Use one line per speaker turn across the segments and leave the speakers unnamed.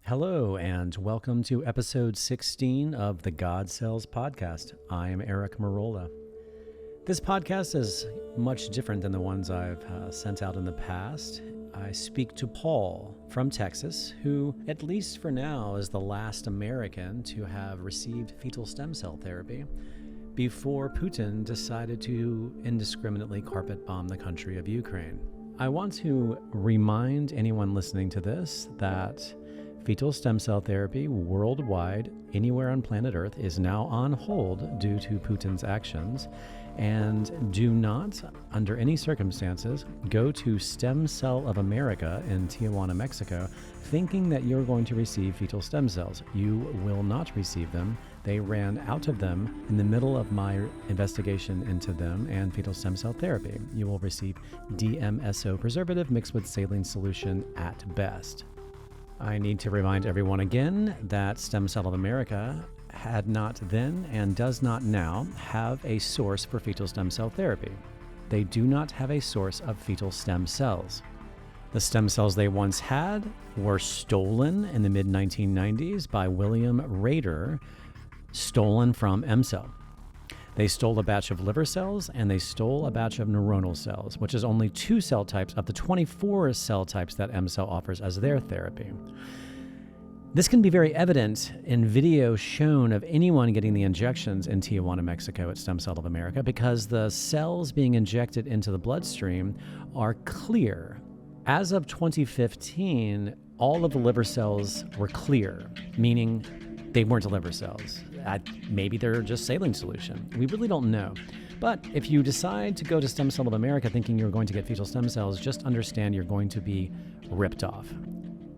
Hello, and welcome to episode 16 of the God Cells podcast. I'm Eric Merola. This podcast is much different than the ones I've sent out in the past. I speak to Paul from Texas, who, at least for now, is the last American to have received fetal stem cell therapy before Putin decided to indiscriminately carpet bomb the country of Ukraine. I want to remind anyone listening to this that fetal stem cell therapy worldwide, anywhere on planet Earth, is now on hold due to Putin's actions. And do not, under any circumstances, go to Stem Cell of America in Tijuana, Mexico, thinking that you're going to receive fetal stem cells. You will not receive them. They ran out of them in the middle of my investigation into them and fetal stem cell therapy. You will receive DMSO preservative mixed with saline solution at best. I need to remind everyone again that Stem Cell of America had not then and does not now have a source for fetal stem cell therapy. They do not have a source of fetal stem cells. The stem cells they once had were stolen in the mid-1990s by William Rader, stolen from MCell. They stole a batch of liver cells and they stole a batch of neuronal cells, which is only 2 cell types of the 24 cell types that MCell offers as their therapy. This can be very evident in video shown of anyone getting the injections in Tijuana, Mexico at Stem Cell of America, because the cells being injected into the bloodstream are clear. As of 2015, all of the liver cells were clear, meaning they weren't liver cells. Maybe they're just saline solution. We really don't know. But if you decide to go to Stem Cell of America thinking you're going to get fetal stem cells, just understand you're going to be ripped off.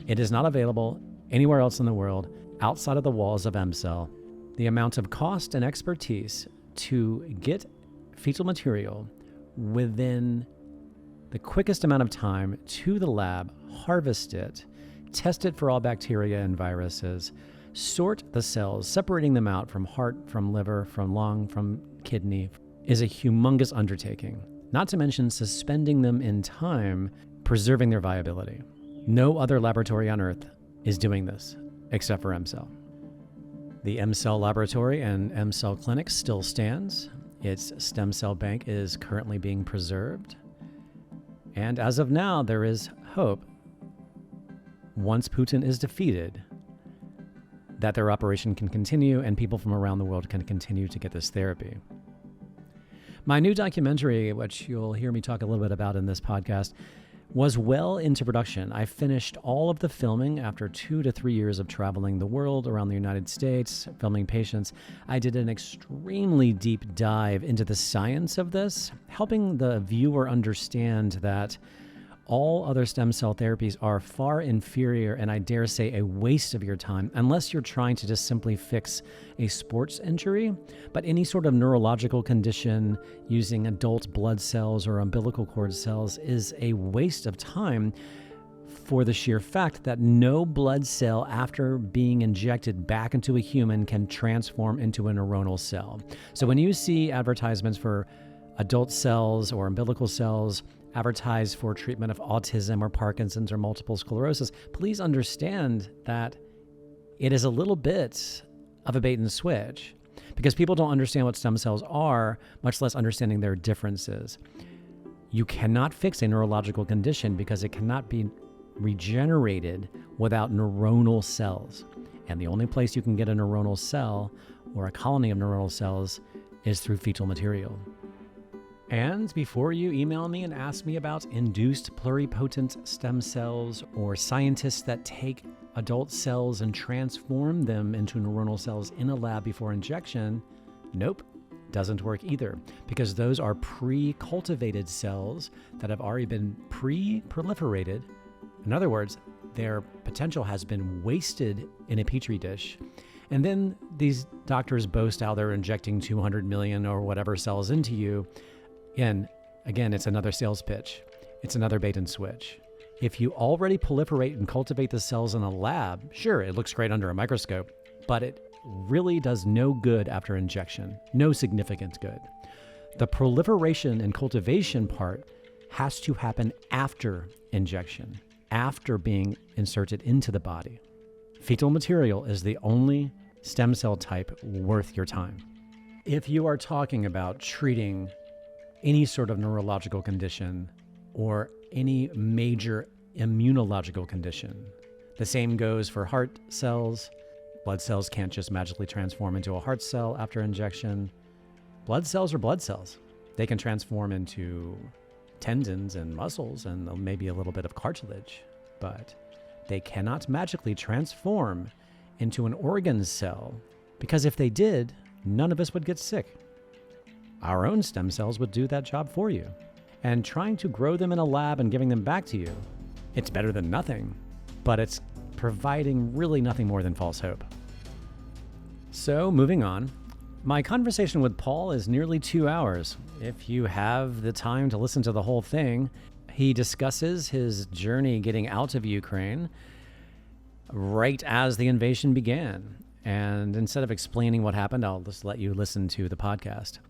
It is not available anywhere else in the world outside of the walls of MCell. The amount of cost and expertise to get fetal material within the quickest amount of time to the lab, harvest it, test it for all bacteria and viruses, sort the cells, separating them out from heart, from liver, from lung, from kidney, is a humongous undertaking. Not to mention suspending them in time, preserving their viability. No other laboratory on Earth is doing this, except for MCell. The MCell laboratory and MCell clinic still stands. Its stem cell bank is currently being preserved. And as of now, there is hope, once Putin is defeated, that their operation can continue and people from around the world can continue to get this therapy. My new documentary, which you'll hear me talk a little bit about in this podcast, was well into production. I finished all of the filming after 2 to 3 years of traveling the world around the United States, filming patients. I did an extremely deep dive into the science of this, helping the viewer understand that all other stem cell therapies are far inferior and I dare say a waste of your time unless you're trying to just simply fix a sports injury. But any sort of neurological condition using adult blood cells or umbilical cord cells is a waste of time for the sheer fact that no blood cell after being injected back into a human can transform into a neuronal cell. So when you see advertisements for adult cells or umbilical cells advertised for treatment of autism or Parkinson's or multiple sclerosis, please understand that it is a little bit of a bait and switch because people don't understand what stem cells are, much less understanding their differences. You cannot fix a neurological condition because it cannot be regenerated without neuronal cells. And the only place you can get a neuronal cell or a colony of neuronal cells is through fetal material. And before you email me and ask me about induced pluripotent stem cells or scientists that take adult cells and transform them into neuronal cells in a lab before injection, nope, doesn't work either, because those are pre-cultivated cells that have already been pre-proliferated. In other words, their potential has been wasted in a petri dish. And then these doctors boast how they're injecting 200 million or whatever cells into you. And again, it's another sales pitch. It's another bait and switch. If you already proliferate and cultivate the cells in a lab, sure, it looks great under a microscope, but it really does no good after injection, no significant good. The proliferation and cultivation part has to happen after injection, after being inserted into the body. Fetal material is the only stem cell type worth your time. If you are talking about treating any sort of neurological condition or any major immunological condition, the same goes for heart cells. Blood cells can't just magically transform into a heart cell after injection. Blood cells are blood cells. They can transform into tendons and muscles and maybe a little bit of cartilage, but they cannot magically transform into an organ cell, because if they did, none of us would get sick. Our own stem cells would do that job for you. And trying to grow them in a lab and giving them back to you, it's better than nothing, but it's providing really nothing more than false hope. So, moving on. My conversation with Paul is nearly 2 hours. If you have the time to listen to the whole thing, he discusses his journey getting out of Ukraine right as the invasion began. And instead of explaining what happened, I'll just let you listen to the podcast.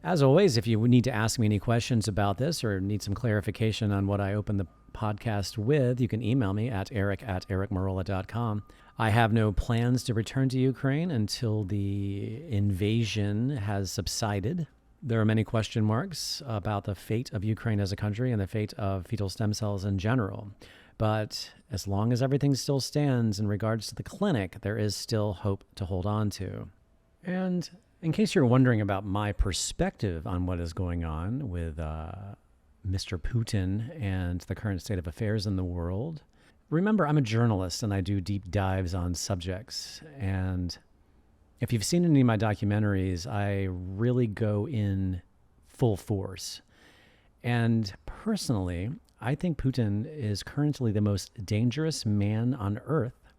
As always, if you need to ask me any questions about this or need some clarification on what I opened the podcast with, you can email me at eric@ericmerola.com. I have no plans to return to Ukraine until the invasion has subsided. There are many question marks about the fate of Ukraine as a country and the fate of fetal stem cells in general. But as long as everything still stands in regards to the clinic, there is still hope to hold on to. And in case you're wondering about my perspective on what is going on with Mr. Putin and the current state of affairs in the world, remember, I'm a journalist and I do deep dives on subjects. And if you've seen any of my documentaries, I really go in full force. And personally, I think Putin is currently the most dangerous man on earth.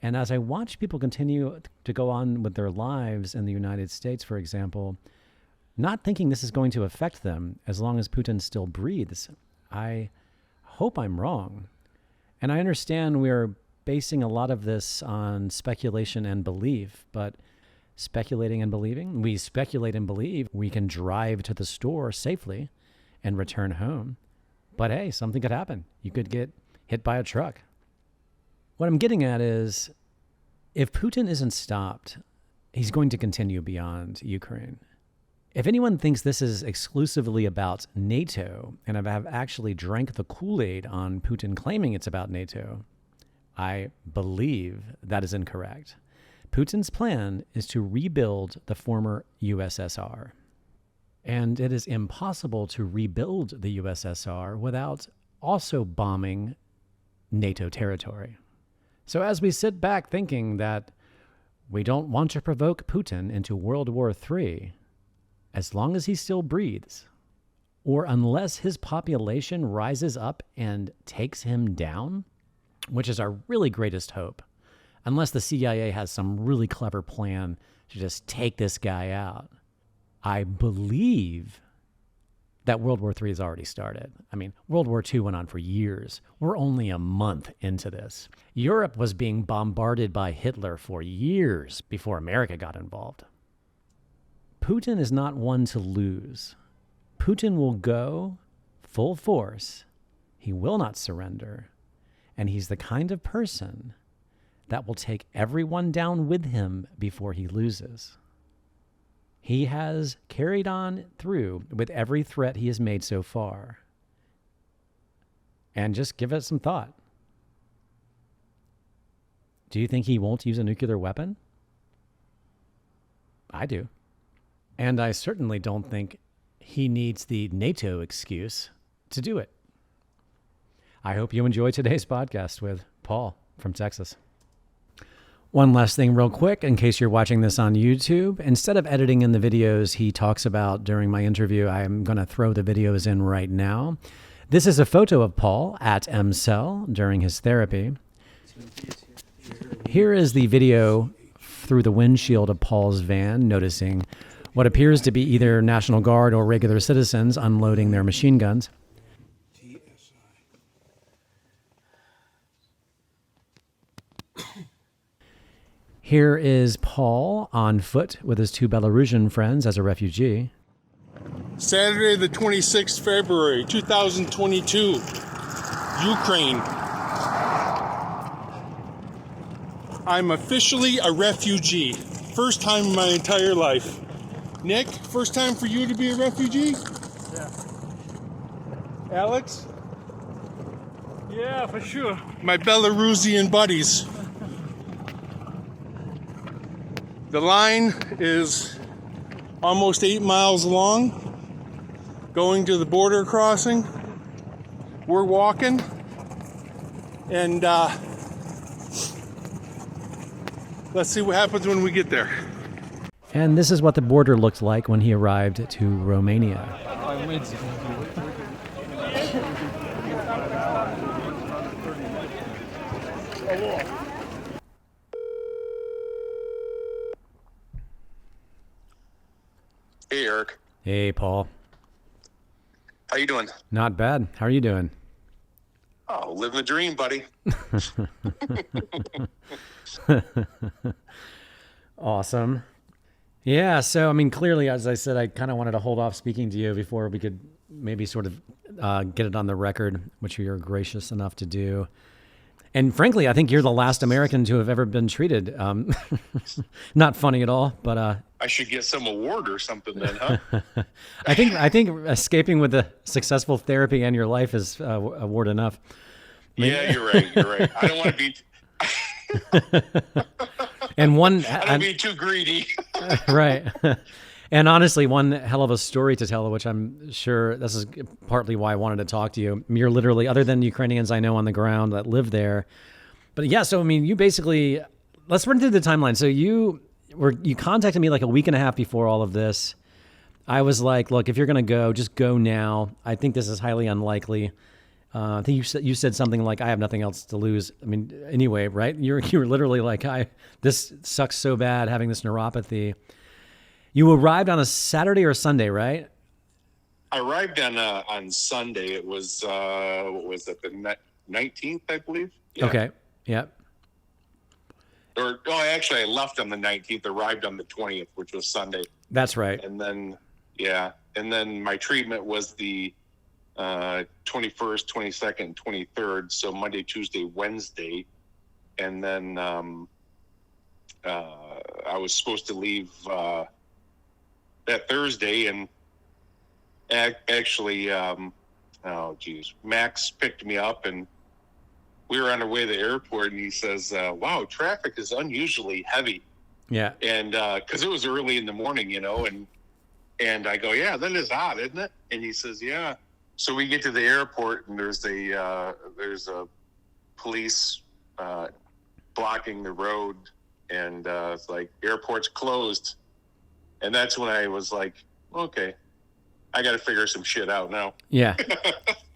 And as I watch people continue to go on with their lives in the United States, for example, not thinking this is going to affect them as long as Putin still breathes, I hope I'm wrong. And I understand we're basing a lot of this on speculation and belief, but speculating and believing, we speculate and believe we can drive to the store safely and return home. But hey, something could happen. You could get hit by a truck. What I'm getting at is, if Putin isn't stopped, he's going to continue beyond Ukraine. If anyone thinks this is exclusively about NATO, and I have actually drank the Kool-Aid on Putin claiming it's about NATO, I believe that is incorrect. Putin's plan is to rebuild the former USSR. And it is impossible to rebuild the USSR without also bombing NATO territory. So as we sit back thinking that we don't want to provoke Putin into World War III, as long as he still breathes, or unless his population rises up and takes him down, which is our really greatest hope, unless the CIA has some really clever plan to just take this guy out, I believe that World War III has already started. I mean, World War II went on for years. We're only a month into this. Europe was being bombarded by Hitler for years before America got involved. Putin is not one to lose. Putin will go full force. He will not surrender. And he's the kind of person that will take everyone down with him before he loses. He has carried on through with every threat he has made so far. And just give it some thought. Do you think he won't use a nuclear weapon? I do. And I certainly don't think he needs the NATO excuse to do it. I hope you enjoy today's podcast with Paul from Texas. One last thing real quick, in case you're watching this on YouTube, instead of editing in the videos he talks about during my interview, I'm going to throw the videos in right now. This is a photo of Paul at MCell during his therapy. Here is the video through the windshield of Paul's van, noticing what appears to be either National Guard or regular citizens unloading their machine guns. Here is Paul on foot with his two Belarusian friends as a refugee.
Saturday, the 26th February, 2022, Ukraine. I'm officially a refugee. First time in my entire life. Nick, first time for you to be a refugee?
Yeah.
Alex?
Yeah, for sure.
My Belarusian buddies. The line is almost 8 miles long, going to the border crossing. We're walking, and let's see what happens when we get there.
And this is what the border looked like when he arrived to Romania.
Hey, Eric.
Hey, Paul.
How you doing?
Not bad. How are you doing?
Oh, living the dream, buddy.
Awesome. Yeah, so, I mean, clearly, as I said, I kind of wanted to hold off speaking to you before we could maybe sort of get it on the record, which you're gracious enough to do. And frankly, I think you're the last American to have ever been treated. Not funny at all, but
I should get some award or something then, huh?
I think escaping with the successful therapy and your life is award enough.
Yeah, you're right. I don't want to be.
And one,
I don't be too greedy.
right. And honestly, one hell of a story to tell, which I'm sure this is partly why I wanted to talk to you. You're literally, other than Ukrainians I know on the ground that live there. But yeah, so I mean, you basically, let's run through the timeline. So you contacted me like a week and a half before all of this. I was like, look, if you're going to go, just go now. I think this is highly unlikely. I think you said something like, I have nothing else to lose. I mean, anyway, right? You were literally like, this sucks so bad having this neuropathy. You arrived on a Saturday or a Sunday, right?
I arrived on Sunday. It was what was it, the 19th, I believe. Yeah.
Okay. Yeah.
Actually, I left on the 19th. Arrived on the 20th, which was Sunday.
That's right.
And then my treatment was the 21st, 22nd, 23rd. So Monday, Tuesday, Wednesday, and then I was supposed to leave that Thursday, and actually, Max picked me up, and we were on our way to the airport, and he says, wow, traffic is unusually heavy.
Yeah.
And because it was early in the morning, and I go, yeah, that is odd, isn't it? And he says, yeah. So we get to the airport, and there's a police blocking the road, and it's like, airport's closed. And that's when I was like, okay, I got to figure some shit out now.
Yeah.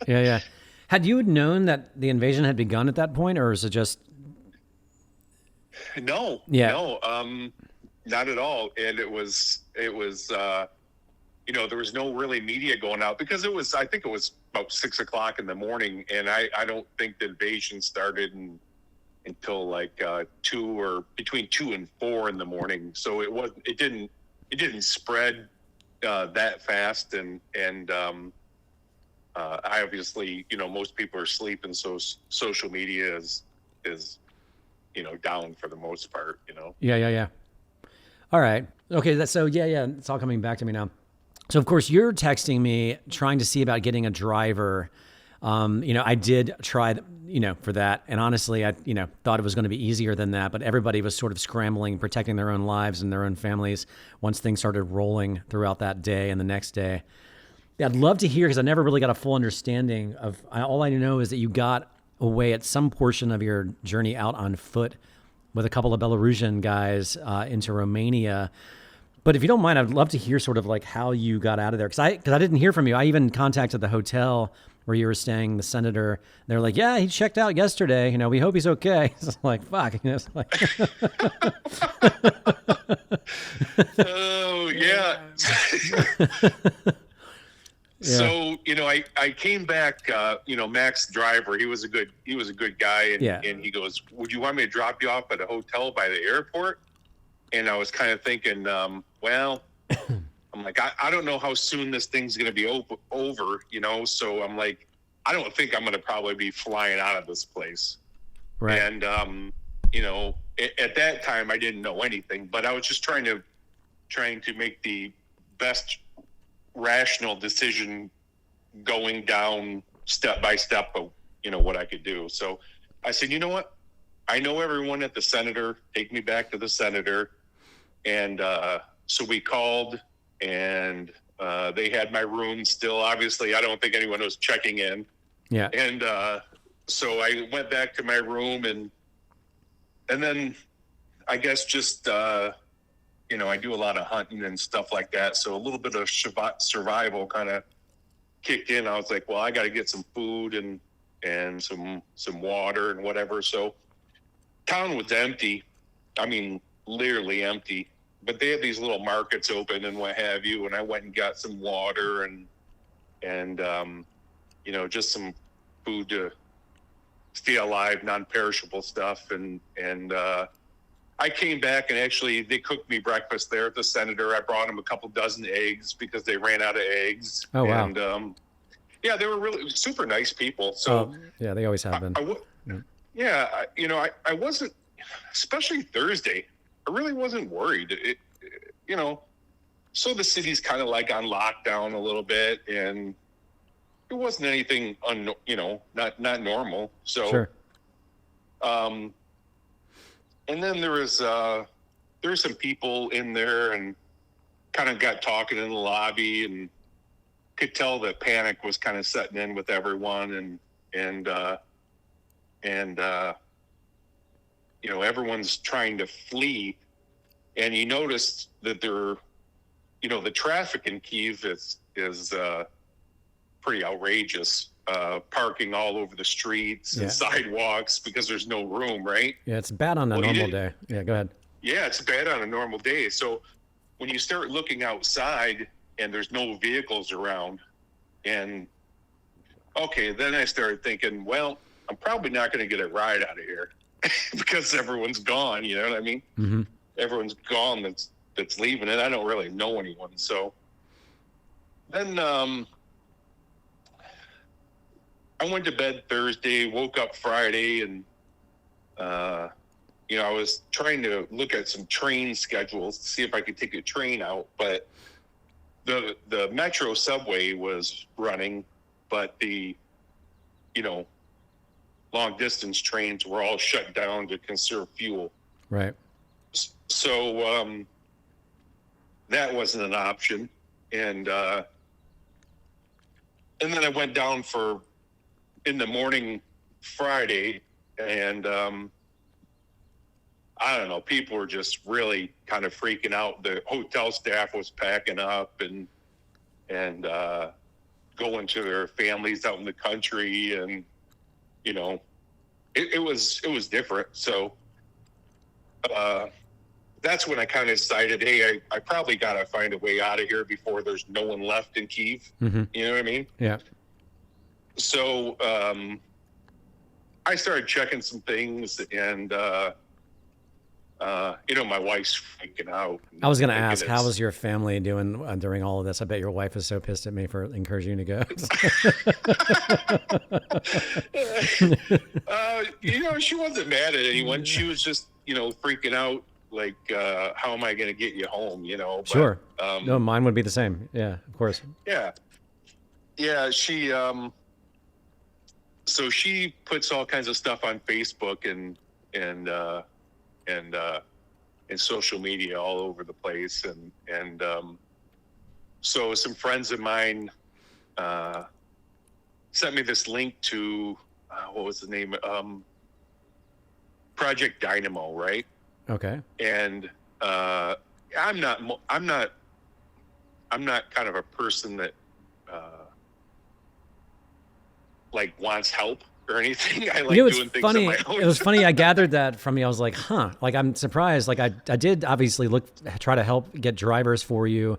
Yeah. Had you known that the invasion had begun at that point, or is it just?
No.
Yeah.
No. Not at all. And it was there was no really media going out because I think it was about 6 o'clock in the morning. And I don't think the invasion started until like 2 or between 2 and 4 in the morning. So it didn't spread that fast, and I obviously, most people are sleeping, so social media is down for the most part,
Yeah. All right. Okay. It's all coming back to me now. So of course you're texting me trying to see about getting a driver. I did try, for that. And honestly, I, thought it was going to be easier than that, but everybody was sort of scrambling, protecting their own lives and their own families once things started rolling throughout that day and the next day. Yeah, I'd love to hear, because I never really got a full understanding of, all I know is that you got away at some portion of your journey out on foot with a couple of Belarusian guys into Romania. But if you don't mind, I'd love to hear sort of like how you got out of there. Because I didn't hear from you. I even contacted the hotel where you were staying, the senator. They're like, yeah, he checked out yesterday. We hope he's okay. It's like, fuck. It's like,
oh yeah. So, I came back, Max driver, he was a good guy. And he goes, would you want me to drop you off at a hotel by the airport? And I was kind of thinking, well, I'm like, I don't know how soon this thing's going to be over, so I'm like, I don't think I'm going to probably be flying out of this place.
Right.
And, at that time I didn't know anything, but I was just trying to make the best rational decision going down step by step of, what I could do. So I said, you know what? I know everyone at the Senator. Take me back to the Senator. And so we called, and they had my room still. Obviously, I don't think anyone was checking in.
Yeah.
And so I went back to my room, and then I guess just, I do a lot of hunting and stuff like that. So a little bit of survival kind of kicked in. I was like, well, I got to get some food and some water and whatever. So town was empty. I mean, literally empty, but they had these little markets open and what have you. And I went and got some water and just some food to stay alive, non-perishable stuff. And I came back, and actually they cooked me breakfast there at the Senator. I brought them a couple dozen eggs because they ran out of eggs.
Oh, wow.
And, they were really super nice people. So
yeah, they always have been.
I wasn't, especially Thursday, I really wasn't worried. So the city's kind of like on lockdown a little bit, and it wasn't anything, not normal. So,
sure.
And then there was some people in there, and kind of got talking in the lobby, and could tell that panic was kind of setting in with everyone, and everyone's trying to flee. And you noticed that the traffic in Kyiv is pretty outrageous. Parking all over the streets and sidewalks because there's no room, right?
Yeah, it's bad on a normal day. Yeah, go ahead.
Yeah, it's bad on a normal day. So when you start looking outside and there's no vehicles around, and then I started thinking, well, I'm probably not going to get a ride out of here because everyone's gone. You know what I mean?
Mm-hmm.
Everyone's gone that's leaving it. I don't really know anyone. So then I went to bed Thursday, woke up Friday, and I was trying to look at some train schedules to see if I could take a train out, but the metro subway was running, but the long distance trains were all shut down to conserve fuel.
Right.
So that wasn't an option, and then I went down in the morning Friday, and I don't know, people were just really kind of freaking out. The hotel staff was packing up and going to their families out in the country, and it was different. So that's when I kind of decided, hey, I probably got to find a way out of here before there's no one left in Kyiv.
Mm-hmm.
You know what I mean?
Yeah.
So I started checking some things, and my wife's freaking out.
I was going to ask, how was your family doing during all of this? I bet your wife is so pissed at me for encouraging you to go.
She wasn't mad at anyone. She was just, freaking out. Like, how am I going to get you home? But,
sure. No, mine would be the same. Yeah, of course.
Yeah. Yeah. She, so she puts all kinds of stuff on Facebook and social media all over the place. And so some friends of mine sent me this link to, what was the name? Project Dynamo, right?
Okay.
And I'm not kind of a person that wants help or anything. I like doing things on my own.
It was funny. I gathered that from you. I was like, huh. Like, I'm surprised. Like, I did obviously try to help get drivers for you,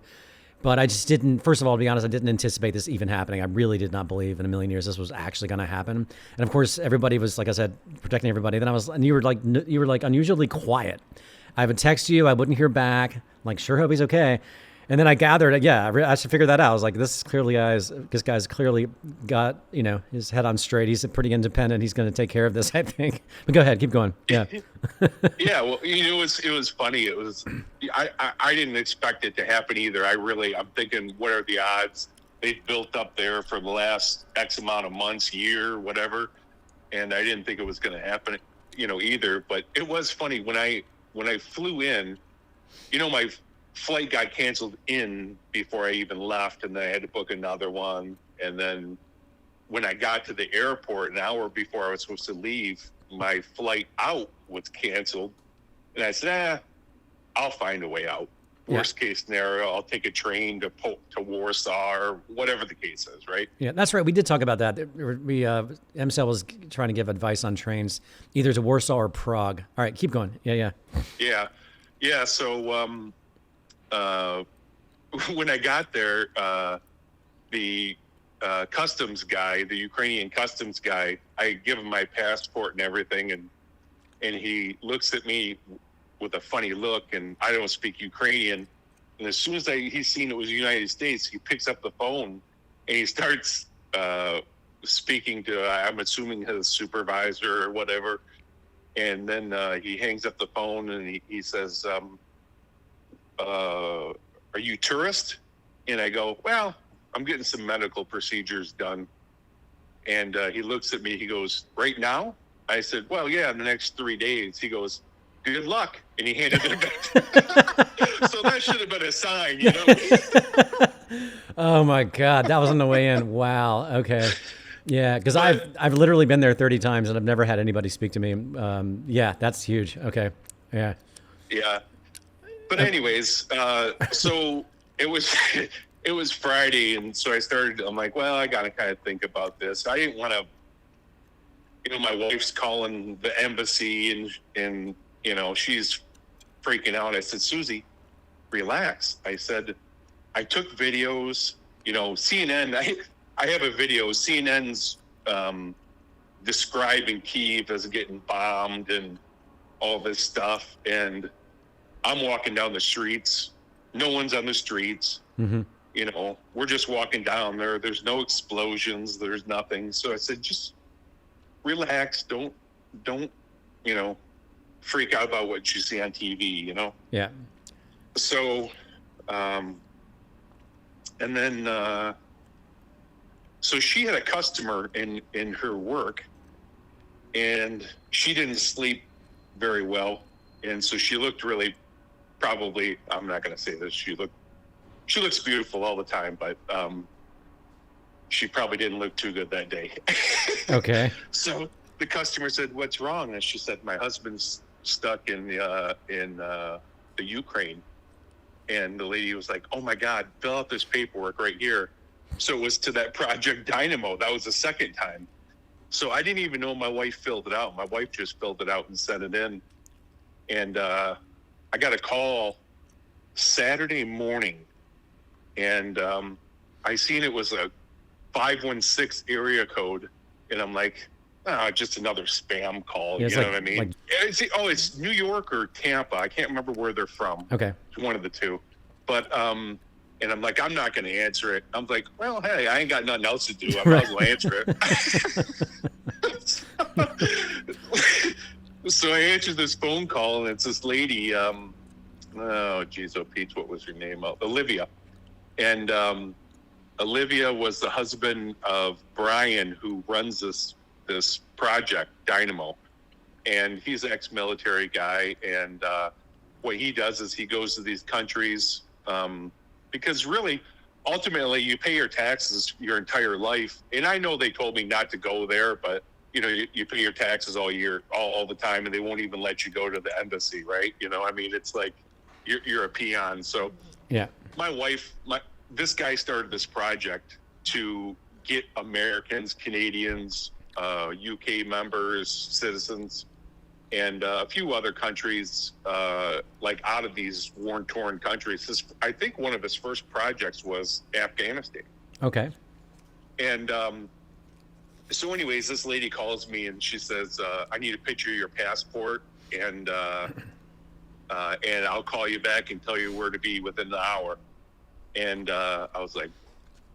but I just didn't. First of all, to be honest, I didn't anticipate this even happening. I really did not believe in a million years this was actually going to happen. And of course, everybody was, like I said, protecting everybody. Then you were unusually quiet. I would text you. I wouldn't hear back. I'm like, sure, hope he's okay. And then I gathered, I should figure that out. I was like, this guy's clearly got, his head on straight. He's pretty independent. He's going to take care of this, I think. But go ahead, keep going. Yeah.
Yeah. Well, it was funny. It was, I didn't expect it to happen either. I'm thinking, what are the odds? They've built up there for the last X amount of months, year, whatever. And I didn't think it was going to happen, either. But it was funny when I flew in, my flight got canceled in before I even left, and then I had to book another one. And then when I got to the airport an hour before I was supposed to leave, my flight out was canceled. And I said, I'll find a way out. Worst case scenario, I'll take a train to Warsaw or whatever the case is, right?
Yeah, that's right. We did talk about that. MCL was trying to give advice on trains, either to Warsaw or Prague. All right, keep going. Yeah.
So when I got there, the customs guy, the Ukrainian customs guy, I give him my passport and everything, and he looks at me with a funny look, and I don't speak Ukrainian. And as soon as he's seen it was the United States, he picks up the phone and he starts speaking to, I'm assuming, his supervisor or whatever. And then he hangs up the phone and he says, are you a tourist? And I go, well, I'm getting some medical procedures done. And he looks at me, he goes, right now? I said, well, yeah, in the next 3 days. He goes, good luck. And he handed it back. So that should have been a sign,
Oh my God. That was on the way in. Wow. Okay. Yeah. Cause I've literally been there 30 times and I've never had anybody speak to me. Yeah, that's huge. Okay. Yeah.
Yeah. But anyways, so it was Friday. And so I'm like, well, I got to kind of think about this. I didn't want to, my wife's calling the embassy and she's freaking out. I said, Susie, relax. I said, I took videos, CNN, I have a video, CNN's describing Kyiv as getting bombed and all this stuff. And I'm walking down the streets. No one's on the streets.
Mm-hmm.
We're just walking down there. There's no explosions. There's nothing. So I said, just relax. Don't, freak out about what you see on TV,
Yeah.
So, and then, so she had a customer in her work, and she didn't sleep very well. And so she looked really, probably, I'm not going to say this, she looks beautiful all the time, but she probably didn't look too good that day.
Okay.
So the customer said, what's wrong? And she said, my husband's stuck in the Ukraine. And the lady was like, oh my God, fill out this paperwork right here. So it was to that Project Dynamo. That was the second time. So I didn't even know my wife filled it out. My wife just filled it out and sent it in. And I got a call Saturday morning, and I seen it was a 516 area code, and I'm like, just another spam call.
Yeah,
you know what I mean? It's New York or Tampa. I can't remember where they're from.
Okay.
It's one of the two. But, and I'm like, I'm not going to answer it. I'm like, well, hey, I ain't got nothing else to do. I might as well answer it. So I answered this phone call, and it's this lady, Pete, what was her name? Olivia. And Olivia was the husband of Brian, who runs this project, Dynamo. And he's an ex-military guy. And what he does is he goes to these countries because really, ultimately, you pay your taxes your entire life. And I know they told me not to go there, but you pay your taxes all year, all the time, and they won't even let you go to the embassy, right? It's like you're a peon. So
yeah,
this guy started this project to get Americans, Canadians, UK members, citizens, and a few other countries, out of these war-torn countries. I think one of his first projects was Afghanistan.
Okay.
And so anyways, this lady calls me and she says, I need a picture of your passport, and I'll call you back and tell you where to be within the hour. And I was like,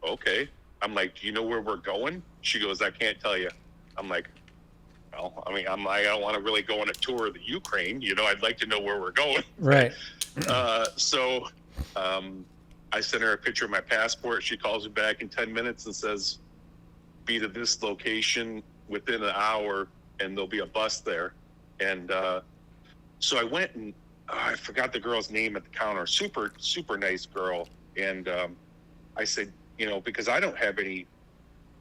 okay. I'm like, do you know where we're going? She goes, I can't tell you. I'm like, well, I mean, I don't want to really go on a tour of the Ukraine. I'd like to know where we're going.
Right.
So I sent her a picture of my passport. She calls me back in 10 minutes and says, be to this location within an hour, and there'll be a bus there. And so I went, and I forgot the girl's name at the counter. Super, super nice girl. And I said, because I don't have any,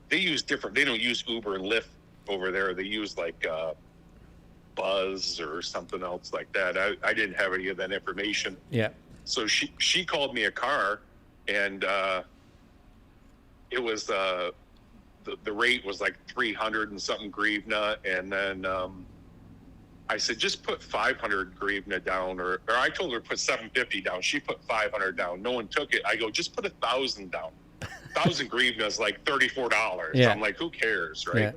they don't use Uber and Lyft over there. They use like Buzz or something else like that. I didn't have any of that information.
Yeah.
So she called me a car, and it was the rate was like 300 and something grivna, and then I said, just put 500 grivna down, or I told her to put 750 down. She put 500 down. No one took it. I go, just put 1,000 down. 1,000 grivna is like $34.
Yeah.
I'm like, who cares, right?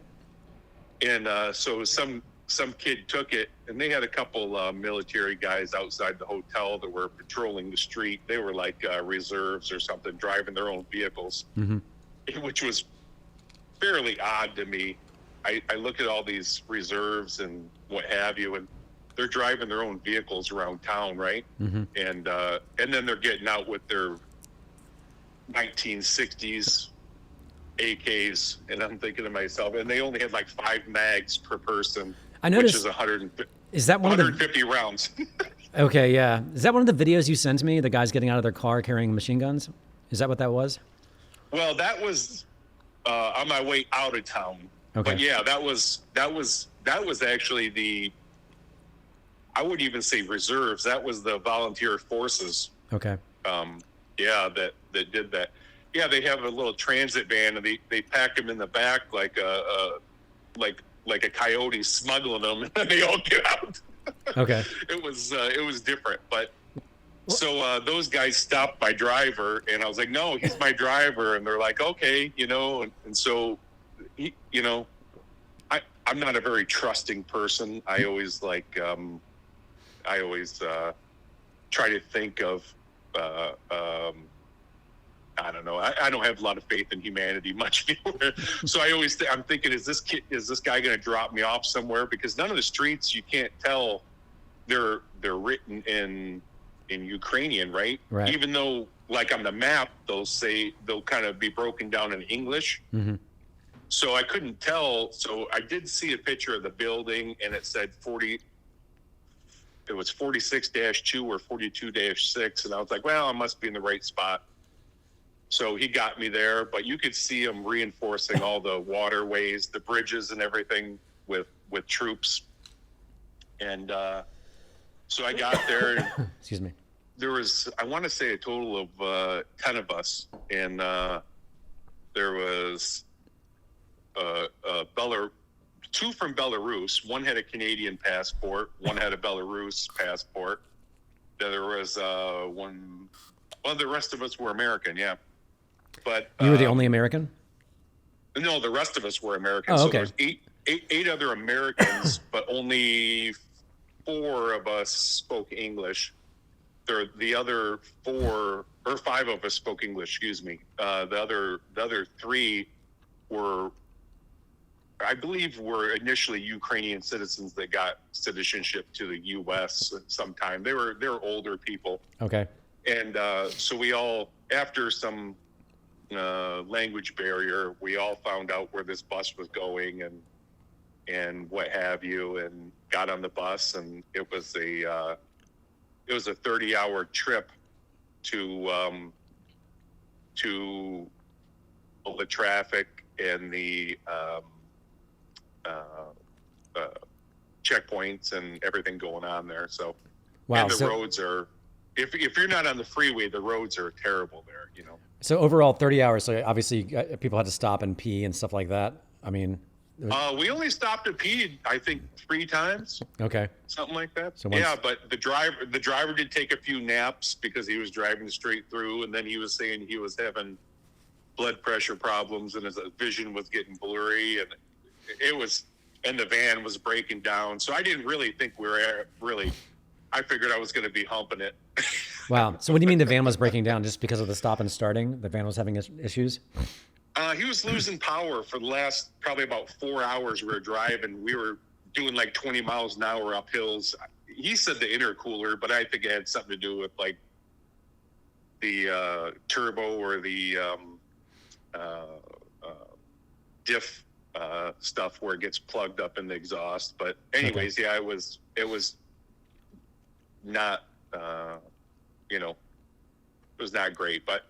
Yeah. And so some kid took it, and they had a couple military guys outside the hotel that were patrolling the street. They were like reserves or something, driving their own vehicles, which was fairly odd to me. I look at all these reserves and what have you, and they're driving their own vehicles around town, right? And then they're getting out with their 1960s AKs, and I'm thinking to myself, and they only had like 5 mags per person.
I noticed.
Which is 150.
Is that one
150 rounds?
Okay, yeah. Is that one of the videos you sent me? The guys getting out of their car carrying machine guns? Is that what that was?
Well, that was on my way out of town.
Okay.
But yeah, that was actually I wouldn't even say reserves. That was the volunteer forces.
Okay.
That did that. Yeah, they have a little transit van, and they pack them in the back like a coyote smuggling them, and they all get out.
Okay.
It was different, but so those guys stopped my driver, and I was like, no, he's my driver, and they're like, okay, and so I'm not a very trusting person. I always try to think of I don't know. I don't have a lot of faith in humanity much anymore. So I'm thinking, is this guy going to drop me off somewhere? Because none of the streets, you can't tell they're written in Ukrainian, right?
Right.
Even though, like on the map, they'll kind of be broken down in English.
Mm-hmm.
So I couldn't tell. So I did see a picture of the building, and it said 40. It was 46-2 or 42-6, and I was like, well, I must be in the right spot. So he got me there, but you could see him reinforcing all the waterways, the bridges, and everything with troops. And so I got there. And
excuse me.
There was, I want to say, a total of 10 of us, and there was 2 from Belarus. One had a Canadian passport. One had a Belarus passport. There was one. Well, the rest of us were American, yeah. But
You were the only American?
No, the rest of us were Americans.
Oh, okay.
So there's eight other Americans, but only 4 of us spoke English. The other 4 or 5 of us spoke English. Excuse me. The other 3 were, I believe, were initially Ukrainian citizens that got citizenship to the U.S. sometime. They were older people.
Okay.
And so we all, after some language barrier, we all found out where this bus was going and what have you, and got on the bus, and it was a 30-hour trip to all the traffic and the checkpoints and everything going on there. So,
wow.
And the roads are. If you're not on the freeway, the roads are terrible there,
So overall, 30 hours. So obviously, people had to stop and pee and stuff like that. I mean,
we only stopped and peed, I think, 3 times.
Okay.
Something like that.
So
yeah, but the driver did take a few naps because he was driving straight through, and then he was saying he was having blood pressure problems and his vision was getting blurry, and the van was breaking down. So I didn't really think we were really. I figured I was going to be humping it.
Wow. So what do you mean the van was breaking down just because of the stop and starting? The van was having issues?
He was losing power for the last probably about 4 hours we were driving. We were doing like 20 miles an hour up hills. He said the intercooler, but I think it had something to do with like the turbo or the diff stuff where it gets plugged up in the exhaust. But anyways, yeah, it was not, it was not great. But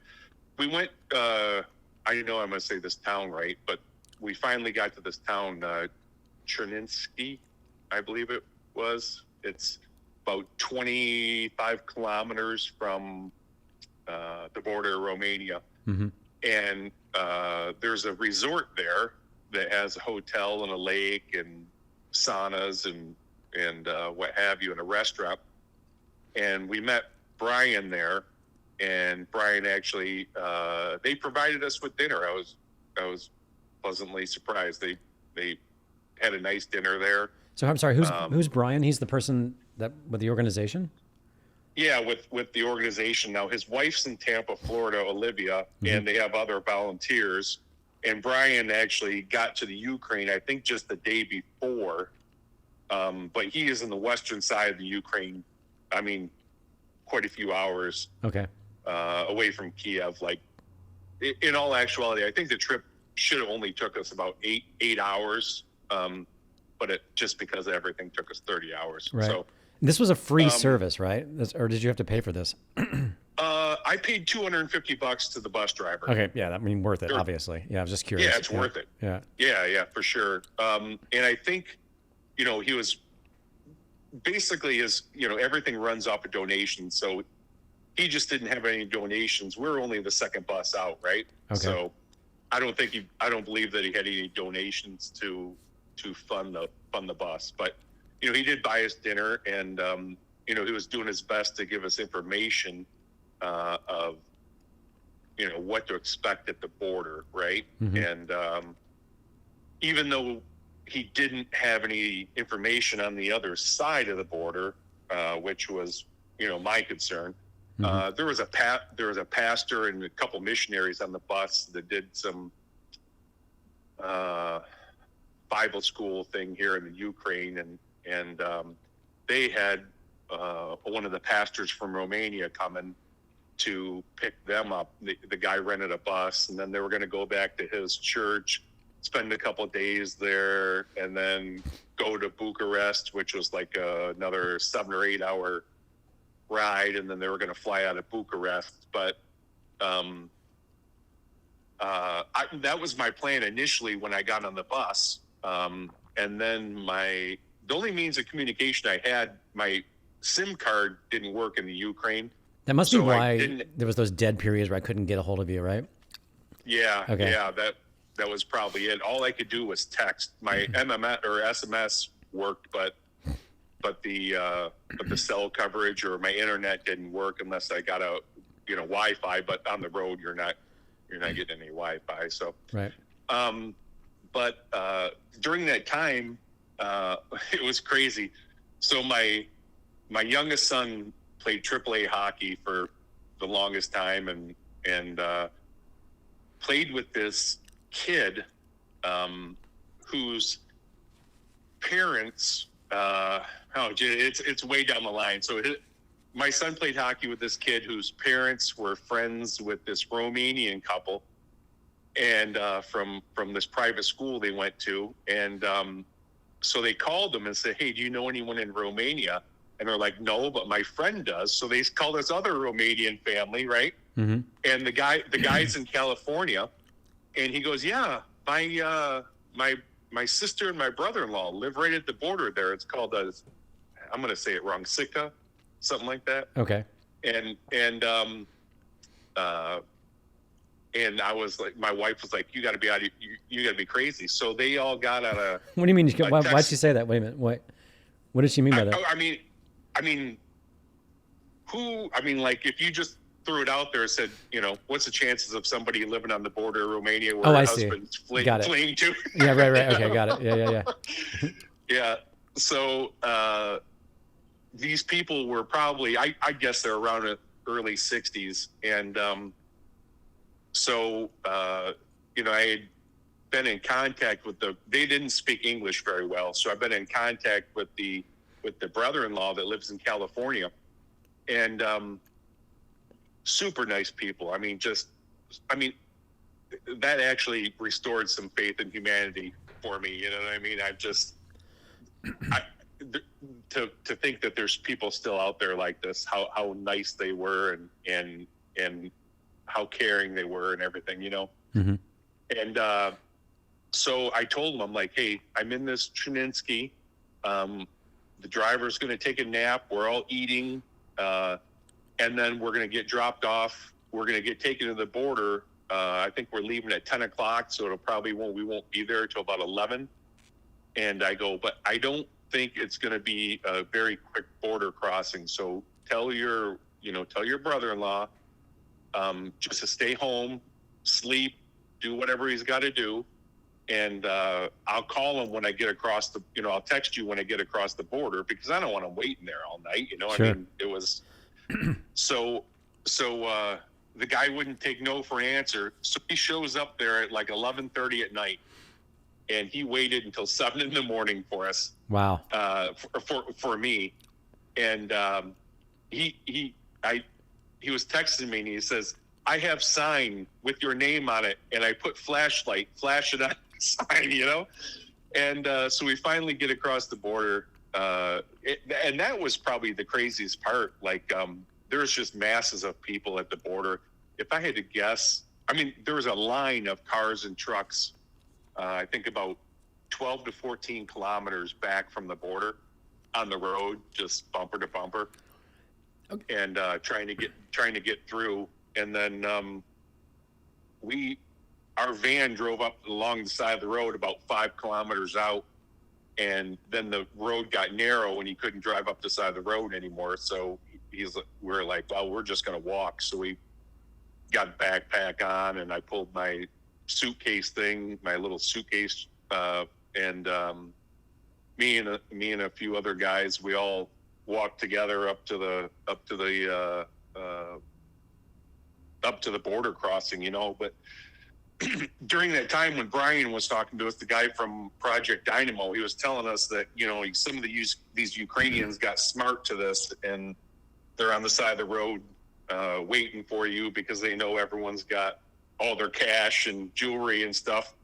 we went, I know I'm going to say this town right, but we finally got to this town, Cherninsky, I believe it was. It's about 25 kilometers from the border of Romania.
Mm-hmm.
And there's a resort there that has a hotel and a lake and saunas and what have you, and a restaurant. And we met Brian there, and Brian actually, they provided us with dinner. I was pleasantly surprised. They had a nice dinner there.
So I'm sorry, who's Brian? He's the person that with the organization?
Yeah, with the organization. Now his wife's in Tampa, Florida, Olivia, and they have other volunteers. And Brian actually got to the Ukraine, I think just the day before. But he is in the western side of the Ukraine. I mean, quite a few hours away from Kiev. Like, in all actuality, I think the trip should have only took us about eight hours. But it just because of everything took us 30 hours.
Right.
So
this was a free service, right? Or did you have to pay for this?
I paid $250 to the bus driver.
Okay, yeah, that mean worth it, obviously. Yeah, I was just curious.
Yeah, it's worth it.
Yeah,
for sure. And I think, he was basically everything runs off of donations. So he just didn't have any donations. We're only the second bus out, right?
Okay.
So I don't believe that he had any donations to fund the bus, but he did buy us dinner, and he was doing his best to give us information of what to expect at the border, right?
Mm-hmm.
And even though he didn't have any information on the other side of the border, which was my concern, there was a pastor and a couple missionaries on the bus that did some Bible school thing here in the Ukraine, and they had one of the pastors from Romania coming to pick them up. The guy rented a bus, and then they were going to go back to his church, spend a couple of days there, and then go to Bucharest, which was like another 7 or 8 hour ride, and then they were going to fly out of Bucharest. But that was my plan initially when I got on the bus. And then the only means of communication I had, my SIM card didn't work in the Ukraine.
That must be why there was those dead periods where I couldn't get a hold of you, right?
Yeah.
Okay.
Yeah. That was probably it. All I could do was text. My MMS or SMS worked, but the cell coverage or my internet didn't work unless I got a Wi-Fi. But on the road, you're not getting any Wi-Fi. So
right.
But during that time, it was crazy. So my youngest son played AAA hockey for the longest time, and played with this kid whose parents. It's way down the line. So my son played hockey with this kid whose parents were friends with this Romanian couple. And from this private school they went to, and so they called them and said, "Hey, do you know anyone in Romania?" And they're like, "No, but my friend does." So they called this other Romanian family, right?
Mm-hmm.
And the guy's in California, and he goes, "Yeah, my sister and my brother-in-law live right at the border there. It's called I'm going to say it wrong, Sitka, something like that."
Okay.
And I was like, my wife was like, "You got to be you got to be crazy." So they all got out of.
What do you mean? Why'd she say that? Wait a minute. What did she mean by that?
Like if you just threw it out there and said, what's the chances of somebody living on the border of Romania where her husband's fleeing to?
Yeah, right. Okay, got it. Yeah.
Yeah. So these people were probably, I guess they're around early 60s. And so, I had been in contact with they didn't speak English very well. So I've been in contact with the brother-in-law that lives in California, and super nice people. That actually restored some faith in humanity for me. You know what I mean? To think that there's people still out there like this, how nice they were and how caring they were and everything,
Mm-hmm.
And so I told them, I'm like, hey, I'm in this Chuninsky. The driver's going to take a nap. We're all eating. And then we're going to get dropped off. We're going to get taken to the border. I think we're leaving at 10 o'clock. So we won't be there till about 11. And I go, but I don't think it's going to be a very quick border crossing. So tell your brother-in-law, just to stay home, sleep, do whatever he's got to do. And I'll call him when I get across I'll text you when I get across the border, because I don't want him waiting there all night.
Sure.
I mean, it was so the guy wouldn't take no for an answer. So he shows up there at like 11:30 at night, and he waited until 7 in the morning for us.
Wow.
For me. And he was texting me, and he says, I have sign with your name on it, and I put flash it on the sign, And so we finally get across the border. And that was probably the craziest part. Like, there's just masses of people at the border. If I had to guess, there was a line of cars and trucks, I think about 12 to 14 kilometers back from the border on the road, just bumper to bumper. Okay. And trying to get through. And then our van drove up along the side of the road about 5 kilometers out, and then the road got narrow and he couldn't drive up the side of the road anymore. So we're like, well, we're just going to walk. So we got a backpack on, and I pulled my suitcase thing, my little suitcase, and me and a few other guys, we all walked together up to the border crossing, But during that time when Brian was talking to us, the guy from Project Dynamo, he was telling us that, some of these Ukrainians got smart to this, and they're on the side of the road waiting for you because they know everyone's got all their cash and jewelry and stuff.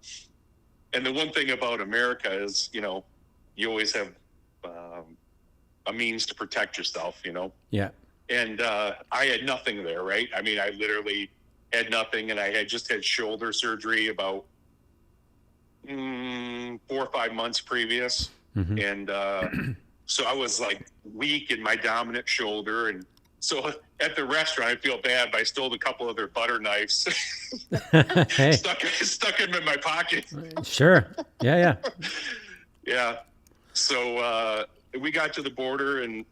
And the one thing about America is, you always have a means to protect yourself,
Yeah.
And I had nothing there, right? I literally had nothing, and I had just had shoulder surgery about 4 or 5 months previous.
Mm-hmm.
And so I was like weak in my dominant shoulder. And so at the restaurant, I feel bad, but I stole a couple of their butter knives,
Hey.
stuck them in my pocket.
Sure. Yeah.
Yeah. So we got to the border, and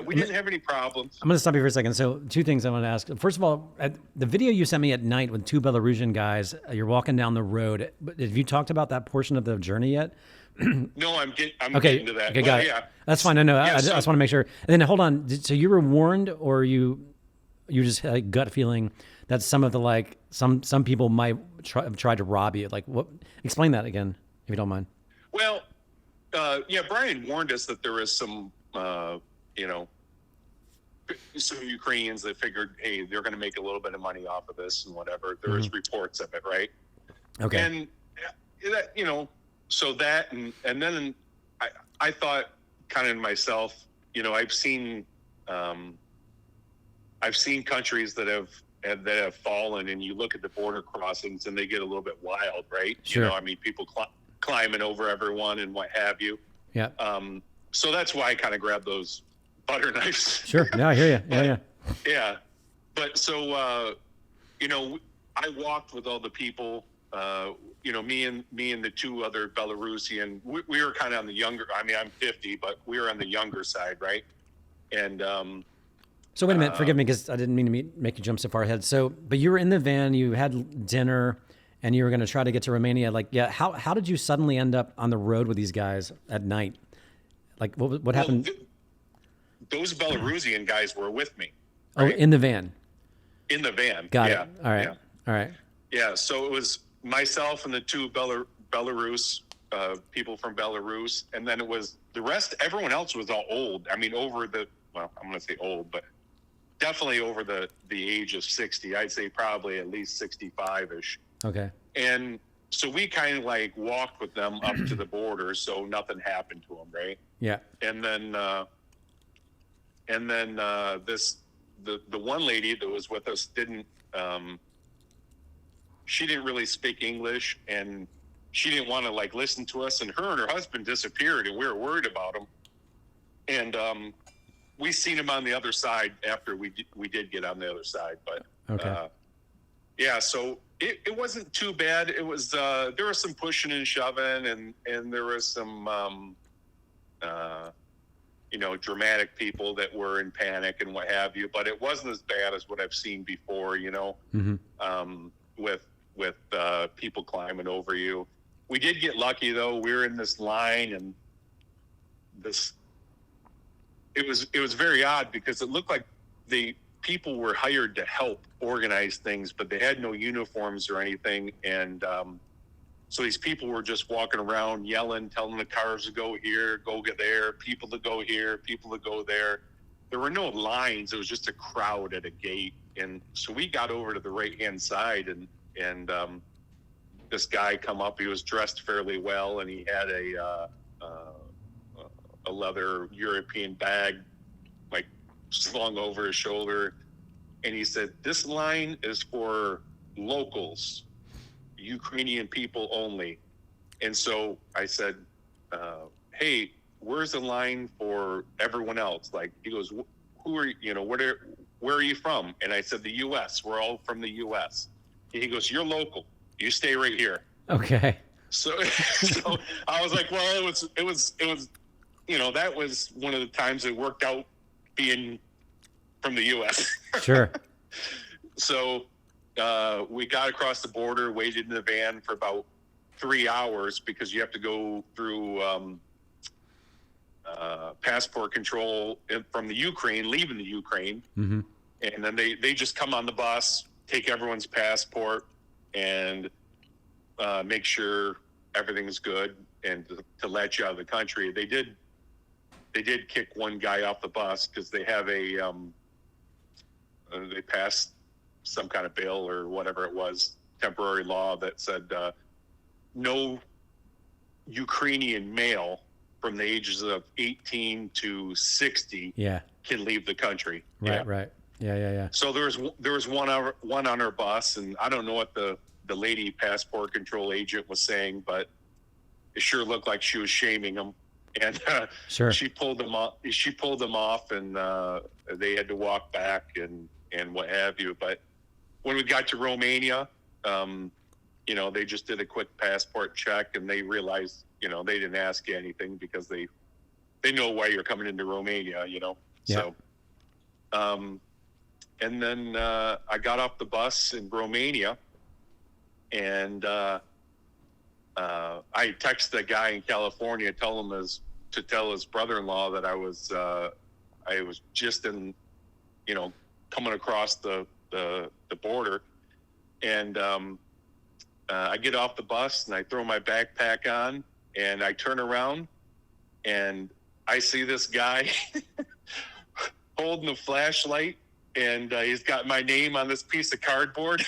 we didn't have any problems.
I'm going to stop you for a second. So 2 things I want to ask. First of all, the video you sent me at night with 2 Belarusian guys, you're walking down the road. But have you talked about that portion of the journey yet?
No, I'm getting to that.
Okay, got it.
Yeah.
That's fine. I know.
Yeah,
I just want to make sure. And then hold on. So you were warned, or you just had a gut feeling that some of the some people might try to rob you? Like, what? Explain that again, if you don't mind.
Well, Brian warned us that there was some Ukrainians that figured, hey, they're going to make a little bit of money off of this and whatever. There was reports of it, right? Okay. And that, so that, and then I thought kind of myself, I've seen countries that have fallen, and you look at the border crossings and they get a little bit wild, right?
Sure.
People climbing over everyone and what have you.
Yeah.
So that's why I kind of grabbed those butter knives.
Sure. Yeah, I hear you. Yeah.
Yeah. But so, I walked with all the people, me and the 2 other Belarusian, we were kind of on the younger, I'm 50, but we were on the younger side. Right. And,
so wait a minute, forgive me, because I didn't mean to make you jump so far ahead. So, but you were in the van, you had dinner, and you were going to try to get to Romania. Like, yeah, how did you suddenly end up on the road with these guys at night? Like, what happened?
Those Belarusian guys were with me.
Oh,
right?
in the van.
In the van.
Got
yeah.
it. All right.
Yeah.
All right.
Yeah. So it was myself and the two Belarus people from Belarus, and then it was the rest. Everyone else was all old. I mean, I'm going to say old, but definitely over the age of 60. I'd say probably at least 65-ish.
Okay. And
so we kind of like walked with them up to the border, so nothing happened to them, right?
Yeah.
And then the one lady that was with us she didn't really speak English, and she didn't want to like listen to us. And her husband disappeared, and we were worried about him. And we seen him on the other side after we did get on the other side, but
okay.
Yeah, so it wasn't too bad. It was there was some pushing and shoving, and there was some dramatic people that were in panic and what have you. But it wasn't as bad as what I've seen before. With people climbing over you. We did get lucky though. We were in this line, and it was very odd because it looked like the people were hired to help organize things, but they had no uniforms or anything. And so these people were just walking around yelling, telling the cars to go here, go get there, people to go here, people to go there. There were no lines. It was just a crowd at a gate. And so we got over to the right-hand side, and this guy come up. He was dressed fairly well, and he had a leather European bag like slung over his shoulder, and he said, "This line is for locals, Ukrainian people only." And so I said, "Hey, where's the line for everyone else?" Like, he goes, "Who are you? Where are you from?" And I said, "The U.S. We're all from the U.S." And he goes, "You're local. You stay right here."
Okay.
So I was like, well, it was, that was one of the times it worked out being from the U.S.
Sure.
So we got across the border, waited in the van for about 3 hours because you have to go through passport control from the Ukraine, leaving the Ukraine.
Mm-hmm.
And then they just come on the bus, take everyone's passport, and make sure everything's good, and to let you out of the country. They did kick one guy off the bus because they have they passed some kind of bill or whatever it was, temporary law that said no Ukrainian male from the ages of 18 to 60 can leave the country.
Right. Yeah.
So there was one on our bus, and I don't know what the lady passport control agent was saying, but it sure looked like she was shaming him. And
sure.
She pulled them off, and they had to walk back and what have you. But when we got to Romania, they just did a quick passport check, and they realized, they didn't ask you anything because they know why you're coming into Romania,
Yeah.
So, and then I got off the bus in Romania, and I texted the guy in California, tell his brother-in-law that I was just in, coming across the border, and I get off the bus and I throw my backpack on, and I turn around and I see this guy holding a flashlight, and he's got my name on this piece of cardboard.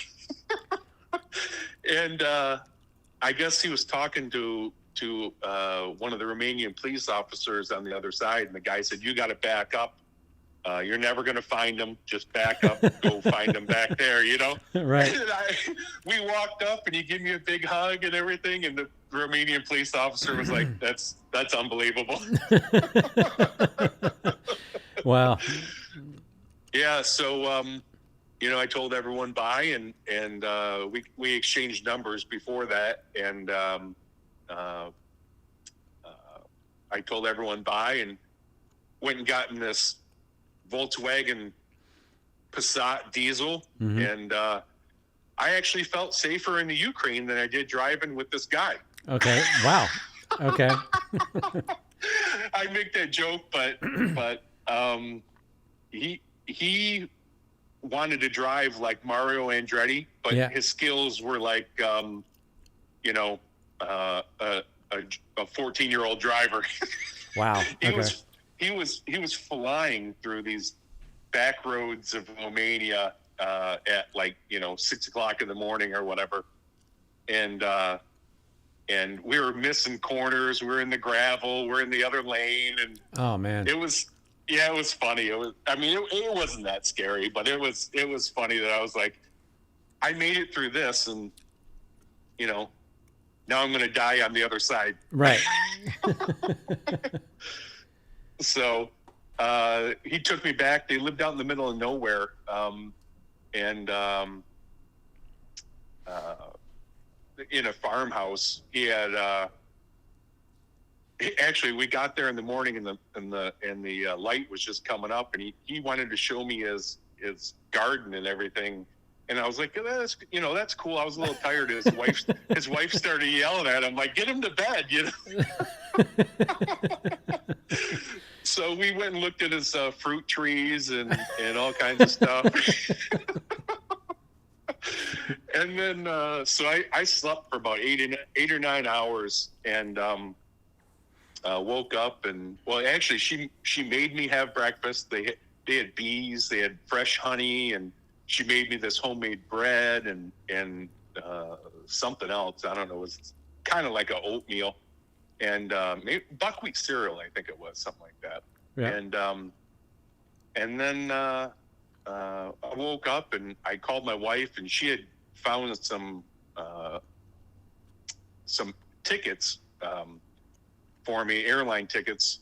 And I guess he was talking to one of the Romanian police officers on the other side, and the guy said, "You got to back up. You're never going to find him. Just back up. Go find him back there."
Right.
And we walked up, and he gave me a big hug and everything, and the Romanian police officer was like, "That's unbelievable."
Wow.
Yeah. So I told everyone bye, and we exchanged numbers before that, and I told everyone bye and went and got in this Volkswagen Passat diesel,
Mm-hmm.
and I actually felt safer in the Ukraine than I did driving with this guy.
Okay. Wow. Okay.
I make that joke, but he wanted to drive like Mario Andretti, but his skills were like, you know, a 14-year-old driver.
Wow.
He was flying through these back roads of Romania at like, you know, 6 o'clock in the morning or whatever. And we were missing corners. We were in the gravel. We're in the other lane. And
oh man,
it was funny. It wasn't that scary, but it was funny that I was like, I made it through this, and you know, now I'm going to die on the other side.
Right.
So he took me back. They lived out in the middle of nowhere, in a farmhouse. He had actually, we got there in the morning, and the light was just coming up, and he wanted to show me his garden and everything. And I was like, that's cool. I was a little tired. His wife started yelling at him, like, get him to bed, you know. So we went and looked at his fruit trees and all kinds of stuff. And then, so I slept for about eight or 9 hours, and woke up, and well, actually, she made me have breakfast. They had bees, they had fresh honey, and she made me this homemade bread and something else. I don't know. It was kind of like an oatmeal and maybe buckwheat cereal. I think it was something like that. Yeah. And then I woke up and I called my wife, and she had found some tickets for me, airline tickets.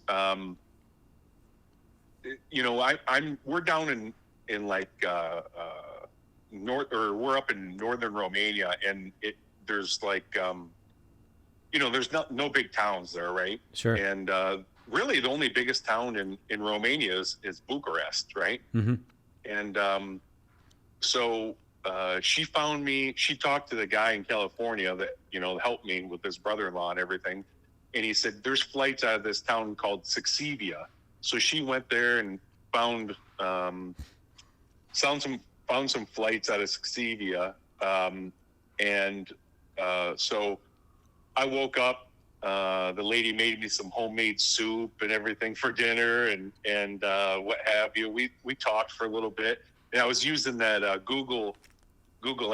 You know, we're down in like we're up in northern Romania, and there's like you know, there's no big towns there, right?
Sure.
And really the only biggest town in Romania is Bucharest, right?
Mm-hmm.
And so she found me. She talked to the guy in California that, you know, helped me with his brother-in-law and everything, and he said there's flights out of this town called Sixivia. So she went there and found some flights out of Sixivia, so I woke up. The lady made me some homemade soup and everything for dinner, and what have you. We talked for a little bit, and I was using that Google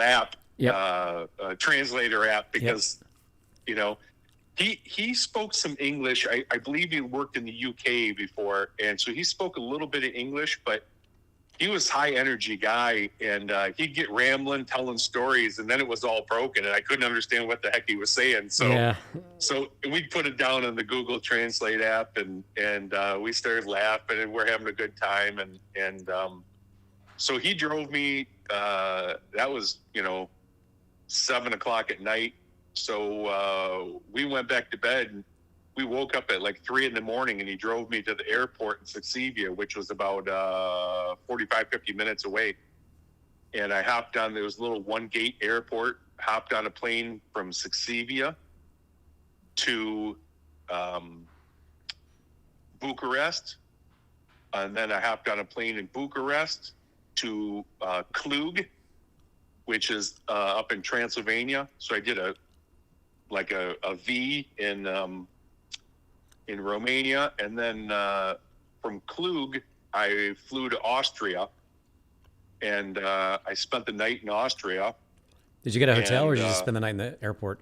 app, translator app, because you know, he spoke some English. I believe he worked in the UK before, and so he spoke a little bit of English, but he was high energy guy, and he'd get rambling, telling stories, and then it was all broken, and I couldn't understand what the heck he was saying. So we put it down on the Google Translate app, and we started laughing, and we're having a good time, and so he drove me. That was, you know, 7 o'clock at night. So we went back to bed, and we woke up at like 3 a.m, and he drove me to the airport in Sixivia, which was about 45-50 minutes away. And I hopped on, there was a little one-gate airport, hopped on a plane from Sixivia to Bucharest. And then I hopped on a plane in Bucharest to Klug, which is up in Transylvania. So I did a V in Romania, and then from Klug I flew to Austria, and I spent the night in Austria.
Did you get a hotel, or did you just spend the night in the airport?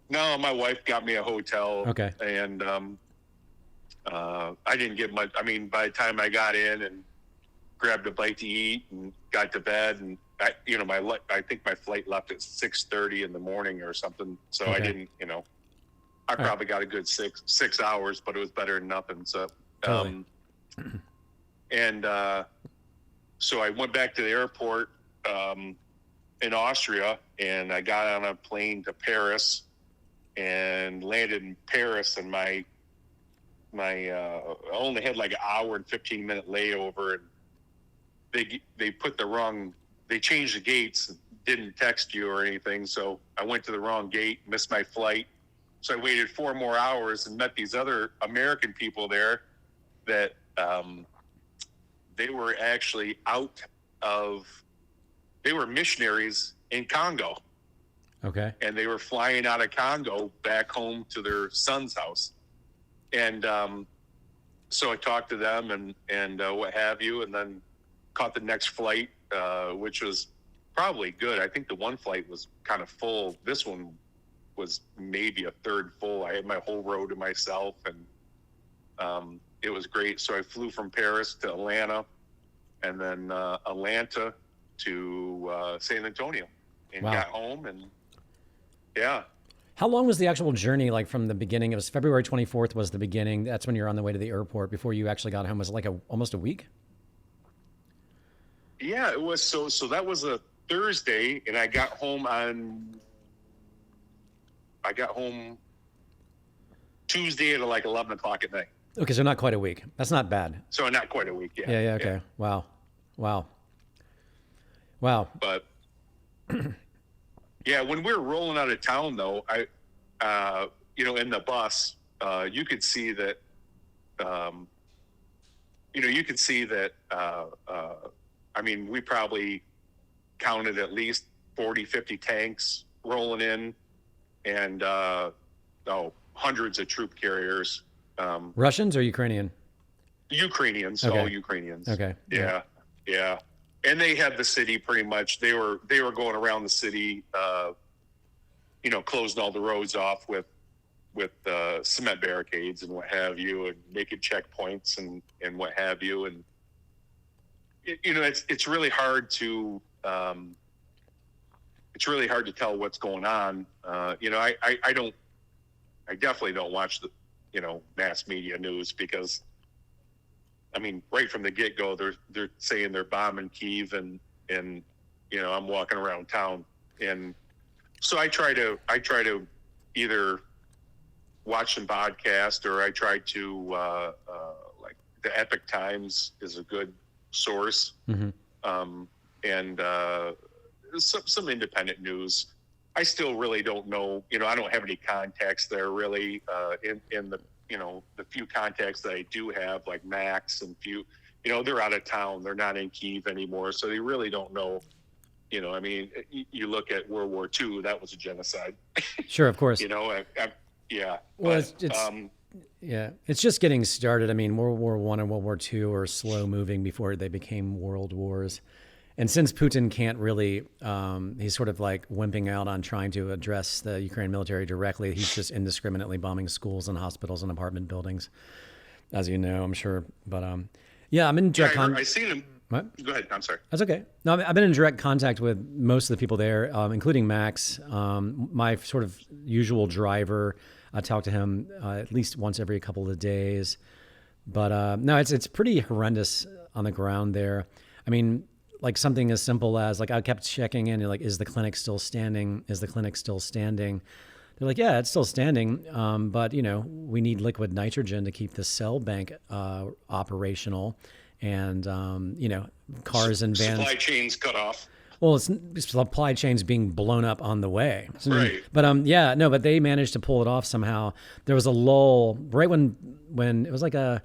No, my wife got me a hotel.
Okay.
And I didn't get much. I mean, by the time I got in and grabbed a bite to eat and got to bed, and I think my flight left at 6:30 in the morning or something. So I didn't, you know, I probably got a good six hours, but it was better than nothing. So,
totally.
So I went back to the airport in Austria, and I got on a plane to Paris and landed in Paris, and I only had like an hour and 15-minute layover, and they changed the gates, didn't text you or anything. So I went to the wrong gate, missed my flight. So I waited 4 more hours and met these other American people there that they were actually out they were missionaries in Congo,
Okay.
and they were flying out of Congo back home to their son's house. And so I talked to them and what have you, and then caught the next flight, which was probably good. I think the one flight was kind of full. This one was maybe a third full. I had my whole row to myself, and it was great. So I flew from Paris to Atlanta, and then Atlanta to San Antonio, and
Wow.
got home, and yeah.
How long was the actual journey? Like from the beginning, it was February 24th was the beginning. That's when you're on the way to the airport before you actually got home. Was it like almost a week?
Yeah, it was. So that was a Thursday, and I got home Tuesday at like 11 o'clock at night.
Okay, so not quite a week. That's not bad.
So not quite a week. Yeah.
Yeah, okay. Wow.
But yeah, when we were rolling out of town, though, in the bus, you could see that, I mean, we probably counted at least 40, 50 tanks rolling in, and hundreds of troop carriers.
Russians or Ukrainian?
Ukrainians,
Okay.
all Ukrainians.
Okay.
Yeah. And they had the city pretty much. They were going around the city, closing all the roads off with cement barricades and what have you, and making checkpoints and what have you. And it's really hard to tell what's going on. I definitely don't watch the mass media news, because I mean, right from the get-go, they're saying they're bombing Kyiv, and I'm walking around town, and so I try to either watch some podcast, or I try to like the Epic Times is a good source,
Mm-hmm.
and some independent news. I still really don't know. I don't have any contacts there really in the the few contacts that I do have, like Max and few, they're out of town. They're not in Kyiv anymore. So they really don't know, I mean, you look at World War II, that was a genocide.
Sure, of course.
Yeah.
Well,
but,
it's just getting started. I mean, World War I and World War II are slow moving before they became world wars. And since Putin can't really, he's sort of like wimping out on trying to address the Ukrainian military directly. He's just indiscriminately bombing schools and hospitals and apartment buildings, as you know, I'm sure. But yeah, I'm in direct contact.
I seen him.
What?
Go ahead. I'm sorry.
That's okay. No, I've been in direct contact with most of the people there, including Max, my sort of usual driver. I talk to him at least once every couple of days. But no, it's pretty horrendous on the ground there. I mean, like something as simple as like I kept checking in, like, is the clinic still standing? Is the clinic still standing? They're like, yeah, it's still standing, but we need liquid nitrogen to keep the cell bank operational, and cars and vans.
Supply chains cut off.
Well, it's supply chains being blown up on the way. So,
Right.
But but they managed to pull it off somehow. There was a lull right when it was like a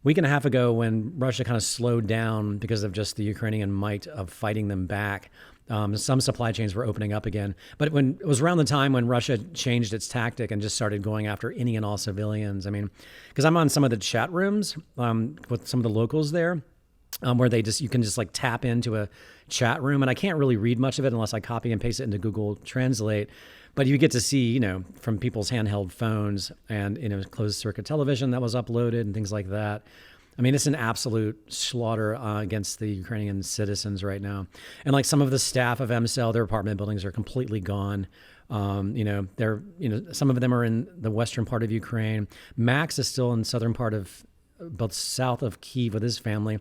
week and a half ago when Russia kind of slowed down because of just the Ukrainian might of fighting them back. Some supply chains were opening up again. But when it was around the time when Russia changed its tactic and just started going after any and all civilians, I mean, because I'm on some of the chat rooms with some of the locals there, where you can just like tap into a chat room, and I can't really read much of it unless I copy and paste it into Google Translate. But you get to see, from people's handheld phones and, closed circuit television that was uploaded and things like that. I mean, it's an absolute slaughter against the Ukrainian citizens right now. And like some of the staff of MCell, their apartment buildings are completely gone. They're, some of them are in the western part of Ukraine. Max is still in southern part of, both south of Kyiv with his family,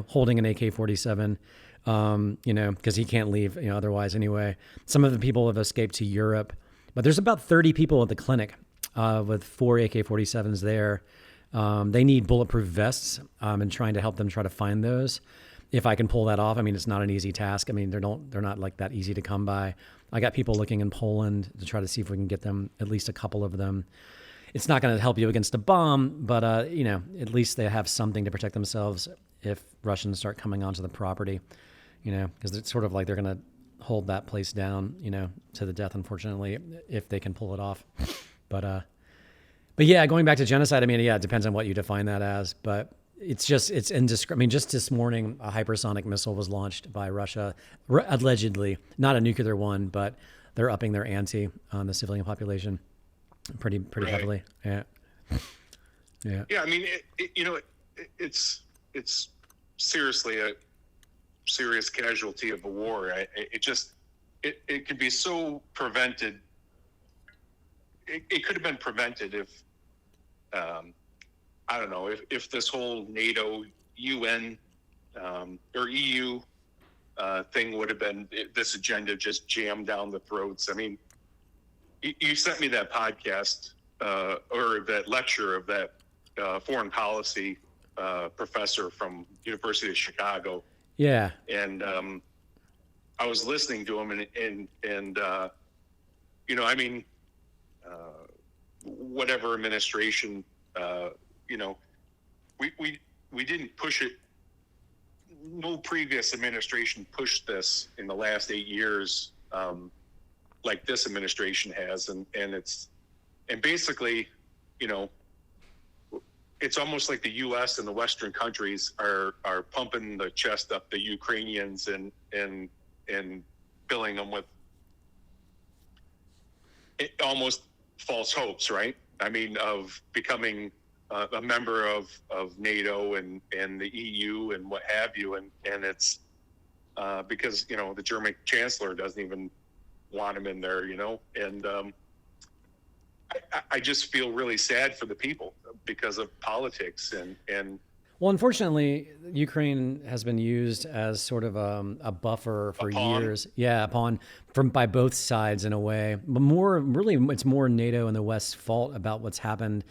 holding an AK-47. Because he can't leave, otherwise anyway. Some of the people have escaped to Europe, but there's about 30 people at the clinic with 4 AK-47s there. They need bulletproof vests, and trying to help them try to find those. If I can pull that off, I mean, it's not an easy task. I mean, they're not like that easy to come by. I got people looking in Poland to try to see if we can get them, at least a couple of them. It's not going to help you against a bomb, but at least they have something to protect themselves if Russians start coming onto the property. because it's sort of like they're going to hold that place down, to the death, unfortunately, if they can pull it off. But yeah, going back to genocide, I mean, yeah, it depends on what you define that as, but it's indiscriminate. I mean, just this morning, a hypersonic missile was launched by Russia, allegedly, not a nuclear one, but they're upping their ante on the civilian population pretty
Right.
heavily. Yeah.
Yeah, I mean, it's seriously a serious casualty of a war. It could be so prevented. It could have been prevented if, I don't know, if this whole NATO, UN, or EU thing would have been this agenda just jammed down the throats. I mean, you sent me that podcast or that lecture of that foreign policy professor from University of Chicago.
Yeah.
And I was listening to him, and I mean, whatever administration, we didn't push it. No previous administration pushed this in the last 8 years like this administration has, and basically, it's almost like the U.S. and the Western countries are pumping the chest up the Ukrainians and filling them with almost false hopes, right? I mean, of becoming a member of NATO and the EU and what have you, and it's because the German chancellor doesn't even want him in there, and I just feel really sad for the people because of politics and.
Well, unfortunately, Ukraine has been used as sort of a buffer for years. Yeah, by both sides in a way. But it's more NATO and the West's fault about what's happened.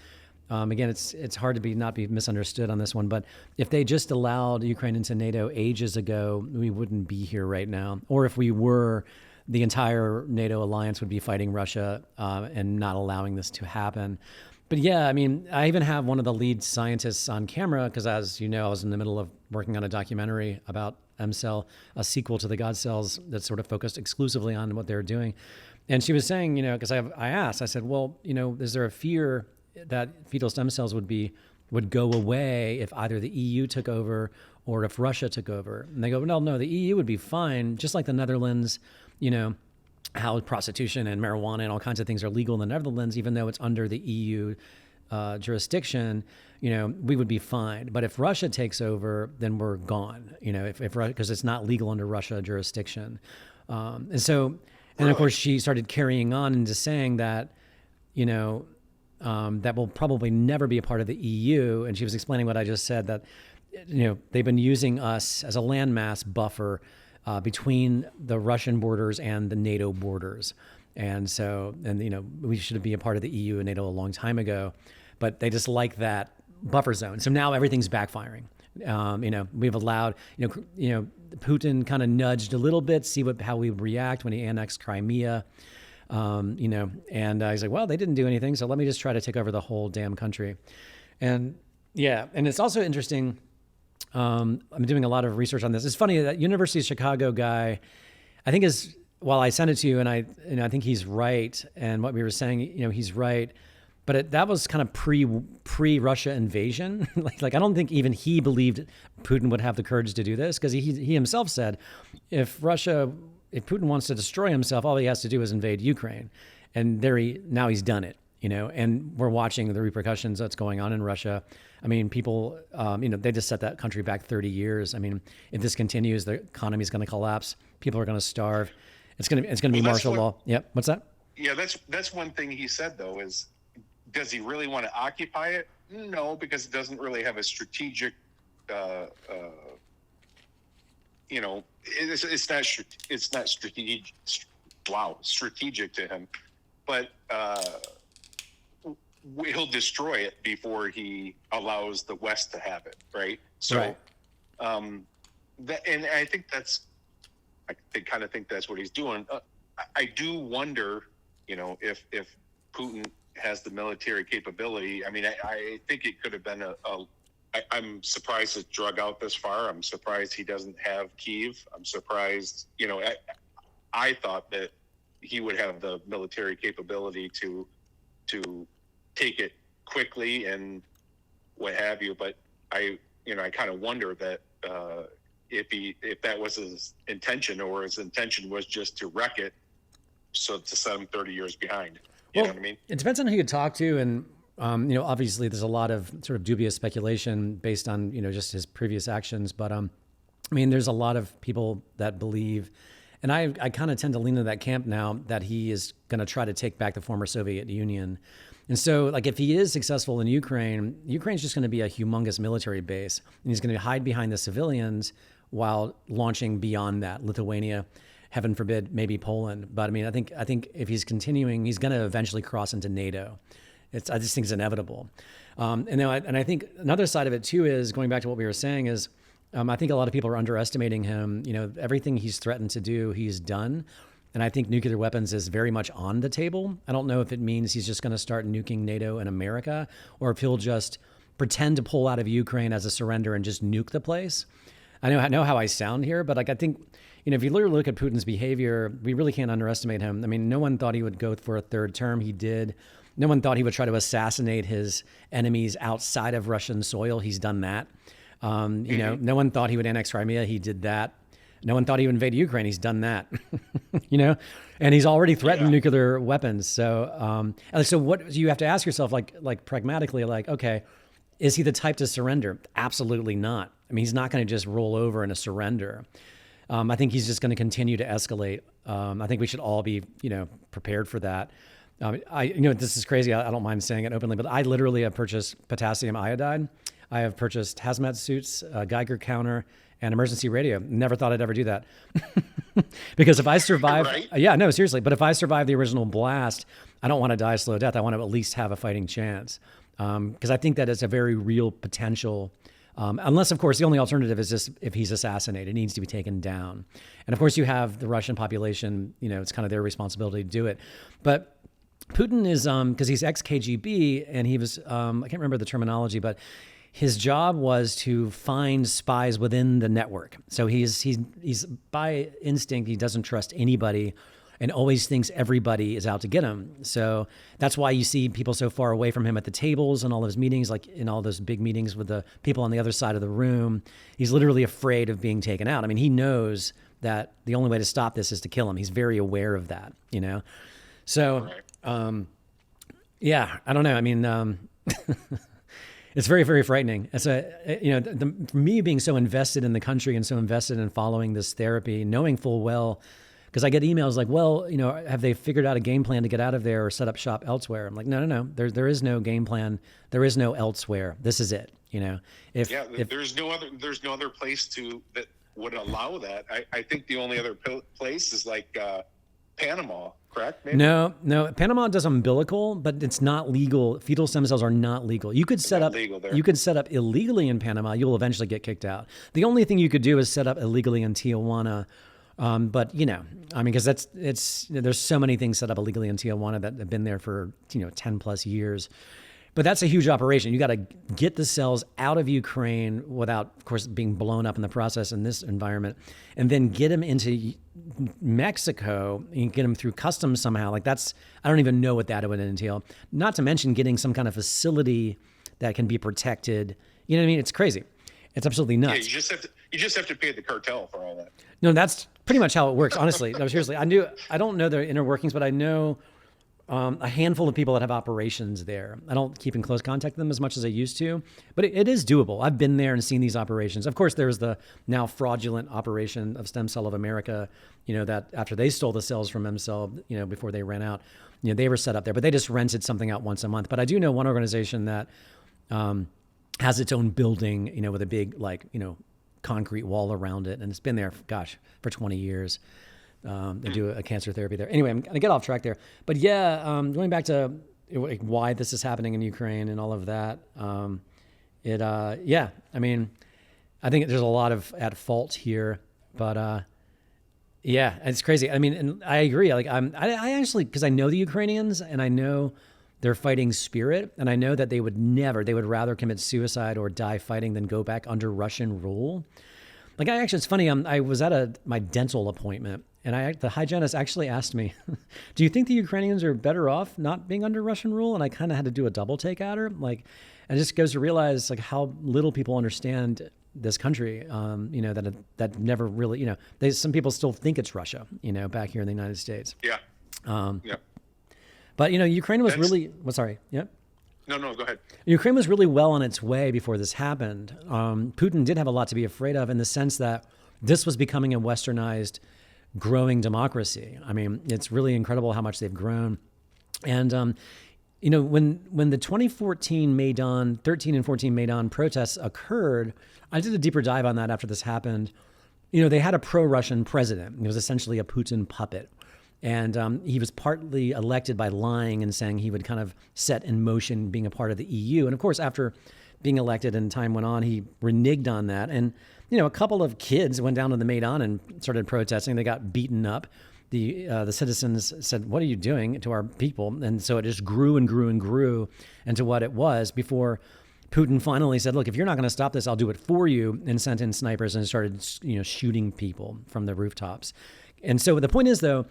Again, it's hard to not be misunderstood on this one. But if they just allowed Ukraine into NATO ages ago, we wouldn't be here right now. Or if we were, the entire NATO alliance would be fighting Russia and not allowing this to happen. But yeah, I mean, I even have one of the lead scientists on camera because, as you know, I was in the middle of working on a documentary about M-Cell, a sequel to the God Cells that sort of focused exclusively on what they were doing. And she was saying, because I asked, I said, well, is there a fear that fetal stem cells would go away if either the EU took over or if Russia took over? And they go, no, the EU would be fine, just like the Netherlands, how prostitution and marijuana and all kinds of things are legal in the Netherlands, even though it's under the EU jurisdiction, we would be fine. But if Russia takes over, then we're gone, because it's not legal under Russia jurisdiction. And of course, she started carrying on into saying that, that will probably never be a part of the EU. And she was explaining what I just said, that, they've been using us as a landmass buffer between the Russian borders and the NATO borders. And so, we should be a part of the EU and NATO a long time ago, but they just like that buffer zone. So now everything's backfiring. We've allowed, Putin kind of nudged a little bit, see how we react when he annexed Crimea. And he's like, well, they didn't do anything, so let me just try to take over the whole damn country. And yeah, and it's also interesting. I'm doing a lot of research on this. It's funny that University of Chicago guy, I think while I sent it to you, and I think he's right, and what we were saying, he's right, but that was kind of pre-Russia invasion. like I don't think even he believed Putin would have the courage to do this, because he himself said, if Putin wants to destroy himself, all he has to do is invade Ukraine, and now he's done it. And we're watching the repercussions that's going on in Russia. I mean, people, they just set that country back 30 years. I mean, if this continues, the economy is going to collapse. People are going to starve. It's going to be martial law. Yep. What's that?
Yeah, that's one thing he said, though, is does he really want to occupy it? No, because it doesn't really have a strategic, it's not strategic. Wow, strategic to him, but he'll destroy it before he allows the West to have it, right? So,
right.
And I think I kind of think that's what he's doing. I do wonder, if Putin has the military capability. I mean, I think it could have been I'm surprised it's drug out this far. I'm surprised he doesn't have Kyiv. I'm surprised, I thought that he would have the military capability to take it quickly and what have you. But I kind of wonder that if that was his intention, or his intention was just to wreck it, so to set him 30 years behind. You know what I mean?
It depends on who you talk to, and obviously there's a lot of sort of dubious speculation based on just his previous actions. But there's a lot of people that believe, and I kind of tend to lean into that camp now, that he is going to try to take back the former Soviet Union. And so, like, if he is successful in Ukraine, Ukraine's just going to be a humongous military base, and he's going to hide behind the civilians while launching beyond that, Lithuania, heaven forbid, maybe Poland. But I think if he's continuing, he's going to eventually cross into NATO. I just think it's inevitable. And I think another side of it too is, going back to what we were saying, is I think a lot of people are underestimating him. Everything he's threatened to do, he's done. And I think nuclear weapons is very much on the table. I don't know if it means he's just going to start nuking NATO and America, or if he'll just pretend to pull out of Ukraine as a surrender and just nuke the place. I know how I sound here, but I think, if you look at Putin's behavior, we really can't underestimate him. No one thought he would go for a third term. He did. No one thought he would try to assassinate his enemies outside of Russian soil. He's done that. No one thought he would annex Crimea. He did that. No one thought he would invade Ukraine. He's done that. And he's already threatened nuclear weapons. So, so what you have to ask yourself, like pragmatically, okay, is he the type to surrender? Absolutely not. He's not going to just roll over in a surrender. I think he's just going to continue to escalate. I think we should all be, prepared for that. This is crazy. I don't mind saying it openly, but I literally have purchased potassium iodide. I have purchased hazmat suits, a Geiger counter, and emergency radio. Never thought I'd ever do that. Because if I survive,
Right?
Yeah, no, seriously. But if I survive the original blast, I don't want to die a slow death. I want to at least have a fighting chance. Because I think that it's a very real potential. Unless, of course, the only alternative is just if he's assassinated, it needs to be taken down. And of course, you have the Russian population, it's kind of their responsibility to do it. But Putin is, because he's ex-KGB, and he was, I can't remember the terminology, but his job was to find spies within the network. So he's by instinct, he doesn't trust anybody and always thinks everybody is out to get him. So that's why you see people so far away from him at the tables and all those meetings, like in all those big meetings with the people on the other side of the room. He's literally afraid of being taken out. He knows that the only way to stop this is to kill him. He's very aware of that, So, yeah, I don't know. It's very, very frightening. It's for me being so invested in the country and so invested in following this therapy, knowing full well, because I get emails like, well, have they figured out a game plan to get out of there or set up shop elsewhere? I'm like, no. There is no game plan. There is no elsewhere. This is it. If
there's no other place that would allow that. I think the only other place is like Panama, correct? Maybe?
No. Panama does umbilical, but it's not legal. Fetal stem cells are not legal. You could set up illegally in Panama. You'll eventually get kicked out. The only thing you could do is set up illegally in Tijuana. But because there's so many things set up illegally in Tijuana that have been there for 10 plus years. But that's a huge operation. You got to get the cells out of Ukraine without, of course, being blown up in the process in this environment, and then get them into Mexico and get them through customs somehow. I don't even know what that would entail. Not to mention getting some kind of facility that can be protected. You know what I mean? It's crazy. It's absolutely nuts.
Yeah, you just have to pay the cartel for all that.
No, that's pretty much how it works. Honestly, no, seriously. I don't know the inner workings, but I know a handful of people that have operations there. I don't keep in close contact with them as much as I used to, but it is doable. I've been there and seen these operations. Of course, there's the now fraudulent operation of Stem Cell of America, that after they stole the cells from MCell, before they ran out, they were set up there, but they just rented something out once a month. But I do know one organization that has its own building, with a big, concrete wall around it. And it's been there, for 20 years. They do a cancer therapy there. Anyway, I'm going to get off track there. But yeah, going back to why this is happening in Ukraine and all of that, I think there's a lot of at fault here. But yeah, it's crazy. And I agree. I actually, because I know the Ukrainians and I know their fighting spirit. And I know that they would rather commit suicide or die fighting than go back under Russian rule. Like, it's funny. I was at my dental appointment, and the hygienist actually asked me, "Do you think the Ukrainians are better off not being under Russian rule?" And I kind of had to do a double take at her, like, and it just goes to realize like how little people understand this country. That never really, some people still think it's Russia, back here in the United States.
Yeah. Yeah.
But Ukraine was really. Well, sorry. Yep.
No, go ahead.
Ukraine was really well on its way before this happened. Putin did have a lot to be afraid of in the sense that this was becoming a westernized, growing democracy. I mean, it's really incredible how much they've grown. And, when the 2014 Maidan, 13 and 14 Maidan protests occurred, I did a deeper dive on that after this happened. They had a pro-Russian president. It was essentially a Putin puppet. And he was partly elected by lying and saying he would kind of set in motion being a part of the EU. And of course, after being elected and time went on, he reneged on that. And, a couple of kids went down to the Maidan and started protesting. They got beaten up. The citizens said, "What are you doing to our people?" And so it just grew and grew and grew into what it was before Putin finally said, "Look, if you're not going to stop this, I'll do it for you," and sent in snipers and started, shooting people from the rooftops. And so the point is, though,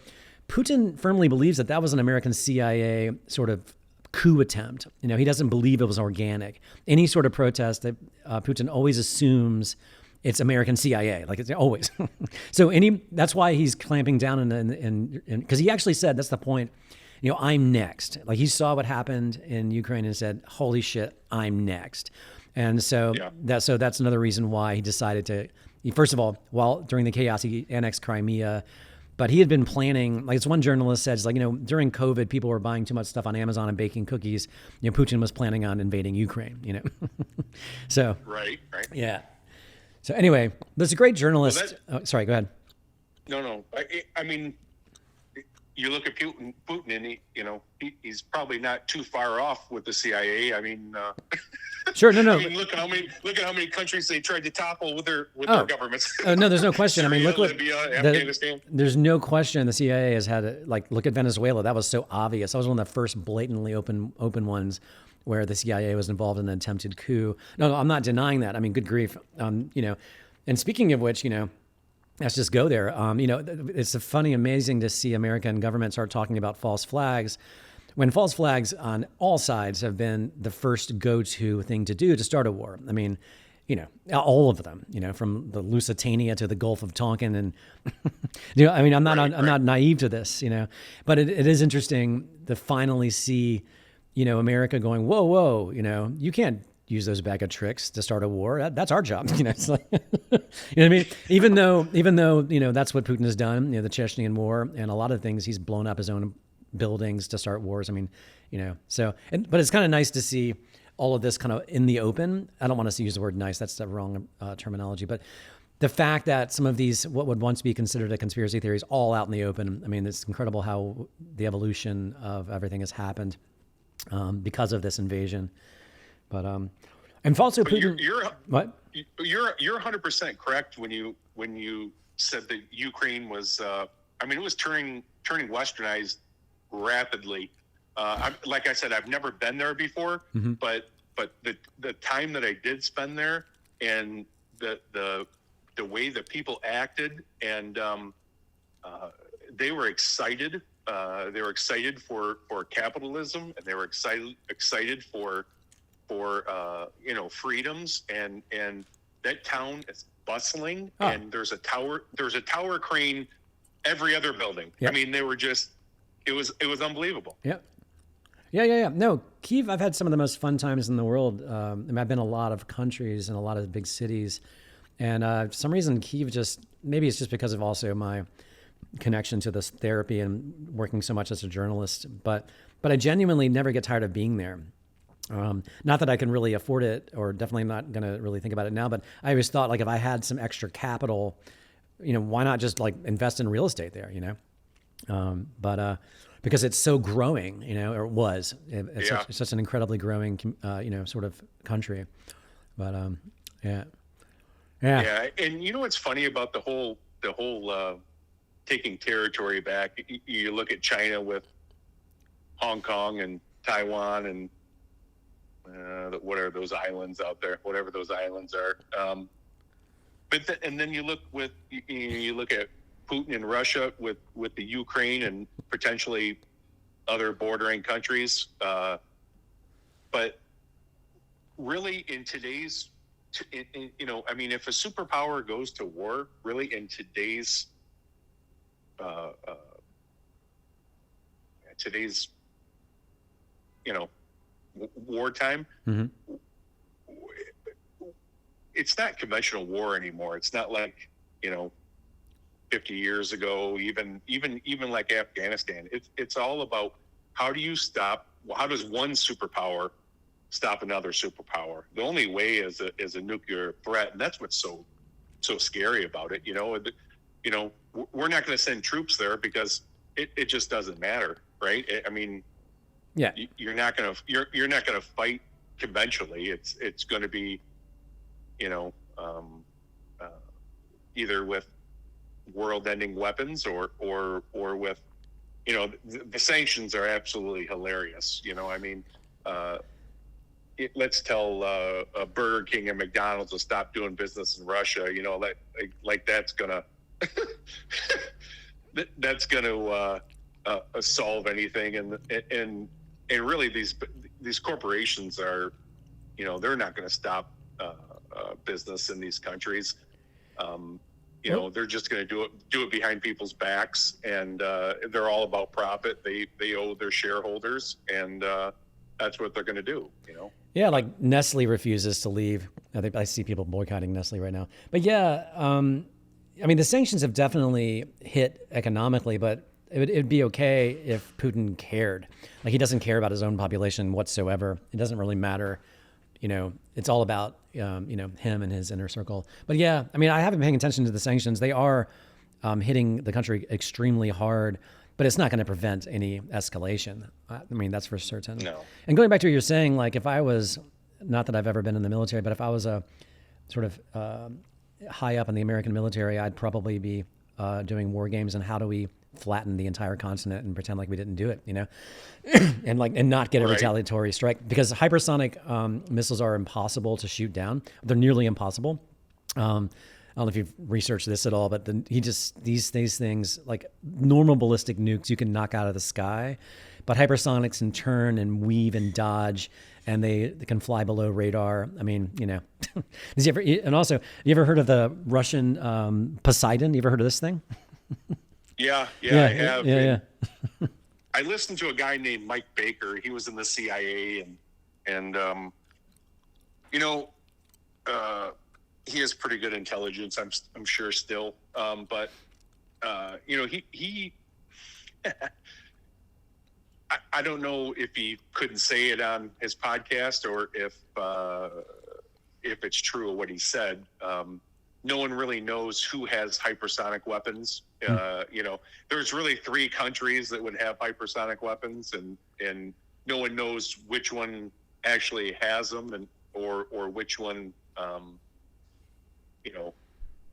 Putin firmly believes that was an American CIA sort of coup attempt. He doesn't believe it was organic. Any sort of protest that Putin always assumes it's American CIA, like it's always. So that's why he's clamping down and because he actually said, that's the point, I'm next. Like he saw what happened in Ukraine and said, holy shit, I'm next. And so that's another reason why he decided to, first of all, during the chaos, he annexed Crimea. But he had been planning, like, as one journalist said, it's like, during COVID, people were buying too much stuff on Amazon and baking cookies. Putin was planning on invading Ukraine, So.
Right.
Yeah. So anyway, there's a great journalist. Sorry, go ahead.
No. I mean, you look at Putin and he's probably not too far off with the CIA. I mean,
sure, no.
I mean, look at how many countries they tried to topple with their governments.
No, there's no question.
Syria,
I mean, look
Libya, Afghanistan.
There's no question the CIA has had look at Venezuela. That was so obvious. That was one of the first blatantly open ones where the CIA was involved in an attempted coup. No, I'm not denying that. I mean, good grief. And speaking of which, let's just go there. It's amazing to see American government start talking about false flags when false flags on all sides have been the first go-to thing to do to start a war. I mean, all of them, from the Lusitania to the Gulf of Tonkin. And, I'm not naive to this, but it is interesting to finally see, America going, whoa, you can't use those bag of tricks to start a war. That's our job. It's like, you know what I mean? Even though, that's what Putin has done, the Chechnyan war and a lot of things, he's blown up his own buildings to start wars. I mean, but it's kind of nice to see all of this kind of in the open. I don't want to use the word nice. That's the wrong terminology, but the fact that some of these, what would once be considered a conspiracy theories, all out in the open. I mean, it's incredible how the evolution of everything has happened because of this invasion. But and also Putin. What?
You're 100% correct when you said that Ukraine was. It was turning westernized rapidly. Like I said, I've never been there before,
mm-hmm.
but the time that I did spend there and the way that people acted and they were excited. They were excited for capitalism, and they were excited for freedoms, and that town is bustling, and there's a tower crane every other building.
Yep.
I mean, they were just it was unbelievable.
Yeah. No, Kyiv, I've had some of the most fun times in the world. I've been in a lot of countries and a lot of big cities, and for some reason Kyiv maybe it's just because of also my connection to this therapy and working so much as a journalist, but I genuinely never get tired of being there. Not that I can really afford it, or definitely not going to really think about it now, but I always thought, like, if I had some extra capital, why not just invest in real estate there, but because it's so growing, or it was, it's such an incredibly growing, sort of country. But yeah.
And what's funny about the whole taking territory back? You look at China with Hong Kong and Taiwan and what are those islands out there? Whatever those islands are. And then you look at Putin and Russia with the Ukraine and potentially other bordering countries. But really, in today's, if a superpower goes to war, really in today's wartime,
Mm-hmm.
it's not conventional war anymore. It's not like 50 years ago, even like Afghanistan. It's all about how does one superpower stop another superpower? The only way is a nuclear threat, and that's what's so scary about it. We're not going to send troops there because it just doesn't matter, right?
Yeah,
you're not going to fight conventionally. It's going to be either with world-ending weapons or with the sanctions are absolutely hilarious. Let's tell Burger King and McDonald's to stop doing business in Russia. That's gonna solve anything. And really these corporations are they're not going to stop business in these countries. They're just going to do it behind people's backs, and they're all about profit. They owe their shareholders, and that's what they're going to do.
Yeah, like Nestle refuses to leave. I see people boycotting Nestle right now. But yeah, the sanctions have definitely hit economically, but it'd be okay if Putin cared. Like, he doesn't care about his own population whatsoever. It doesn't really matter. It's all about, him and his inner circle. But yeah, I haven't been paying attention to the sanctions. They are hitting the country extremely hard, but it's not going to prevent any escalation. That's for certain.
No.
And going back to what you're saying, like, if I was, not that I've ever been in the military, but if I was a sort of high up in the American military, I'd probably be doing war games and how do we flatten the entire continent and pretend like we didn't do it, and not get a retaliatory strike, because hypersonic missiles are impossible to shoot down. They're nearly impossible. I don't know if you've researched this at all, but these things, like normal ballistic nukes, you can knock out of the sky, but hypersonics can turn and weave and dodge, and they can fly below radar. And also, you ever heard of the Russian Poseidon? You ever heard of this thing?
Yeah, I have.
Yeah.
I listened to a guy named Mike Baker. He was in the CIA, and he has pretty good intelligence. I'm sure still, but he. I don't know if he couldn't say it on his podcast or if it's true of what he said. No one really knows who has hypersonic weapons. There's really 3 countries that would have hypersonic weapons, and no one knows which one actually has them, or which one,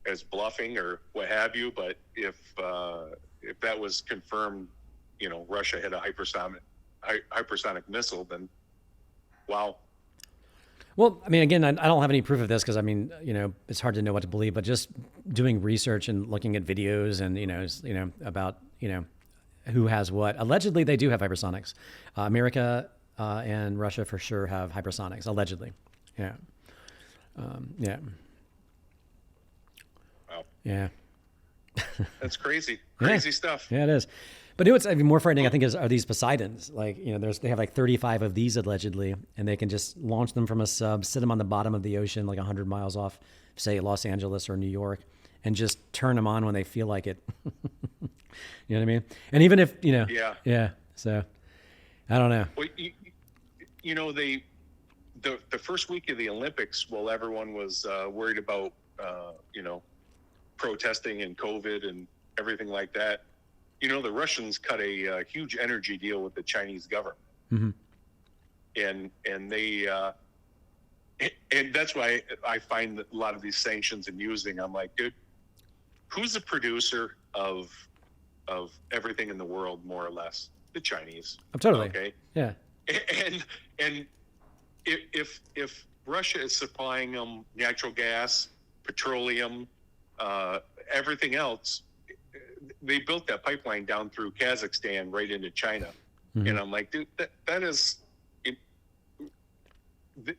as bluffing or what have you. But if that was confirmed, Russia had a hypersonic missile, then wow.
Well, again, I don't have any proof of this because, it's hard to know what to believe, but just doing research and looking at videos and, about, who has what. Allegedly, they do have hypersonics. America and Russia for sure have hypersonics, allegedly. Yeah. Yeah.
Wow.
Yeah.
That's crazy. Crazy stuff.
Yeah, it is. But what's even more frightening, I think, are these Poseidons. Like, they have like 35 of these allegedly, and they can just launch them from a sub, sit them on the bottom of the ocean, like 100 miles off, say Los Angeles or New York, and just turn them on when they feel like it. You know what I mean? And even if, Yeah. So, I don't know.
Well, the first week of the Olympics, while everyone was worried about, protesting and COVID and everything like that, the Russians cut a huge energy deal with the Chinese government.
Mm-hmm.
And they, and that's why I find that a lot of these sanctions amusing. I'm like, dude, who's the producer of everything in the world, more or less? The Chinese.
Oh, totally.
Okay.
Yeah.
And if Russia is supplying them natural gas, petroleum, everything else, they built that pipeline down through Kazakhstan right into China. Mm-hmm. And I'm like, dude, that is,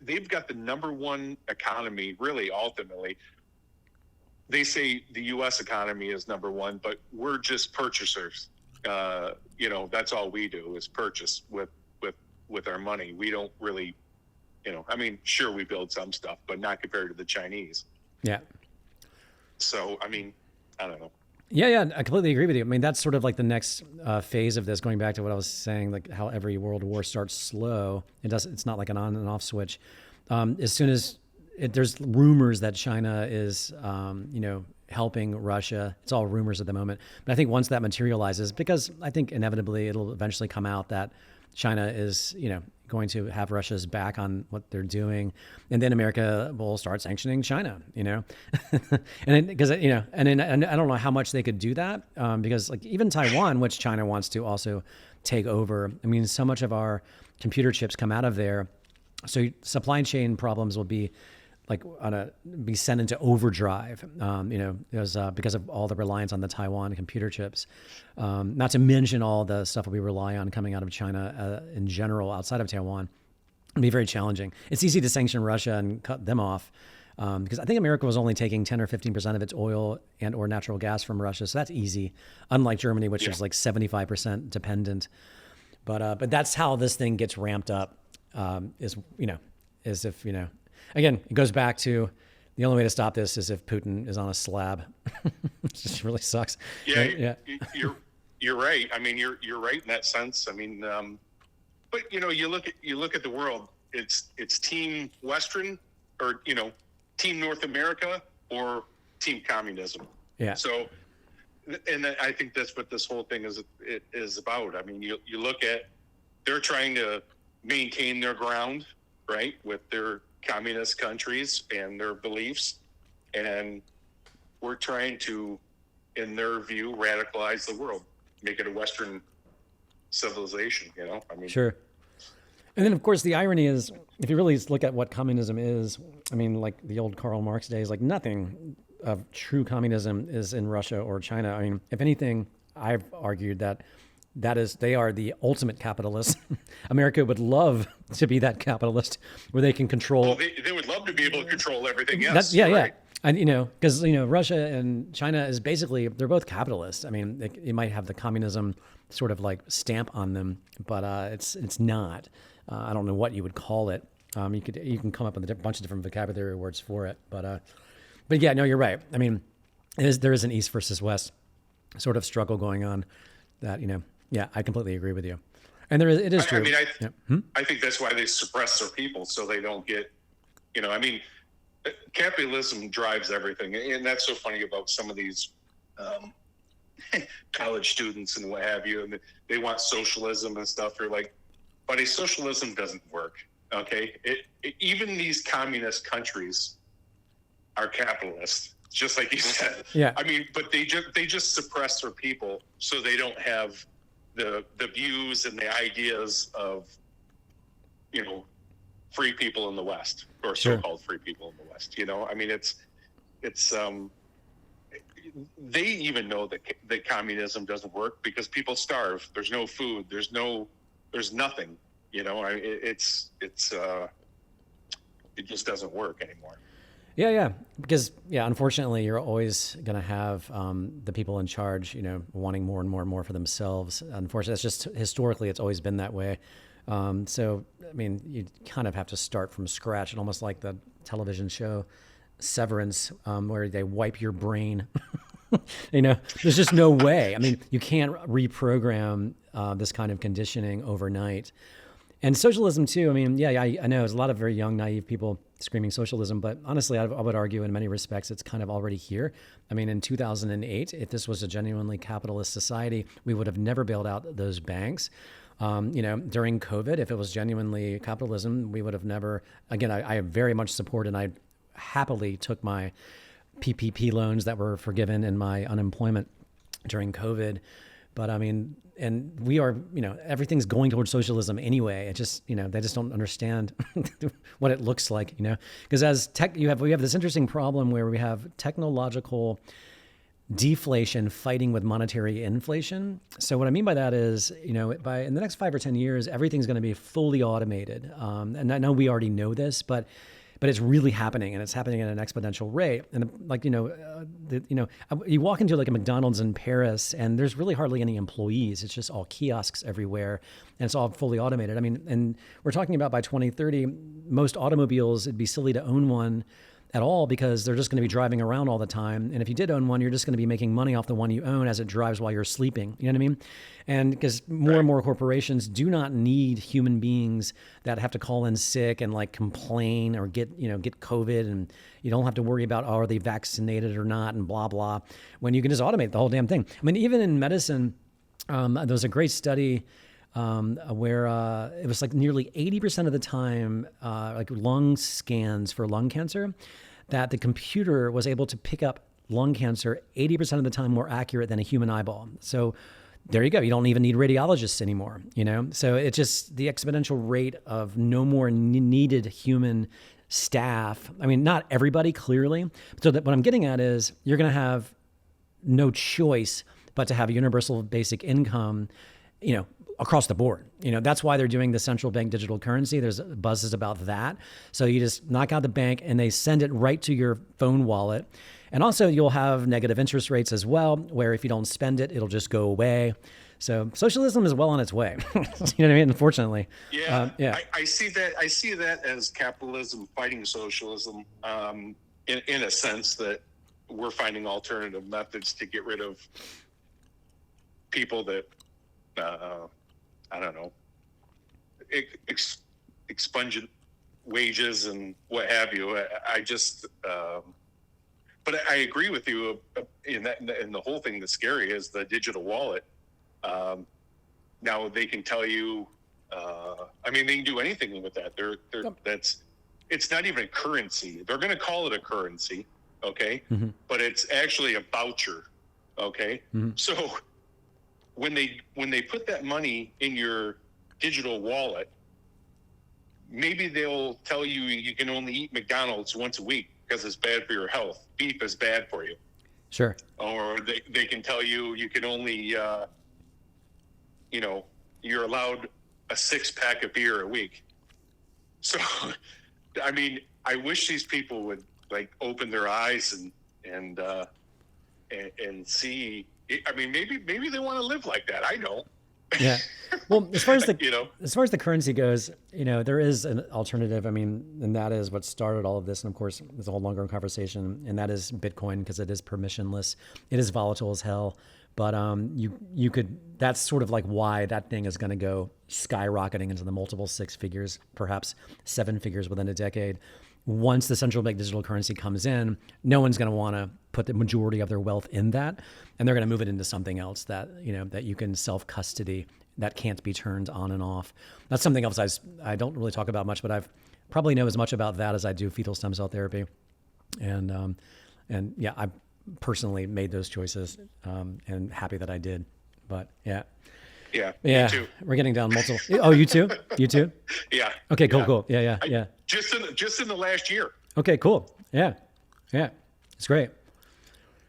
they've got the number one economy, really, ultimately. They say the U.S. economy is number one, but we're just purchasers. That's all we do is purchase with our money. We don't really, sure, we build some stuff, but not compared to the Chinese.
Yeah.
So, I don't know.
Yeah, I completely agree with you. I mean, that's sort of like the next phase of this, going back to what I was saying, like how every world war starts slow. It's not like an on and off switch. As soon as there's rumors that China is, helping Russia. It's all rumors at the moment. But I think once that materializes, because I think inevitably it'll eventually come out that China is, going to have Russia's back on what they're doing. And then America will start sanctioning China, and because, and I don't know how much they could do that because like even Taiwan, which China wants to also take over. I mean, so much of our computer chips come out of there. So supply chain problems will be be sent into overdrive, because of all the reliance on the Taiwan computer chips. Not to mention all the stuff we rely on coming out of China in general, outside of Taiwan. It'd be very challenging. It's easy to sanction Russia and cut them off because I think America was only taking 10 or 15% of its oil and or natural gas from Russia. So that's easy, unlike Germany, which is like 75% dependent. But that's how this thing gets ramped up is if, again, it goes back to the only way to stop this is if Putin is on a slab. It just really sucks.
Yeah. You're right. I mean, you're right in that sense. I mean, but you look at the world. It's Team Western or Team North America or Team Communism.
Yeah.
So, and I think that's what this whole thing is about. I mean, you look at they're trying to maintain their ground, right, with their communist countries and their beliefs, and we're trying to, in their view, radicalize the world, make it a Western civilization.
Sure. And then, of course, the irony is, if you really look at what communism is, I mean, like the old Karl Marx days, like nothing of true communism is in Russia or China. I mean, if anything, I've argued that they are the ultimate capitalists. America would love to be that capitalist where they can control.
Well, they would love to be able to control everything else.
Yeah. And, because, Russia and China is basically, they're both capitalists. I mean, it might have the communism sort of like stamp on them, but it's not. I don't know what you would call it. You can come up with a bunch of different vocabulary words for it. But yeah, no, you're right. I mean, there is an East versus West sort of struggle going on that, yeah, I completely agree with you. And it is true.
I mean, I think that's why they suppress their people so they don't get, capitalism drives everything. And that's so funny about some of these college students and what have you. And they want socialism and stuff. They're like, buddy, socialism doesn't work. Okay. Even these communist countries are capitalist, just like you said.
Yeah.
I mean, but they just suppress their people so they don't have the views and the ideas of, free people in the West, or
Sure.
so-called free people in the West. I mean, it's they even know that communism doesn't work because people starve. There's no food. There's nothing. It just doesn't work anymore.
Yeah. Because, unfortunately, you're always going to have the people in charge, wanting more and more and more for themselves. Unfortunately, it's just historically, it's always been that way. So, I mean, you kind of have to start from scratch, and almost like the television show Severance, where they wipe your brain. There's just no way. I mean, you can't reprogram this kind of conditioning overnight. And socialism too. I mean, I know there's a lot of very young, naive people screaming socialism, but honestly, I would argue in many respects, it's kind of already here. I mean, in 2008, if this was a genuinely capitalist society, we would have never bailed out those banks. During COVID, if it was genuinely capitalism, we would have never, again, I very much support, and I happily took my PPP loans that were forgiven in my unemployment during COVID. But I mean, and we are, everything's going towards socialism anyway. It just, they just don't understand what it looks like, because as we have this interesting problem where we have technological deflation fighting with monetary inflation. So what I mean by that is, in the next 5 or 10 years, everything's going to be fully automated. And I know we already know this, but it's really happening, and it's happening at an exponential rate. And you walk into like a McDonald's in Paris, and there's really hardly any employees. It's just all kiosks everywhere, and it's all fully automated. I mean, and we're talking about by 2030, most automobiles, it'd be silly to own one at all because they're just going to be driving around all the time. And if you did own one, you're just going to be making money off the one you own as it drives while you're sleeping. You know what I mean? And because more and more corporations do not need human beings that have to call in sick and like complain or get COVID, and you don't have to worry about, are they vaccinated or not, and blah, blah, when you can just automate the whole damn thing. I mean, even in medicine, there was a great study where it was like nearly 80% of the time, like lung scans for lung cancer, that the computer was able to pick up lung cancer 80% of the time more accurate than a human eyeball. So there you go. You don't even need radiologists anymore, So it's just the exponential rate of no more needed human staff. I mean, not everybody, clearly. So what I'm getting at is you're going to have no choice but to have a universal basic income, across the board. That's why they're doing the central bank digital currency. There's buzzes about that. So you just knock out the bank and they send it right to your phone wallet. And also you'll have negative interest rates as well, where if you don't spend it, it'll just go away. So socialism is well on its way. You know what I mean? Unfortunately.
Yeah. I see that. I see that as capitalism fighting socialism, in a sense that we're finding alternative methods to get rid of people that, I don't know, expungent wages and what have you. I just, but I agree with you in that. And the whole thing that's scary is the digital wallet. Now they can tell you. They can do anything with that. It's not even a currency. They're going to call it a currency, okay? Mm-hmm. But it's actually a voucher, okay? Mm-hmm. So when they put that money in your digital wallet, maybe they'll tell you you can only eat McDonald's once a week because it's bad for your health. Beef is bad for you.
Sure.
Or they can tell you can only, you're allowed a 6-pack of beer a week. So, I wish these people would like open their eyes and see. Maybe they want to live like that. I don't.
Yeah. Well, as far as the currency goes, there is an alternative. And that is what started all of this. And of course, it's a whole longer conversation. And that is Bitcoin, because it is permissionless. It is volatile as hell. But you could. That's sort of like why that thing is going to go skyrocketing into the multiple 6 figures, perhaps 7 figures within a decade. Once the central bank digital currency comes in, no one's going to want to put the majority of their wealth in that, and they're going to move it into something else that that you can self-custody, that can't be turned on and off. That's something else I don't really talk about much, but I've probably know as much about that as I do fetal stem cell therapy, and yeah, I personally made those choices, and happy that I did. But yeah.
Yeah.
Me too. We're getting down multiple. Oh, you too? You too?
Yeah.
Okay, cool. Yeah.
Just in the last year.
Okay, cool. Yeah. It's great.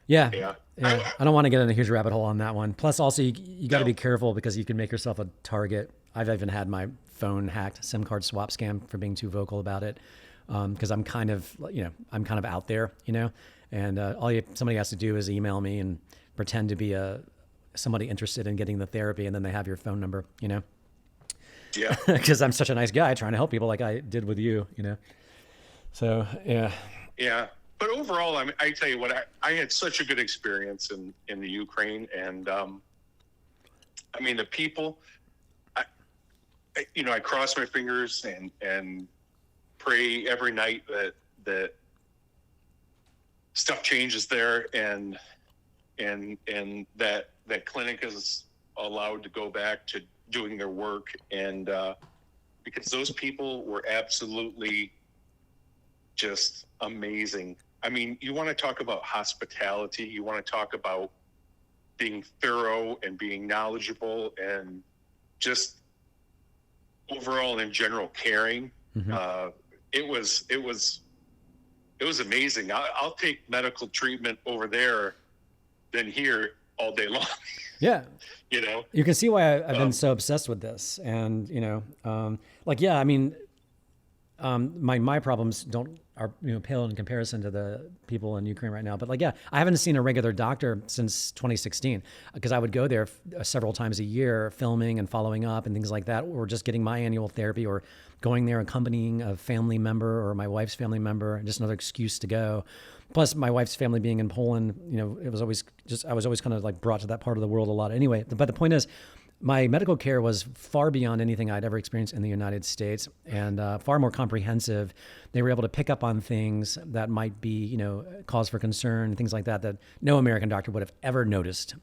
Yeah. I don't want to get in a huge rabbit hole on that one. Plus, also, you got to be careful because you can make yourself a target. I've even had my phone hacked, SIM card swap scam, for being too vocal about it. Because I'm kind of out there, and somebody has to do is email me and pretend to be somebody interested in getting the therapy, and then they have your phone number,
Yeah.
Because I'm such a nice guy trying to help people like I did with you, So, yeah.
Yeah. But overall, I tell you what, I had such a good experience in the Ukraine, and the people, I cross my fingers and pray every night that stuff changes there, and that clinic is allowed to go back to doing their work, and because those people were absolutely just amazing. You want to talk about hospitality, you want to talk about being thorough and being knowledgeable and just overall in general caring. It was amazing. I'll take medical treatment over there than here all day long.
Yeah.
You
can see why I've been so obsessed with this. And, I mean, my problems are pale in comparison to the people in Ukraine right now. But I haven't seen a regular doctor since 2016 because I would go there several times a year, filming and following up and things like that, or just getting my annual therapy, or going there accompanying a family member or my wife's family member, just another excuse to go. Plus, my wife's family being in Poland, it was always I was always kind of like brought to that part of the world a lot. Anyway, but the point is, my medical care was far beyond anything I'd ever experienced in the United States, and far more comprehensive. They were able to pick up on things that might be, cause for concern, things like that no American doctor would have ever noticed,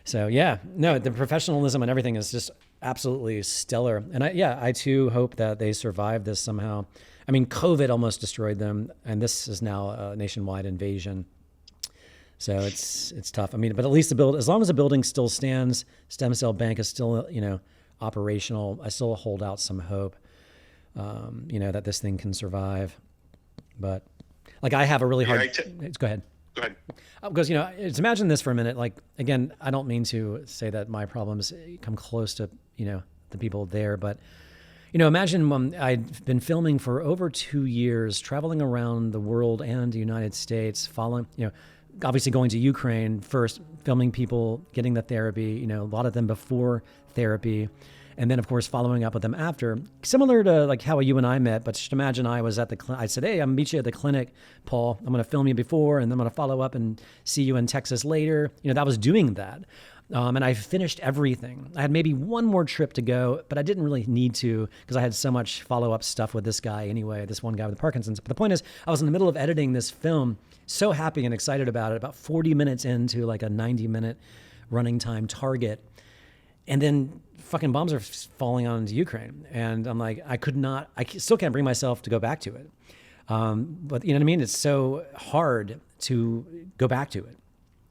So the professionalism and everything is just absolutely stellar. And I too hope that they survive this somehow. I mean, COVID almost destroyed them, and this is now a nationwide invasion. So it's tough. I mean, but at least as long as the building still stands, Stem Cell Bank is still, operational. I still hold out some hope, that this thing can survive. But I have a really hard. Go ahead.
Go ahead.
Because just imagine this for a minute. Again, I don't mean to say that my problems come close to the people there, but imagine when I'd been filming for over 2 years, traveling around the world and the United States, following obviously going to Ukraine first, filming people, getting the therapy, a lot of them before therapy. And then, of course, following up with them after, similar to how you and I met. But just imagine I was at I said, hey, I'm going to meet you at the clinic, Paul. I'm going to film you before, and then I'm going to follow up and see you in Texas later. That was doing that. And I finished everything. I had maybe one more trip to go, but I didn't really need to because I had so much follow-up stuff with this guy anyway, this one guy with Parkinson's. But the point is, I was in the middle of editing this film, so happy and excited about it, about 40 minutes into a 90-minute running time target. And then fucking bombs are falling onto Ukraine. And I'm like, I still can't bring myself to go back to it. But you know what I mean? It's so hard to go back to it.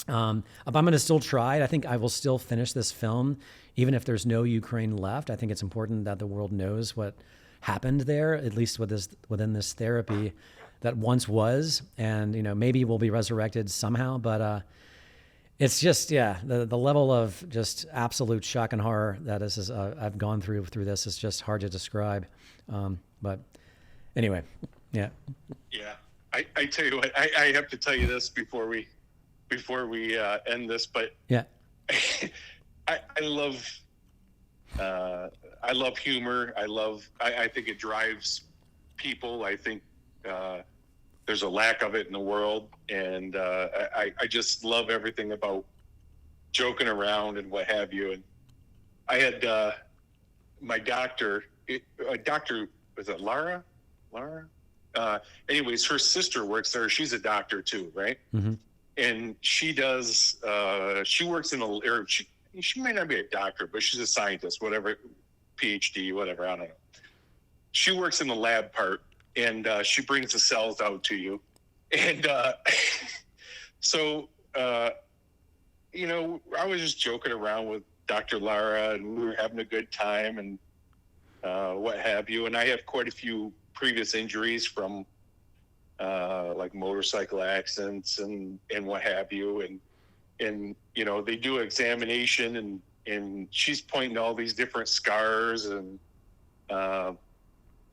But I'm going to still try it. I think I will still finish this film, even if there's no Ukraine left. I think it's important that the world knows what happened there, at least within this therapy that once was. And, maybe we'll be resurrected somehow. But it's just, the level of just absolute shock and horror that I've gone through this is just hard to describe. But anyway, yeah.
Yeah. I tell you what, I have to tell you this before we end this, but
yeah,
I love humor. I think it drives people. I think there's a lack of it in the world, and I just love everything about joking around and what have you. And I had my doctor, was it Lara? Anyways, her sister works there. She's a doctor too, right?
Mm-hmm.
And she does, she works she may not be a doctor, but she's a scientist, whatever, PhD, whatever, I don't know. She works in the lab part, and she brings the cells out to you. And so, I was just joking around with Dr. Lara, and we were having a good time and what have you. And I have quite a few previous injuries from like motorcycle accidents and what have you. And they do examination and she's pointing to all these different scars and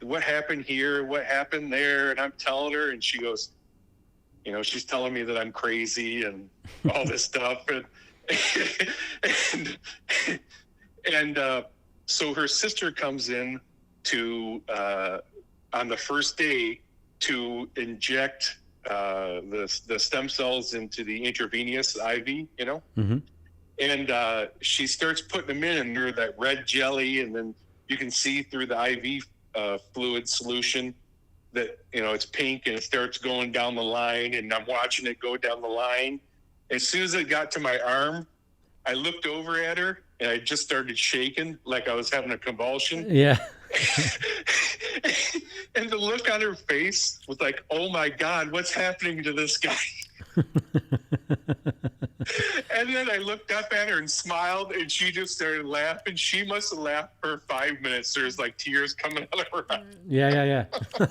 what happened here, what happened there. And I'm telling her, and she goes, she's telling me that I'm crazy and all this stuff. And so her sister comes in to, on the first day, to inject the stem cells into the intravenous IV,
Mm-hmm.
And she starts putting them in under that red jelly, and then you can see through the IV fluid solution that, it's pink, and it starts going down the line, and I'm watching it go down the line. As soon as it got to my arm, I looked over at her, and I just started shaking like I was having a convulsion.
Yeah.
And the look on her face was like, oh my God, what's happening to this guy? And And then I looked up at her and smiled, and she just started laughing. She must have laughed for 5 minutes. There's like tears coming out of her eyes.
Yeah. No,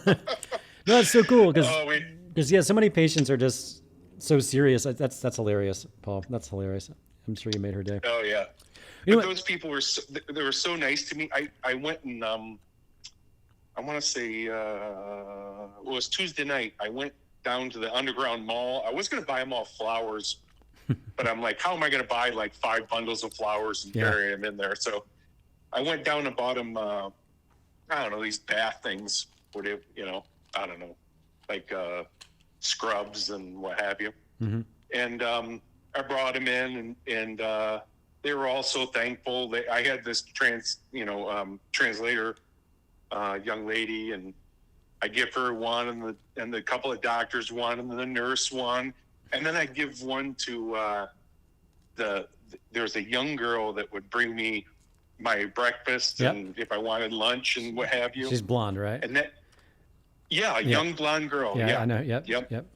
that's so cool because so many patients are just so serious. That's hilarious, Paul. That's hilarious. I'm sure you made her day.
Oh yeah. But those people were they were so nice to me. I went and I want to say it was Tuesday night. I went down to the Underground Mall. I was going to buy them all flowers, but I'm like, how am I going to buy like 5 bundles of flowers and carry them in there? So I went down and bought them. I don't know, these bath things. Whatever, I don't know, like scrubs and what have you.
Mm-hmm.
And I brought them in, and they were all so thankful. I had this translator, young lady, and I give her one, and the couple of doctors one, and the nurse one, and then I give one to there's a young girl that would bring me my breakfast and if I wanted lunch and what have you.
She's blonde, right?
And that, young blonde girl.
Yeah, I know. Yep.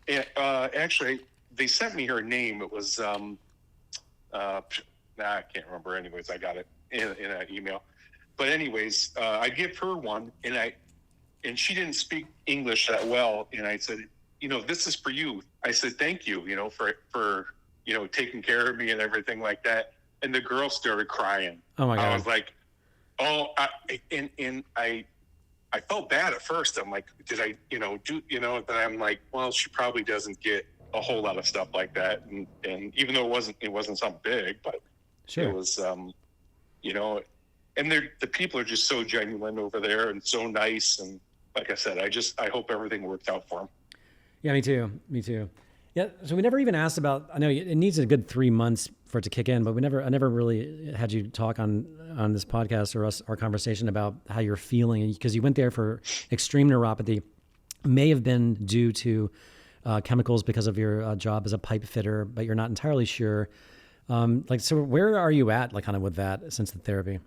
And, actually, they sent me her name. It was I can't remember. Anyways, I got it in an email. But anyways, I give her one, and she didn't speak English that well, and I said, this is for you. I said, thank you, for taking care of me and everything like that. And the girl started crying.
Oh my God.
I was like, I felt bad at first. I'm like, did I, but I'm like, well, she probably doesn't get a whole lot of stuff like that. And even though it wasn't something big, but
sure.
It was, and the people are just so genuine over there and so nice. And like I said, I hope everything worked out for them.
Yeah, me too. Yeah. So we never even asked about, I know it needs a good 3 months for it to kick in, but I never really had you talk on this podcast or our conversation about how you're feeling, because you went there for extreme neuropathy, may have been due to chemicals because of your job as a pipe fitter, but you're not entirely sure. So where are you at, like kind of with that since the therapy?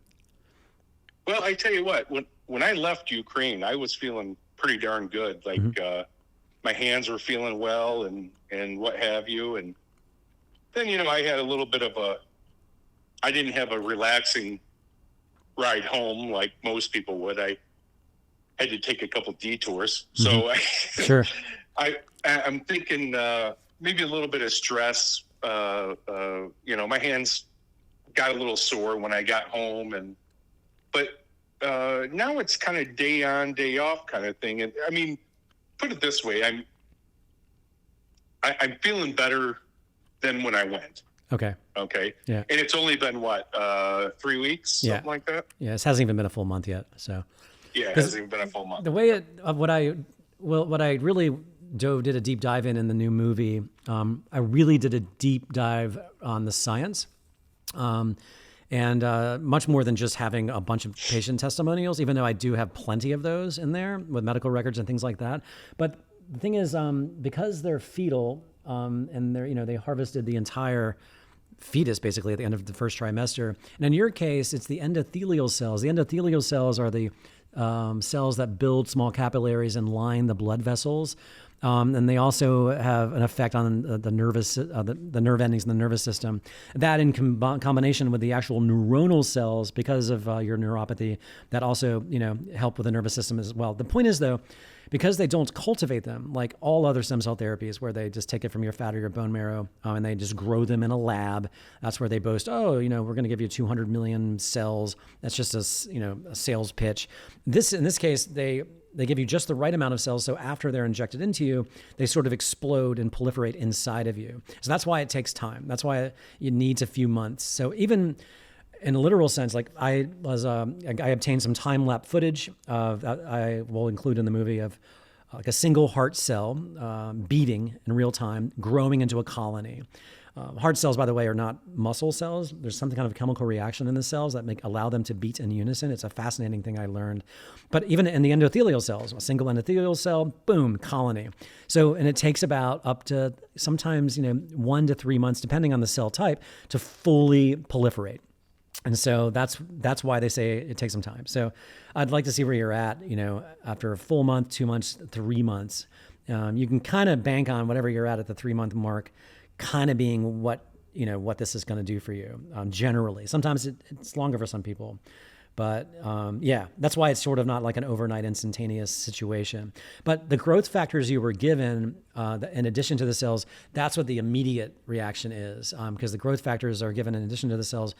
Well, I tell you what, when I left Ukraine, I was feeling pretty darn good. Like, my hands were feeling well and what have you. And then, I had a little bit of I didn't have a relaxing ride home like most people would. I had to take a couple detours. So
sure.
I'm thinking maybe a little bit of stress. My hands got a little sore when I got home, but now it's kind of day on, day off kind of thing. And I mean, put it this way, I'm feeling better than when I went.
Okay.
Yeah. And it's only been 3 weeks, something like that.
Yeah. This hasn't even been a full month yet. So
yeah, it hasn't even been a full month.
The way what I really did a deep dive in the new movie. I really did a deep dive on the science. And much more than just having a bunch of patient testimonials, even though I do have plenty of those in there with medical records and things like that. But the thing is, because they're fetal, and they harvested the entire fetus basically at the end of the first trimester. And in your case, it's the endothelial cells. The endothelial cells are the cells that build small capillaries and line the blood vessels. And they also have an effect on the nerve endings in the nervous system. That in combination with the actual neuronal cells, because of your neuropathy, that also help with the nervous system as well. The point is though, because they don't cultivate them like all other stem cell therapies, where they just take it from your fat or your bone marrow and they just grow them in a lab. That's where they boast, we're going to give you 200 million cells. That's just a sales pitch. In this case, they give you just the right amount of cells. So after they're injected into you, they sort of explode and proliferate inside of you. So that's why it takes time. That's why it needs a few months. So even in a literal sense, like I obtained some time-lapse footage that I will include in the movie of like a single heart cell beating in real time, growing into a colony. Heart cells, by the way, are not muscle cells. There's some kind of chemical reaction in the cells that allow them to beat in unison. It's a fascinating thing I learned. But even in the endothelial cells, a single endothelial cell, boom, colony. So, and it takes about up to sometimes 1 to 3 months, depending on the cell type, to fully proliferate. And so that's why they say it takes some time. So I'd like to see where you're at, after a full month, 2 months, 3 months. You can kind of bank on whatever you're at the 3 month mark. kind of being what this is going to do for you. Generally, sometimes it's longer for some people. But that's why it's sort of not like an overnight instantaneous situation. But the growth factors you were given, in addition to the cells, that's what the immediate reaction is. Because the growth factors are given in addition to the cells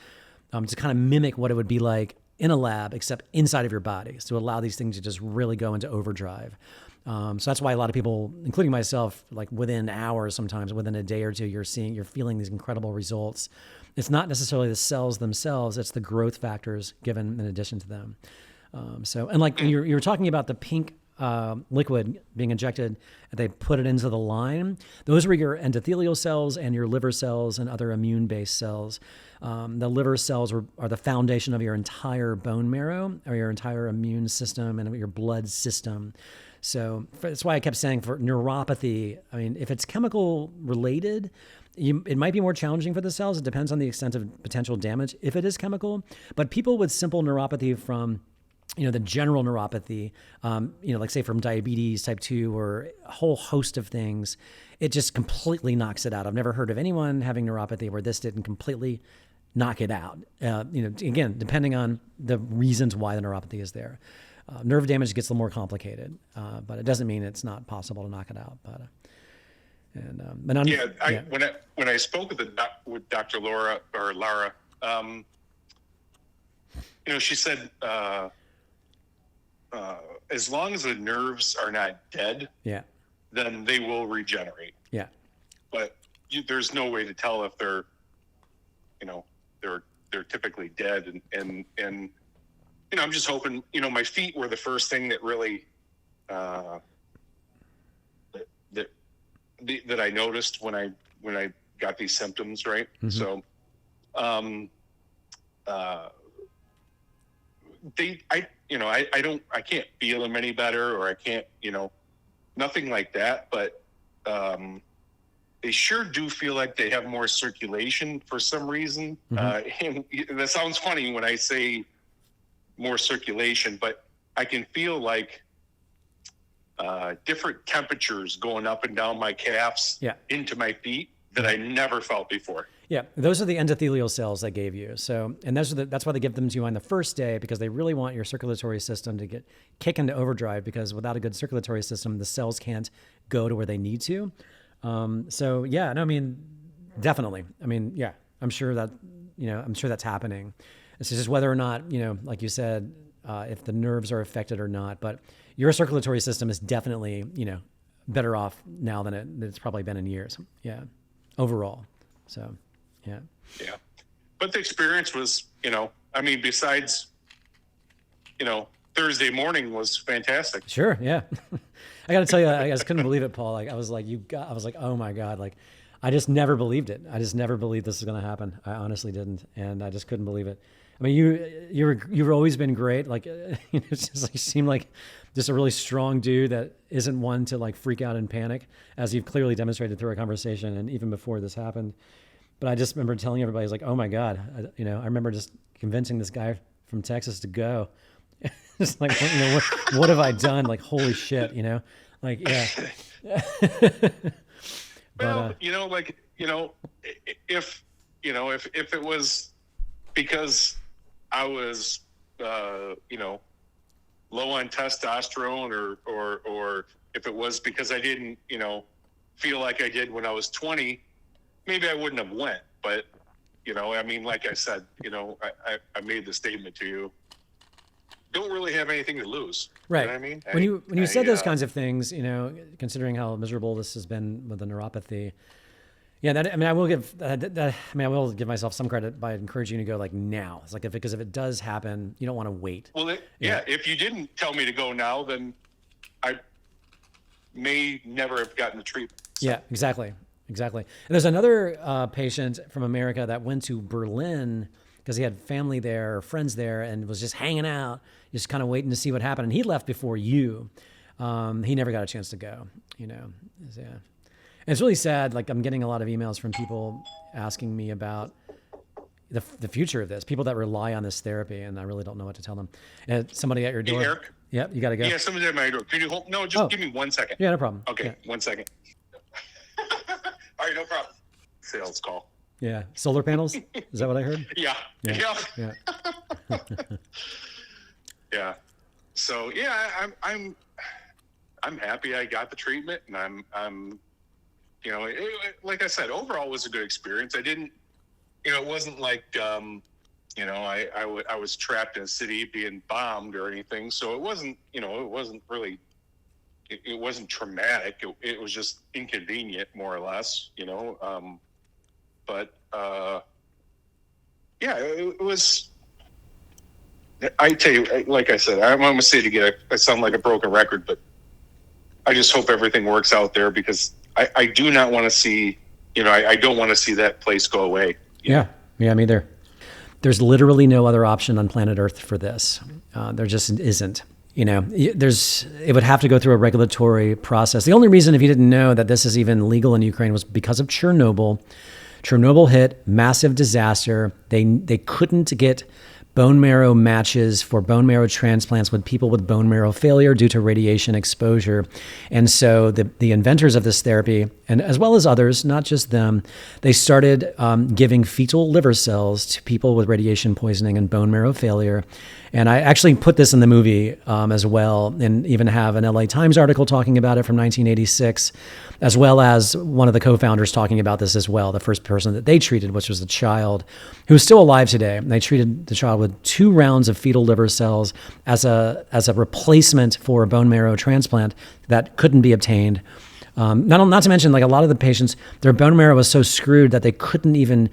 to kind of mimic what it would be like in a lab, except inside of your body, so to allow these things to just really go into overdrive. So that's why a lot of people, including myself, like within hours, sometimes within a day or two, you're feeling these incredible results. It's not necessarily the cells themselves; it's the growth factors given in addition to them. And like you were talking about the pink liquid being injected, they put it into the line. Those were your endothelial cells and your liver cells and other immune-based cells. The liver cells are the foundation of your entire bone marrow, or your entire immune system and your blood system. So that's why I kept saying for neuropathy, I mean, if it's chemical related, it might be more challenging for the cells. It depends on the extent of potential damage if it is chemical. But people with simple neuropathy from, the general neuropathy, like say from diabetes type 2 or a whole host of things, it just completely knocks it out. I've never heard of anyone having neuropathy where this didn't completely knock it out. Again, depending on the reasons why the neuropathy is there. Nerve damage gets a little more complicated, but it doesn't mean it's not possible to knock it out.
When I spoke with Dr. Lara, she said, as long as the nerves are not dead, then they will regenerate. Yeah, but there's no way to tell if they're typically dead, and I'm just hoping. My feet were the first thing that really that I noticed when I got these symptoms, right? Mm-hmm. So, I can't feel them any better, or I can't, nothing like that. But they sure do feel like they have more circulation for some reason. Mm-hmm. And that sounds funny when I say more circulation, but I can feel like different temperatures going up and down my calves into my feet that I never felt before.
Yeah, those are the endothelial cells they gave you. So, and that's why they give them to you on the first day, because they really want your circulatory system to kick into overdrive, because without a good circulatory system, the cells can't go to where they need to. Definitely. I'm sure that's happening. It's just whether or not, like you said, if the nerves are affected or not. But your circulatory system is definitely, better off now than it's probably been in years. Yeah, overall. So, yeah.
Yeah. But the experience was, besides, Thursday morning was fantastic.
Sure. Yeah. I got to tell you, I just couldn't believe it, Paul. I was like, oh my God. Like, I just never believed it. I just never believed this was going to happen. I honestly didn't. And I just couldn't believe it. I mean, you've always been great. Like, it's just like, you seem like just a really strong dude that isn't one to like freak out and panic, as you've clearly demonstrated through our conversation and even before this happened. But I just remember telling everybody, I was like, oh my God, I remember just convincing this guy from Texas to go. Just like, what have I done? Like, holy shit, like, yeah.
Well, if it was because I was, low on testosterone, or if it was because I didn't, feel like I did when I was 20, maybe I wouldn't have went. But, like I said, I made the statement to you. Don't really have anything to lose.
Right.
You know what I mean?
When you said those kinds of things, considering how miserable this has been with the neuropathy, I will give myself some credit by encouraging you to go like now. It's like because if it does happen, you don't want to wait.
Well, if you didn't tell me to go now, then I may never have gotten the treatment. So.
Yeah, exactly. And there's another patient from America that went to Berlin because he had family there or friends there and was just hanging out, just kind of waiting to see what happened. And he left before you. He never got a chance to go, Yeah. And it's really sad. Like, I'm getting a lot of emails from people asking me about the future of this, people that rely on this therapy, and I really don't know what to tell them. And somebody at your door.
Hey, Eric?
Yep, you got to go.
Yeah, somebody at my door. Can you hold? Give me 1 second.
Yeah, no problem.
Okay,
yeah.
1 second. All right, no problem. sales call.
Yeah. Solar panels? Is that what I heard?
Yeah.
Yeah.
Yeah.
Yeah.
Yeah. So yeah, I'm happy I got the treatment, and I'm like I said, overall it was a good experience. I didn't, it wasn't like I was trapped in a city being bombed or anything. So it wasn't, it wasn't really, it wasn't traumatic. It was just inconvenient, more or less, but yeah, it was. I tell you, like I said, I'm going to say it again. I sound like a broken record, but I just hope everything works out there, because I do not want to see, I don't want to see that place go away.
Yeah, me either. There's literally no other option on planet Earth for this. There just isn't. It would have to go through a regulatory process. The only reason, if you didn't know, that this is even legal in Ukraine was because of Chernobyl. Chernobyl hit, massive disaster. They couldn't get bone marrow matches for bone marrow transplants with people with bone marrow failure due to radiation exposure. And so the inventors of this therapy, and as well as others, not just them, they started giving fetal liver cells to people with radiation poisoning and bone marrow failure. And I actually put this in the movie as well, and even have an LA Times article talking about it from 1986, as well as one of the co-founders talking about this as well, the first person that they treated, which was a child who's still alive today. And they treated the child with 2 rounds of fetal liver cells as a replacement for a bone marrow transplant that couldn't be obtained. Not to mention, like, a lot of the patients, their bone marrow was so screwed that they couldn't even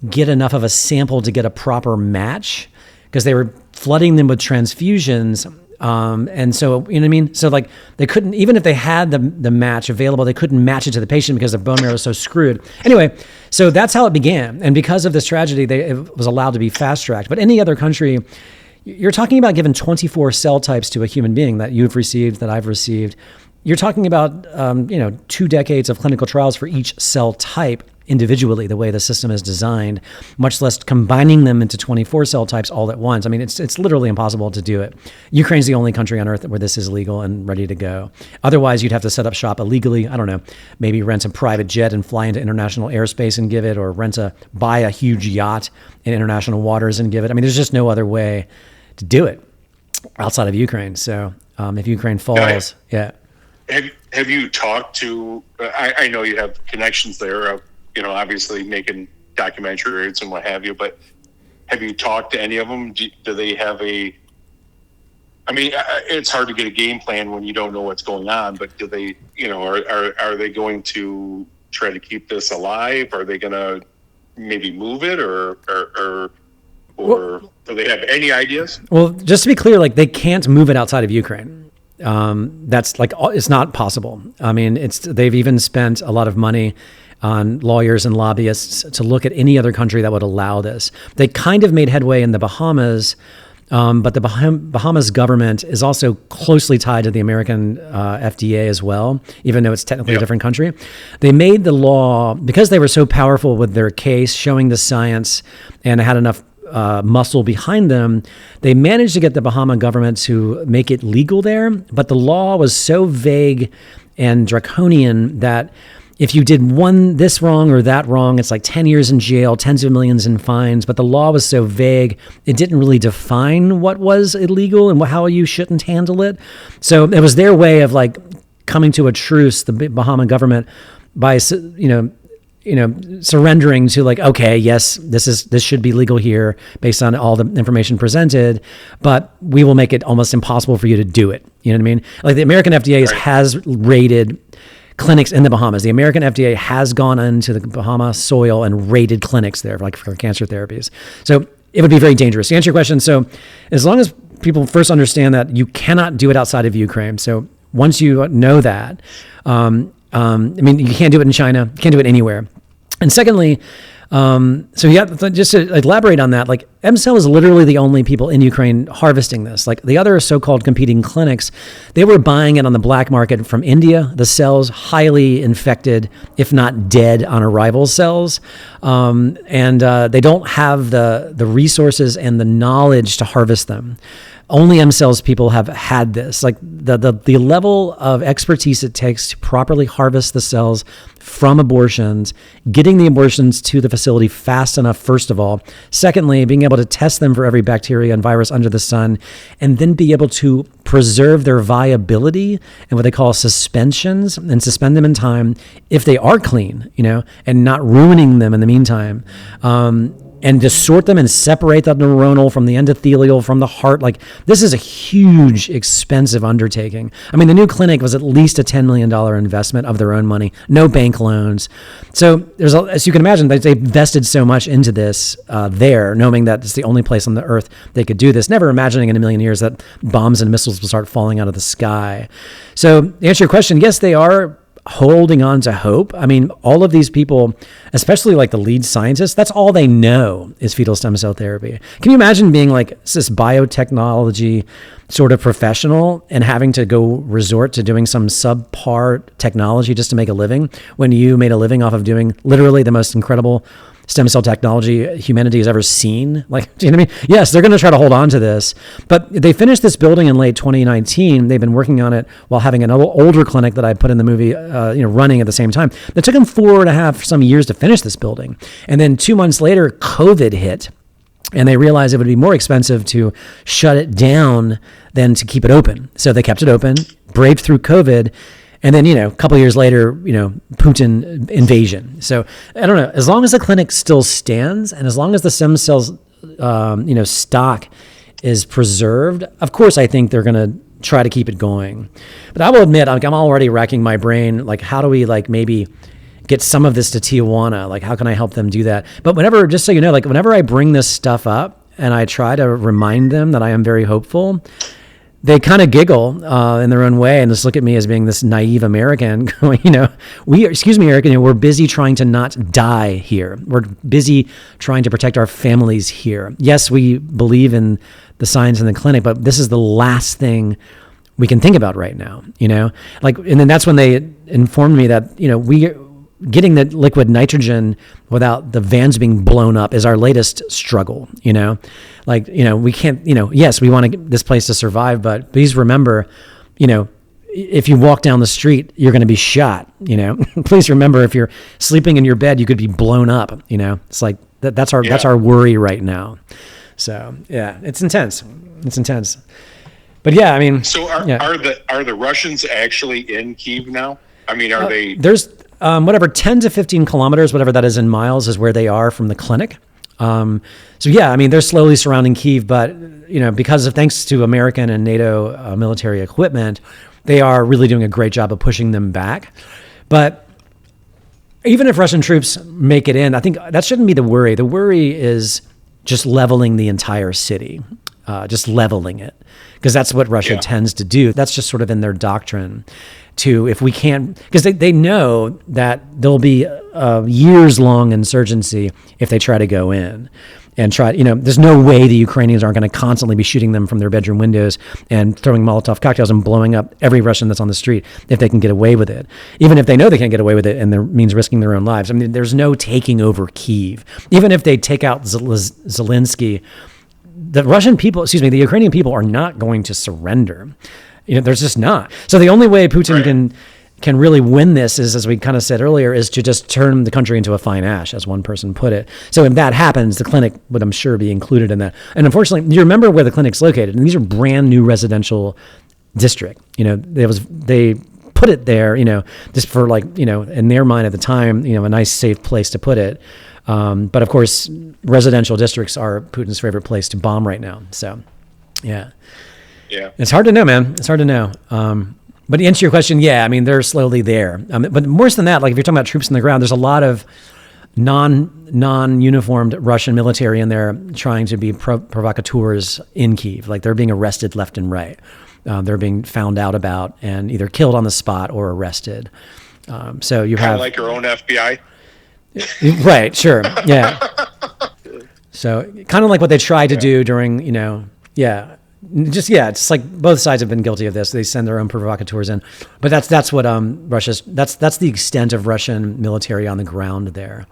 get enough of a sample to get a proper match, because they were flooding them with transfusions. And so, you know what I mean? So, like, they couldn't, even if they had the match available, they couldn't match it to the patient because their bone marrow was so screwed. Anyway, so that's how it began. And because of this tragedy, it was allowed to be fast-tracked. But any other country, you're talking about giving 24 cell types to a human being that you've received, that I've received. You're talking about, 2 decades of clinical trials for each cell type individually, the way the system is designed, much less combining them into 24 cell types all at once. I mean, it's literally impossible to do it. Ukraine's the only country on earth where this is legal and ready to go. Otherwise, you'd have to set up shop illegally. I don't know, maybe rent a private jet and fly into international airspace and give it, or buy a huge yacht in international waters and give it. I mean, there's just no other way to do it outside of Ukraine. So if Ukraine falls, yeah.
Have you talked to, I know you have connections there, obviously making documentaries and what have you, but have you talked to any of them? Do they have it's hard to get a game plan when you don't know what's going on, but do they, are they going to try to keep this alive? Are they going to maybe move it or do they have any ideas?
Well, just to be clear, like, they can't move it outside of Ukraine. That's like, it's not possible. I mean, they've even spent a lot of money on lawyers and lobbyists to look at any other country that would allow this. They kind of made headway in the Bahamas, but the Bahamas government is also closely tied to the American FDA as well, even though it's technically a different country. They made the law, because they were so powerful with their case, showing the science, and had enough muscle behind them, they managed to get the Bahama government to make it legal there. But the law was so vague and draconian that if you did this wrong or that wrong, it's like 10 years in jail, tens of millions in fines. But the law was so vague, it didn't really define what was illegal and how you shouldn't handle it. So it was their way of, like, coming to a truce, the Bahama government, by, surrendering to, like, okay, yes, this should be legal here based on all the information presented, but we will make it almost impossible for you to do it. You know what I mean? Like, the American FDA has raided clinics in the Bahamas. The American FDA has gone into the Bahama soil and raided clinics there, like, for cancer therapies. So it would be very dangerous. To answer your question, so as long as people first understand that you cannot do it outside of Ukraine. So once you know that, you can't do it in China, you can't do it anywhere. And secondly, just to elaborate on that, like, MCell is literally the only people in Ukraine harvesting this. Like, the other so-called competing clinics, they were buying it on the black market from India, the cells highly infected, if not dead on arrival cells. And they don't have the resources and the knowledge to harvest them. only M cells people have had this. Like the level of expertise it takes to properly harvest the cells from abortions, getting the abortions to the facility fast enough, first of all. Secondly, being able to test them for every bacteria and virus under the sun, and then be able to preserve their viability and what they call suspensions and suspend them in time if they are clean, and not ruining them in the meantime. And to sort them and separate the neuronal from the endothelial from the heart. Like, this is a huge, expensive undertaking. I mean, the new clinic was at least a $10 million investment of their own money, no bank loans. So as you can imagine, they invested so much into this there, knowing that it's the only place on the earth they could do this, never imagining in a million years that bombs and missiles will start falling out of the sky. So to answer your question, yes, they are holding on to hope. I mean, all of these people, especially like the lead scientists, that's all they know is fetal stem cell therapy. Can you imagine being like this biotechnology sort of professional and having to go resort to doing some subpar technology just to make a living when you made a living off of doing literally the most incredible stem cell technology humanity has ever seen? Like, do you know what I mean? Yes, they're going to try to hold on to this, but they finished this building in late 2019. They've been working on it while having an older clinic that I put in the movie, running at the same time. It took them 4.5 some years to finish this building. And then 2 months later, COVID hit. And they realized it would be more expensive to shut it down than to keep it open. So they kept it open, braved through COVID. And then, a couple of years later, Putin invasion. So I don't know, as long as the clinic still stands and as long as the stem cells, stock is preserved, of course, I think they're going to try to keep it going. But I will admit, I'm already racking my brain. Like, how do we maybe get some of this to Tijuana? Like, how can I help them do that? But just so you know, whenever I bring this stuff up and I try to remind them that I am very hopeful, they kind of giggle in their own way and just look at me as being this naive American going, Eric, we're busy trying to not die here. We're busy trying to protect our families here. Yes, we believe in the science in the clinic, but this is the last thing we can think about right now, and then that's when they informed me that, getting the liquid nitrogen without the vans being blown up is our latest struggle, we can't, yes, we want this place to survive, but please remember, if you walk down the street, you're going to be shot, please remember, if you're sleeping in your bed, you could be blown up, it's like that's our worry right now. So yeah, it's intense. But yeah, I mean,
so are the Russians actually in Kyiv now? I mean, are they?
There's 10 to 15 kilometers, whatever that is in miles, is where they are from the clinic. So yeah, I mean, they're slowly surrounding Kyiv, but thanks to American and NATO military equipment, they are really doing a great job of pushing them back. But even if Russian troops make it in, I think that shouldn't be the worry. The worry is just leveling the entire city, just leveling it, because that's what Russia tends to do. That's just sort of in their doctrine. If we can't, because they know that there'll be a years-long insurgency if they try to go in and try, there's no way the Ukrainians aren't going to constantly be shooting them from their bedroom windows and throwing Molotov cocktails and blowing up every Russian that's on the street if they can get away with it. Even if they know they can't get away with it and that means risking their own lives. I mean, there's no taking over Kyiv. Even if they take out Zelensky, the Ukrainian people are not going to surrender. There's just not. So the only way Putin can really win this is, as we kind of said earlier, is to just turn the country into a fine ash, as one person put it. So if that happens, the clinic would, I'm sure, be included in that. And unfortunately, you remember where the clinic's located, and these are brand new residential district. They put it there, just for in their mind at the time, a nice, safe place to put it. But of course, residential districts are Putin's favorite place to bomb right now. So, yeah.
Yeah.
It's hard to know, man. It's hard to know. But to answer your question, yeah, I mean, they're slowly there. But worse than that, if you're talking about troops on the ground, there's a lot of non-uniformed Russian military in there trying to be provocateurs in Kyiv. They're being arrested left and right. They're being found out about and either killed on the spot or arrested. So you have
like your own FBI.
Right. Sure. Yeah. So kind of like what they tried to do during, it's like both sides have been guilty of this. They send their own provocateurs in, but that's what that's the extent of Russian military on the ground there.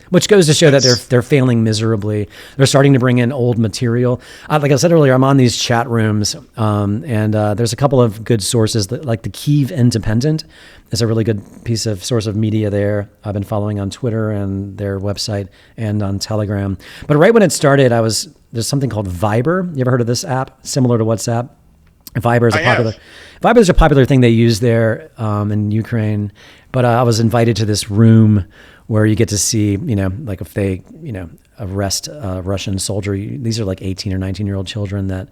which goes to show that they're failing miserably. They're starting to bring in old material. Like I said earlier, I'm on these chat rooms, and there's a couple of good sources, like the Kyiv Independent is a really good source of media there. I've been following on Twitter and their website and on Telegram. But right when it started, there's something called Viber. You ever heard of this app, similar to WhatsApp? Viber is a popular thing they use there in Ukraine. But I was invited to this room where you get to see, like if they, arrest a Russian soldier. These are like 18 or 19-year-old children that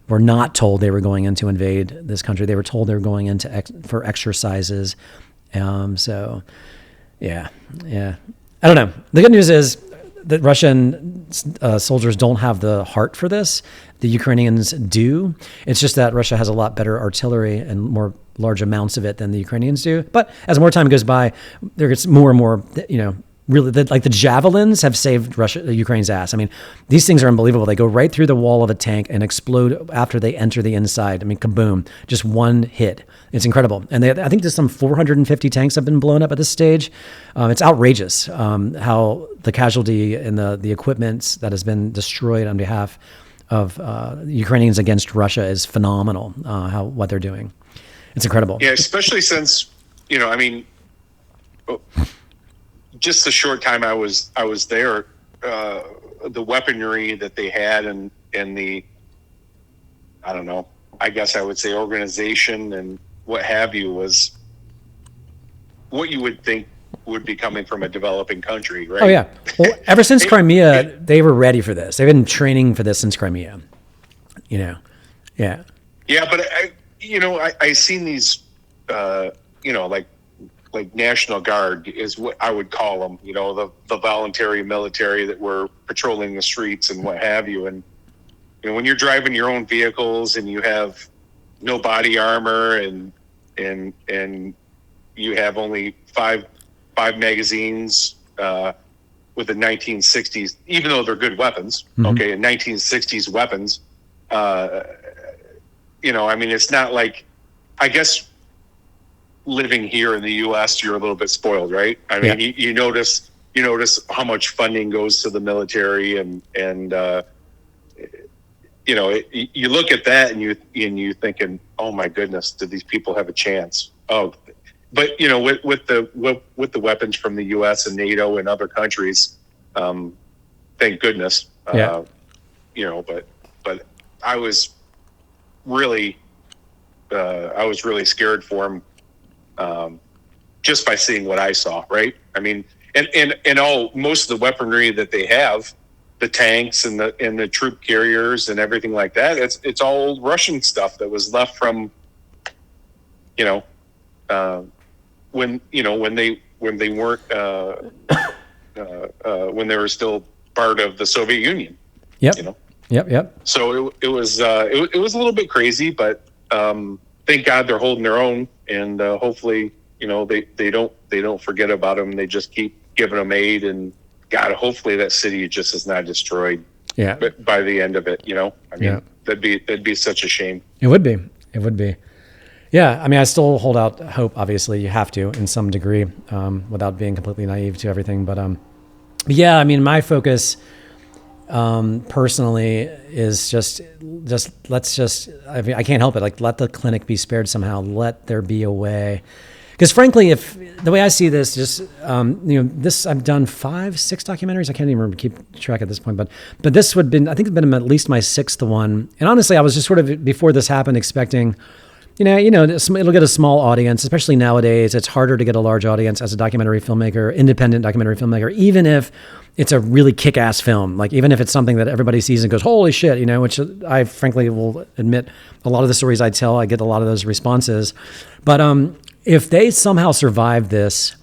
were not told they were going in to invade this country. They were told they were going in for exercises. So, yeah. I don't know. The good news is that Russian soldiers don't have the heart for this. The Ukrainians do. It's just that Russia has a lot better artillery and more large amounts of it than the Ukrainians do. But as more time goes by, there gets more and more, really, like the javelins have saved Ukraine's ass. I mean, these things are unbelievable. They go right through the wall of a tank and explode after they enter the inside. I mean, kaboom, just one hit. It's incredible. And I think there's some 450 tanks have been blown up at this stage. It's outrageous how the casualty and the equipment that has been destroyed on behalf of Ukrainians against Russia is phenomenal, what they're doing. It's incredible.
Yeah, especially since, just the short time I was there, the weaponry that they had and the, I don't know, I guess I would say organization and what have you was what you would think would be coming from a developing country, right?
Oh, yeah. Well, ever since Crimea, they were ready for this. They've been training for this since Crimea, Yeah.
Yeah, but I seen these, like National Guard is what I would call them, the voluntary military that were patrolling the streets and what have you. And, when you're driving your own vehicles and you have no body armor and you have only five magazines with the 1960s, even though they're good weapons, okay, and 1960s weapons, it's not like, I guess, living here in the U.S., you're a little bit spoiled, right? I mean, you notice how much funding goes to the military, and you look at that and you thinking, oh my goodness, do these people have a chance? Oh, but with the weapons from the U.S. and NATO and other countries, thank goodness. But I was really scared for them. Just by seeing what I saw, right? I mean, and most of the weaponry that they have, the tanks and the troop carriers and everything like that, it's all old Russian stuff that was left from, when they weren't when they were still part of the Soviet Union.
Yep. Yep.
So it was a little bit crazy, but thank God they're holding their own, and hopefully, they don't forget about them. They just keep giving them aid, and God, hopefully that city just is not destroyed.
Yeah.
But by the end of it, that'd be such a shame.
It would be. Yeah. I mean, I still hold out hope. Obviously, you have to in some degree, without being completely naive to everything. But yeah. I mean, my focus personally is just I mean, I can't help it. Like, let the clinic be spared somehow. Let there be a way. Because frankly, if the way I see this, I've done 5-6 documentaries. I can't even remember, keep track at this point, but this would been, I think it's been at least my 6th one. And honestly, I was just sort of, before this happened, expecting, it'll get a small audience, especially nowadays. It's harder to get a large audience as a documentary filmmaker, independent documentary filmmaker, even if it's a really kick-ass film. Like, even if it's something that everybody sees and goes, holy shit, which I frankly will admit, a lot of the stories I tell, I get a lot of those responses. But if they somehow survive this,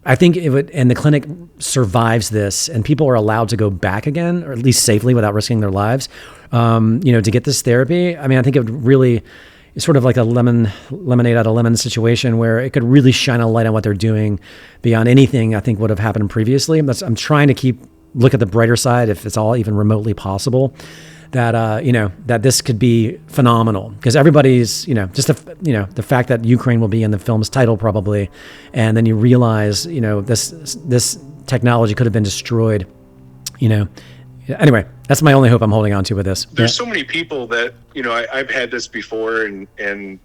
I think it would, and the clinic survives this, and people are allowed to go back again, or at least safely without risking their lives, to get this therapy. I mean, I think it would really, it's sort of like a lemonade out of lemon situation where it could really shine a light on what they're doing beyond anything I think would have happened previously. I'm trying to look at the brighter side, if it's all even remotely possible, that that this could be phenomenal, because everybody's just the fact that Ukraine will be in the film's title probably, and then you realize this technology could have been destroyed, Anyway, that's my only hope I'm holding on to with this.
There's so many people that, I've had this before, and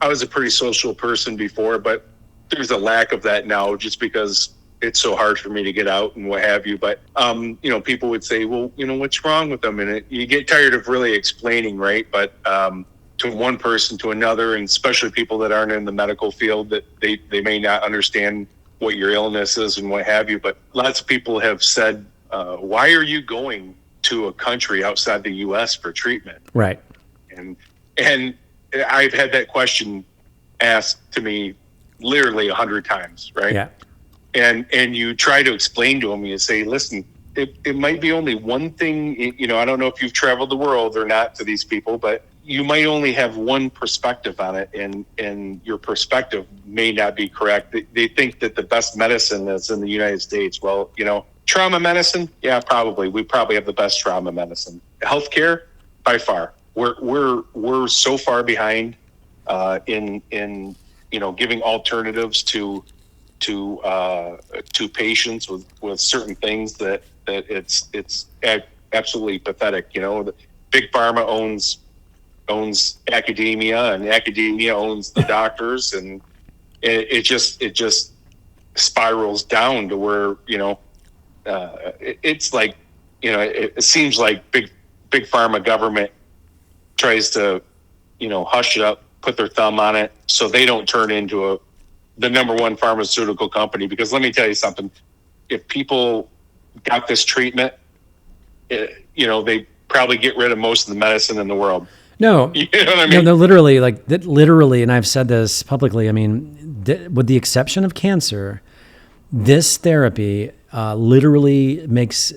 I was a pretty social person before, but there's a lack of that now just because it's so hard for me to get out and what have you. But, people would say, well, what's wrong with them? And you get tired of really explaining, right? But to one person, to another, and especially people that aren't in the medical field, that they may not understand what your illness is and what have you. But lots of people have said, why are you going to a country outside the U.S. for treatment?
Right.
And I've had that question asked to me literally 100 times, right?
Yeah.
And you try to explain to them, you say, listen, it might be only one thing, I don't know if you've traveled the world or not to these people, but you might only have one perspective on it, and your perspective may not be correct. They think that the best medicine is in the United States. Well, trauma medicine, yeah, probably. We probably have the best trauma medicine. Healthcare, by far. We're so far behind in giving alternatives to patients with certain things that it's absolutely pathetic. Big pharma owns academia, and academia owns the doctors, and it just spirals down to where it's like it seems like big pharma government tries to hush it up, put their thumb on it, so they don't turn into the number one pharmaceutical company. Because let me tell you something, if people got this treatment, they probably get rid of most of the medicine in the world.
No,
you know what I mean?
No, literally, literally, and I've said this publicly. I mean, with the exception of cancer, this therapy literally makes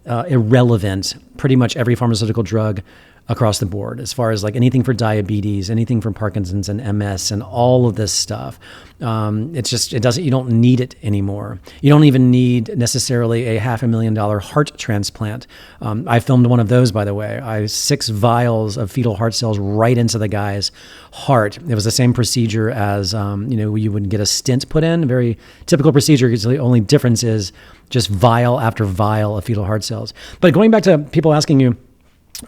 irrelevant pretty much every pharmaceutical drug across the board, as far as like anything for diabetes, anything for Parkinson's and MS and all of this stuff. You don't need it anymore. You don't even need necessarily a $500,000 heart transplant. I filmed one of those, by the way. 6 vials of fetal heart cells right into the guy's heart. It was the same procedure as, you would get a stent put in, very typical procedure, because the only difference is just vial after vial of fetal heart cells. But going back to people asking you,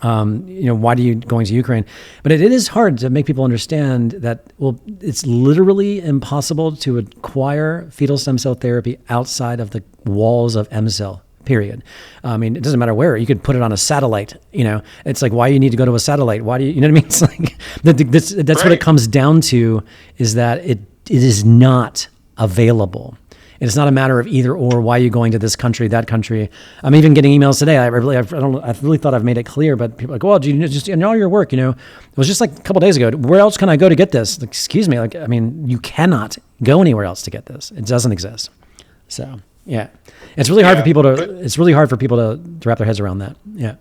why are you going to Ukraine? But it is hard to make people understand that, well, it's literally impossible to acquire fetal stem cell therapy outside of the walls of MCell, period. I mean, it doesn't matter where. You could put it on a satellite, It's like, why you need to go to a satellite? Why do you know what I mean? It's like, that's right. What it comes down to, is that it is not available. It's not a matter of either or. Why are you going to this country, that country? I'm even getting emails today. I really thought I've made it clear, but people are like, well, do you just in all your work, it was just like a couple days ago. Where else can I go to get this? Like, excuse me. You cannot go anywhere else to get this. It doesn't exist. So yeah, it's really hard for people to. It's really hard for people to wrap their heads around that. Yeah.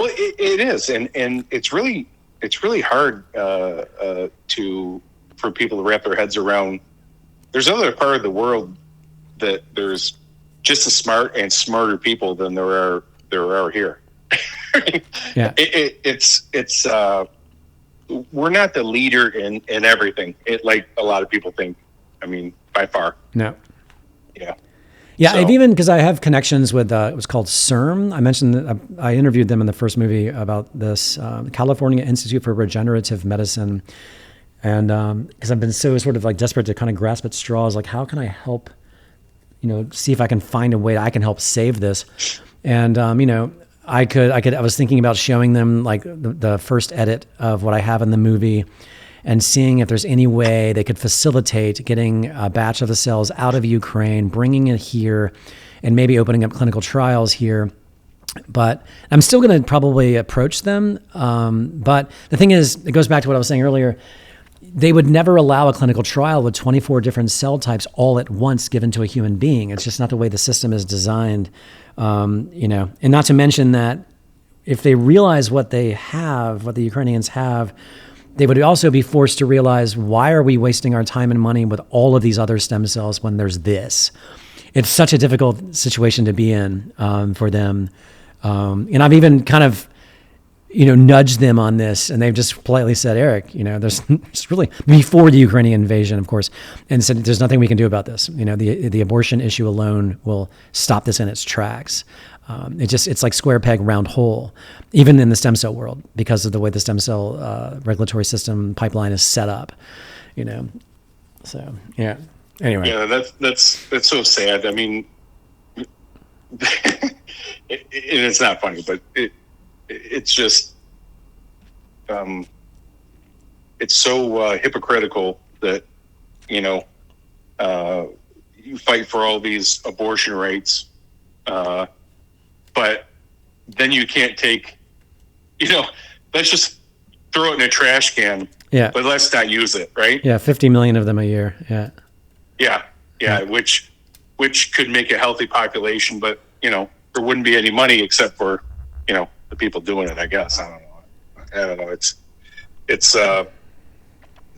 Well, it is, and it's really hard for people to wrap their heads around. There's another part of the world that there's just as smart and smarter people than there are here.
Yeah.
It's we're not the leader in everything. Like a lot of people think. I mean, by far.
No.
Yeah.
Yeah, I've because I have connections with it was called CIRM. I mentioned that I interviewed them in the first movie about this California Institute for Regenerative Medicine, and because I've been so sort of like desperate to kind of grasp at straws, like how can I help, see if I can find a way I can help save this, and I was thinking about showing them like the first edit of what I have in the movie, and seeing if there's any way they could facilitate getting a batch of the cells out of Ukraine, bringing it here, and maybe opening up clinical trials here. But I'm still going to probably approach them. But the thing is, it goes back to what I was saying earlier. They would never allow a clinical trial with 24 different cell types all at once given to a human being. It's just not the way the system is designed, and not to mention that if they realize what they have, what the Ukrainians have, they would also be forced to realize, why are we wasting our time and money with all of these other stem cells when there's this? It's such a difficult situation to be in for them. And I've even kind of, nudged them on this, and they've just politely said, Eric, there's really, before the Ukrainian invasion, of course, and said, there's nothing we can do about this. The abortion issue alone will stop this in its tracks. It's like square peg, round hole, even in the stem cell world, because of the way the stem cell regulatory system pipeline is set up, So, yeah. Anyway.
Yeah, that's so sad. I mean, it's not funny, but it's just, it's so hypocritical that, you fight for all these abortion rights, but then you can't take, let's just throw it in a trash can, but let's not use it, right?
Yeah, 50 million of them a year,
Yeah, which could make a healthy population, but, there wouldn't be any money except for, the people doing it, I guess. I don't know. It's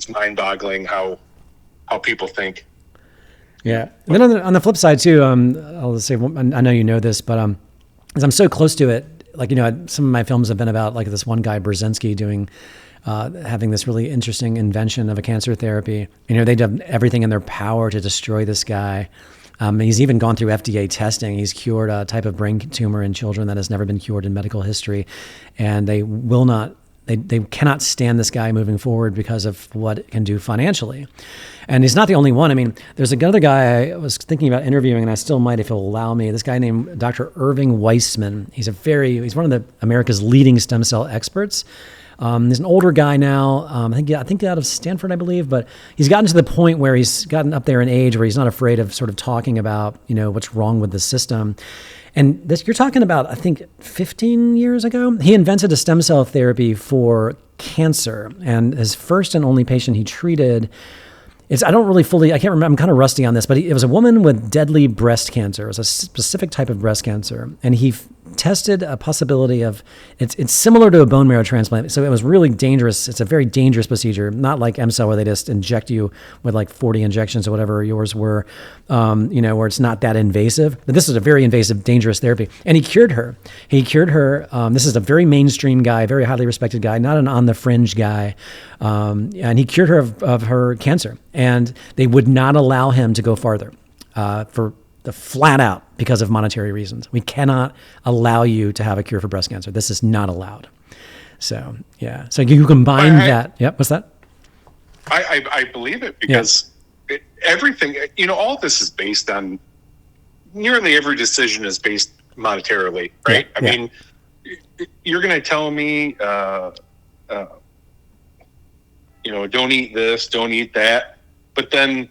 mind-boggling how people think.
Yeah. And then on the flip side too, I'll say, I know you know this, but as I'm so close to it, like, some of my films have been about like this one guy, Brzezinski, doing having this really interesting invention of a cancer therapy. They did everything in their power to destroy this guy. He's even gone through FDA testing. He's cured a type of brain tumor in children that has never been cured in medical history. And they will not, they cannot stand this guy moving forward because of what it can do financially. And he's not the only one. I mean, there's another guy I was thinking about interviewing, and I still might if he'll allow me. This guy named Dr. Irving Weissman. He's one of America's leading stem cell experts. He's an older guy now. I think out of Stanford, I believe, but he's gotten to the point where he's gotten up there in age where he's not afraid of sort of talking about, what's wrong with the system. And this, you're talking about, I think 15 years ago, he invented a stem cell therapy for cancer, and his first and only patient he treated, I can't remember, I'm kind of rusty on this, but it was a woman with deadly breast cancer. It was a specific type of breast cancer. And he tested a possibility of, it's similar to a bone marrow transplant. So it was really dangerous. It's a very dangerous procedure, not like MCell where they just inject you with like 40 injections or whatever yours were, where it's not that invasive. But this is a very invasive, dangerous therapy. And he cured her. This is a very mainstream guy, very highly respected guy, not an on the fringe guy. And he cured her of her cancer. And they would not allow him to go farther for the flat out because of monetary reasons. We cannot allow you to have a cure for breast cancer. This is not allowed. So, yeah. So you combine that. Yep. What's that?
I believe it because everything, all this is based on, nearly every decision is based monetarily, right? I mean, you're going to tell me, don't eat this, don't eat that. But then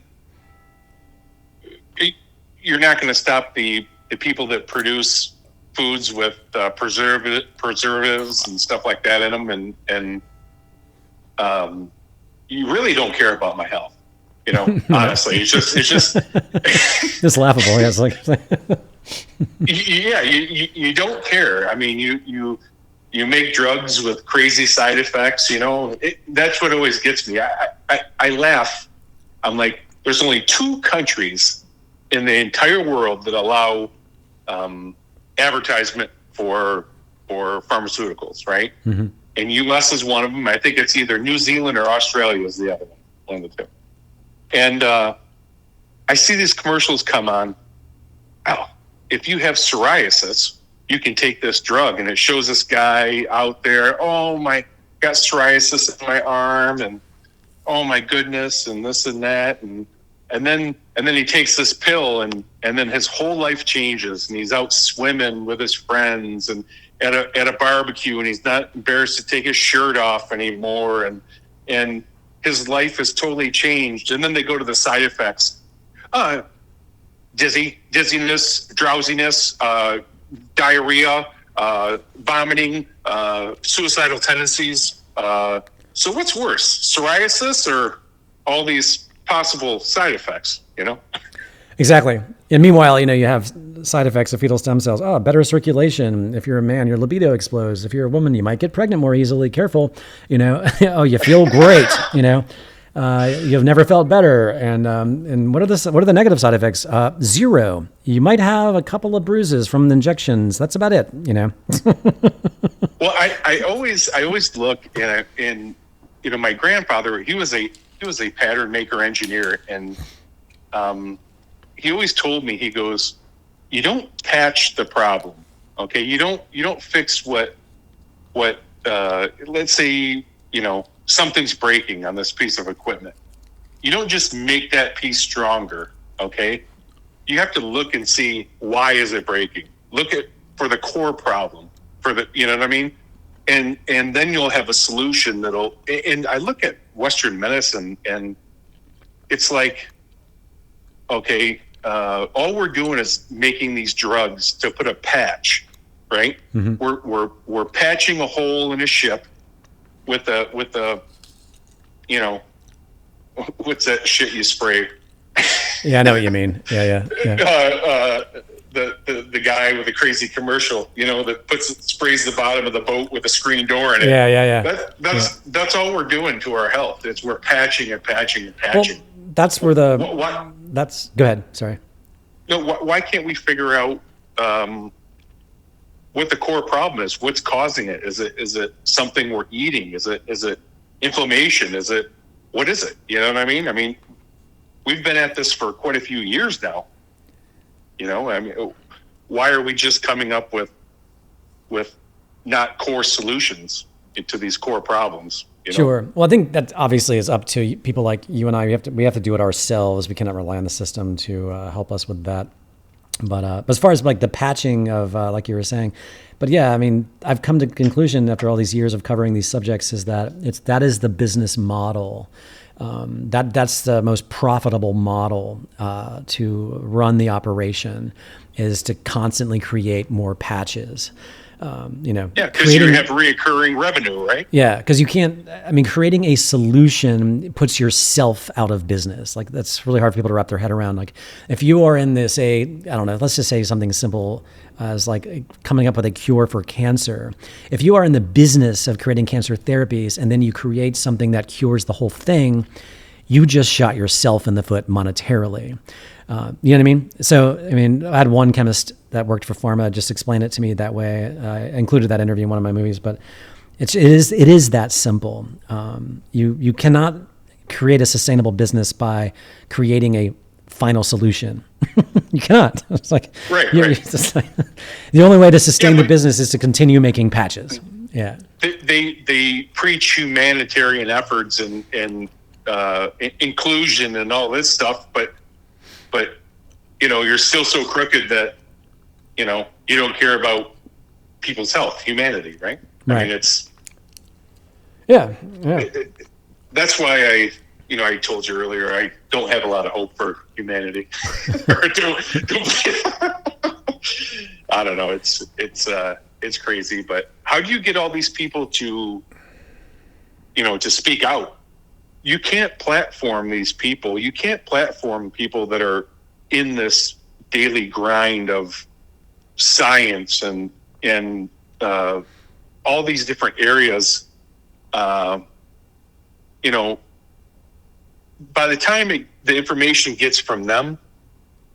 you're not going to stop the people that produce foods with preservatives and stuff like that in them. And you really don't care about my health. Honestly, it's just
it's laughable. Yeah, it's like,
you don't care. I mean, you make drugs with crazy side effects. That's what always gets me. I laugh. I'm like, there's only 2 countries in the entire world that allow advertisement for pharmaceuticals, right? Mm-hmm. And U.S. is one of them. I think it's either New Zealand or Australia is the other one of the 2. And I see these commercials come on. Oh, if you have psoriasis, you can take this drug. And it shows this guy out there, got psoriasis in my arm, and oh my goodness, and this and that. And then he takes this pill, and then his whole life changes, and he's out swimming with his friends and at a barbecue, and he's not embarrassed to take his shirt off anymore, and his life is totally changed. And then they go to the side effects: dizziness, drowsiness, diarrhea, vomiting, suicidal tendencies. So what's worse, psoriasis or all these possible side effects?
Exactly. And meanwhile, you have side effects of fetal stem cells. Oh, better circulation. If you're a man, your libido explodes. If you're a woman, you might get pregnant more easily. Careful. Oh, you feel great. You've never felt better. And what are the negative side effects? 0. You might have a couple of bruises from the injections. That's about it.
Well, I always look and my grandfather, he was a pattern maker engineer, and he always told me, he goes, you don't patch the problem, okay? You don't fix what let's say something's breaking on this piece of equipment. You don't just make that piece stronger, okay? You have to look and see, why is it breaking? Look for the core problem, you know what I mean? And then you'll have a solution and I look at Western medicine, and it's like, okay, all we're doing is making these drugs to put a patch, right? Mm-hmm. We're patching a hole in a ship with a what's that shit you spray?
Yeah, I know what you mean. Yeah.
The guy with the crazy commercial, that sprays the bottom of the boat with a screen door in it.
Yeah.
That's all we're doing to our health. It's we're patching and patching and patching.
Well, that's where go ahead. Sorry.
No, why can't we figure out what the core problem is? What's causing it? Is it something we're eating? Is it inflammation? What is it? You know what I mean? I mean, we've been at this for quite a few years now. I mean, why are we just coming up with not core solutions to these core problems?
Sure. Well, I think that obviously is up to people like you and I. We have to do it ourselves. We cannot rely on the system to help us with that. But as far as like the patching of, like you were saying, but yeah, I mean, I've come to the conclusion after all these years of covering these subjects is that is the business model. That's the most profitable model to run the operation, is to constantly create more patches.
Because you have reoccurring revenue, right?
Yeah, because you can't. I mean, creating a solution puts yourself out of business. Like, that's really hard for people to wrap their head around. Like, if you are in this, I don't know, let's just say something simple as like coming up with a cure for cancer. If you are in the business of creating cancer therapies and then you create something that cures the whole thing, you just shot yourself in the foot monetarily. You know what I mean? So, I mean, I had one chemist that worked for pharma just explain it to me that way. I included that interview in one of my movies, but it is that simple. You cannot create a sustainable business by creating a final solution. You cannot. It's like,
right.
It's like, the only way to sustain the business is to continue making patches. Yeah.
They preach humanitarian efforts and inclusion and all this stuff, but you're still so crooked that you don't care about people's health, humanity, right? I mean, it's that's why I told you earlier, I don't have a lot of hope for humanity. Or I don't know. It's crazy, but how do you get all these people to speak out? You can't platform these people. You can't platform people that are in this daily grind of science and all these different areas. By the time the information gets from them,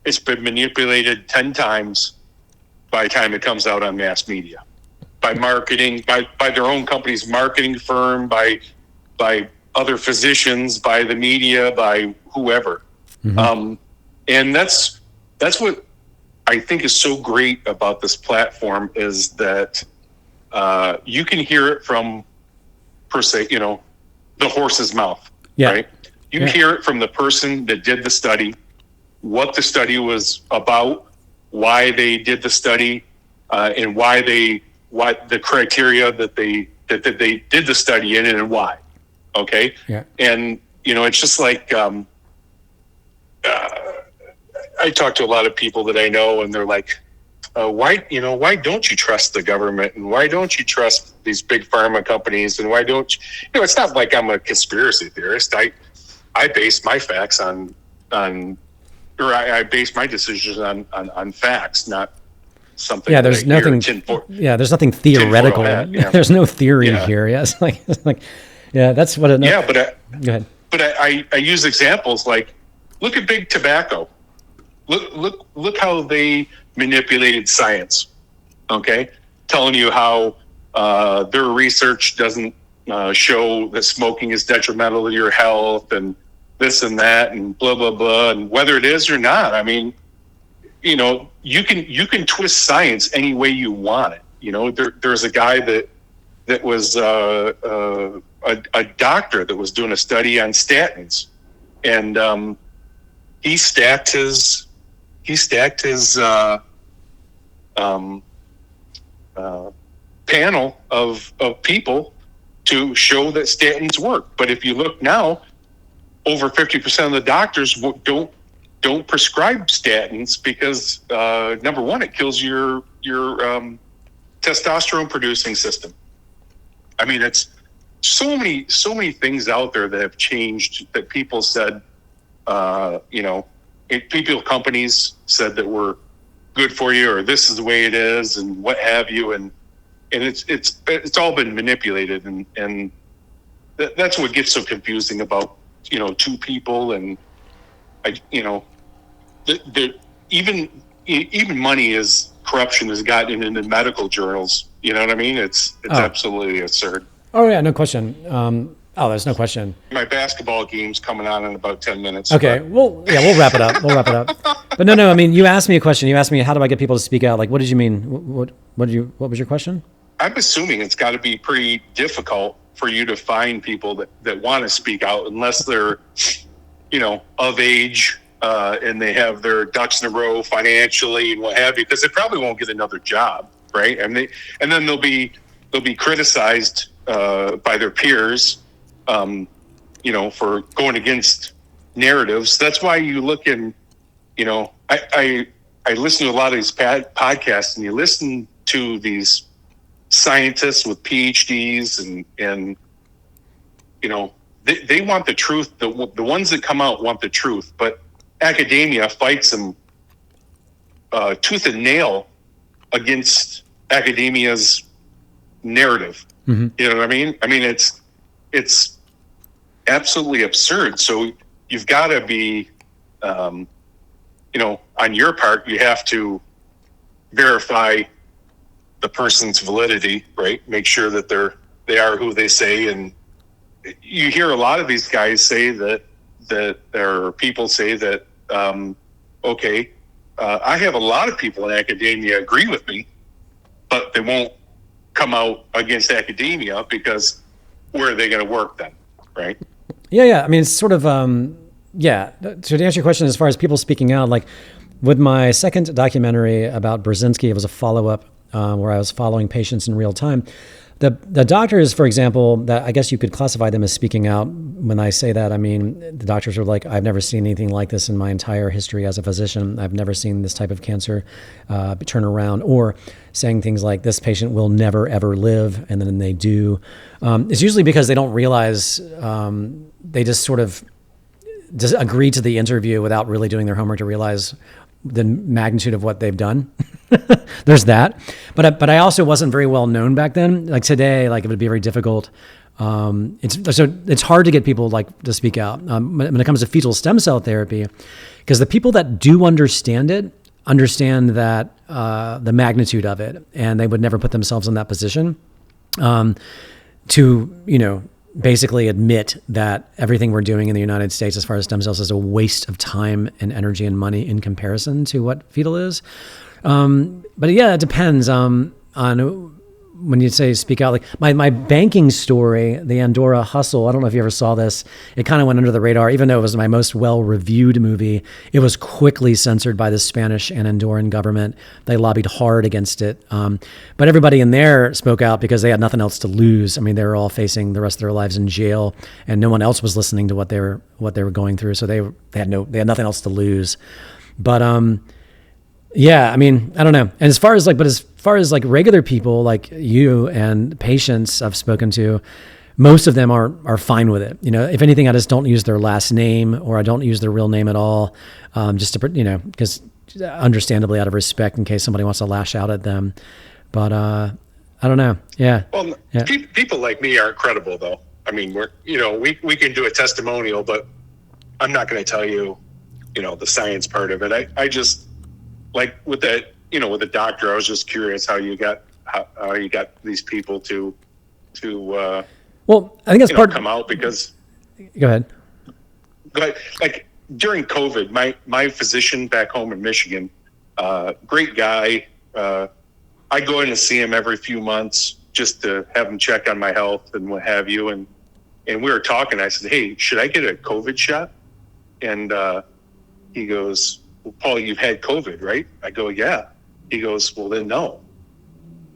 it's been manipulated 10 times by the time it comes out on mass media, by marketing, by their own company's marketing firm, by other physicians, by the media, by whoever. Mm-hmm. And that's what I think is so great about this platform, is that you can hear it from, per se, the horse's mouth, right? You hear it from the person that did the study, what the study was about, why they did the study, and why the criteria that they did the study in, and why. Okay.
Yeah.
And it's just like I talk to a lot of people that I know, and they're like, why don't you trust the government, and why don't you trust these big pharma companies, and why don't you? It's not like I'm a conspiracy theorist. I base my facts I base my decisions on facts, not something.
Yeah, there's nothing. There's nothing theoretical. There's no theory here. Yes, that's what.
Yeah, but
go ahead.
But I use examples like, look at big tobacco. Look how they manipulated science. Okay, telling you how their research doesn't show that smoking is detrimental to your health and this and that and blah, blah, blah. And whether it is or not, I mean, you know, you can twist science any way you want it. You know, there's a guy that was a doctor that was doing a study on statins, and he stacked his panel of people to show that statins work. But if you look now, over 50% of the doctors don't prescribe statins because number one, it kills your testosterone producing system. I mean, it's so many things out there that have changed that people said, companies said that were good for you, or this is the way it is, and what have you, and it's all been manipulated, and that's what gets so confusing about, you know, two people, and even money is corruption has gotten into medical journals. You know what I mean? It's absolutely absurd.
Oh yeah, no question. There's no question.
My basketball game's coming on in about 10 minutes.
Okay, we'll wrap it up. But no, I mean, you asked me a question. You asked me, how do I get people to speak out? Like, what did you mean? What was your question?
I'm assuming it's got to be pretty difficult for you to find people that want to speak out, unless they're, you know, of age, and they have their ducks in a row financially and what have you, because they probably won't get another job, right? And then they'll be criticized by their peers, for going against narratives. That's why you look in, you know, I listen to a lot of these podcasts, and you listen to these scientists with PhDs, and you know, they want the truth. The ones that come out want the truth, but academia fights them tooth and nail against academia's narrative. Mm-hmm. You know what I mean? I mean, it's absolutely absurd. So you've got to be, on your part, you have to verify the person's validity, right? Make sure that they are who they say. And you hear a lot of these guys say or people say that, I have a lot of people in academia agree with me, but they won't come out against academia because where are they going to work then, right?
Yeah. I mean, it's sort of, To answer your question, as far as people speaking out, like with my second documentary about Brzezinski, it was a follow-up where I was following patients in real time. The doctors, for example, that I guess you could classify them as speaking out. When I say that, I mean, the doctors were like, I've never seen anything like this in my entire history as a physician. I've never seen this type of cancer turn around, or saying things like, this patient will never, ever live. And then they do. It's usually because they don't realize, they just sort of just agree to the interview without really doing their homework to realize the magnitude of what they've done. There's that. But I also wasn't very well known back then. Like today, like it would be very difficult. It's hard to get people like to speak out when it comes to fetal stem cell therapy, because the people that do understand it understand that the magnitude of it, and they would never put themselves in that position to, basically admit that everything we're doing in the United States as far as stem cells is a waste of time and energy and money in comparison to what fetal is. But yeah, it depends on when you say speak out. Like my banking story, the Andorra Hustle, I don't know if you ever saw this. It kind of went under the radar, even though it was my most well-reviewed movie. It was quickly censored by the Spanish and Andorran government. They lobbied hard against it. But everybody in there spoke out because they had nothing else to lose. I mean, they were all facing the rest of their lives in jail, and no one else was listening to what they were going through. So they had nothing else to lose. But yeah, I mean, I don't know. And as far as regular people like you and patients I've spoken to, most of them are fine with it. If anything, I just don't use their last name, or I don't use their real name at all, just to, because understandably out of respect in case somebody wants to lash out at them. But I don't know. Yeah.
Well,
yeah.
People like me aren't credible though. I mean, we can do a testimonial, but I'm not going to tell you, the science part of it. I just, like with that, with the doctor, I was just curious how how you got these people to
Well, I think that's part.
come out because.
Go ahead.
But like during COVID, my physician back home in Michigan, great guy. I go in and see him every few months just to have him check on my health and what have you. And we were talking. I said, "Hey, should I get a COVID shot?" And he goes, "Well, Paul, you've had COVID, right?" I go, "Yeah." He goes, "Well, then no."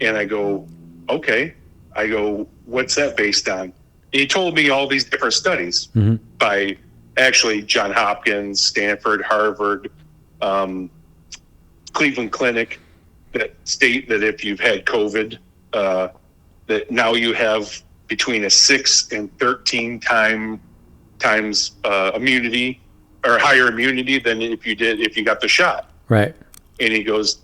And I go, "Okay." I go, "What's that based on?" And he told me all these different studies by actually John Hopkins, Stanford, Harvard, Cleveland Clinic that state that if you've had COVID, that now you have between a 6 and 13 times immunity or higher immunity than if you got the shot.
Right.
And he goes,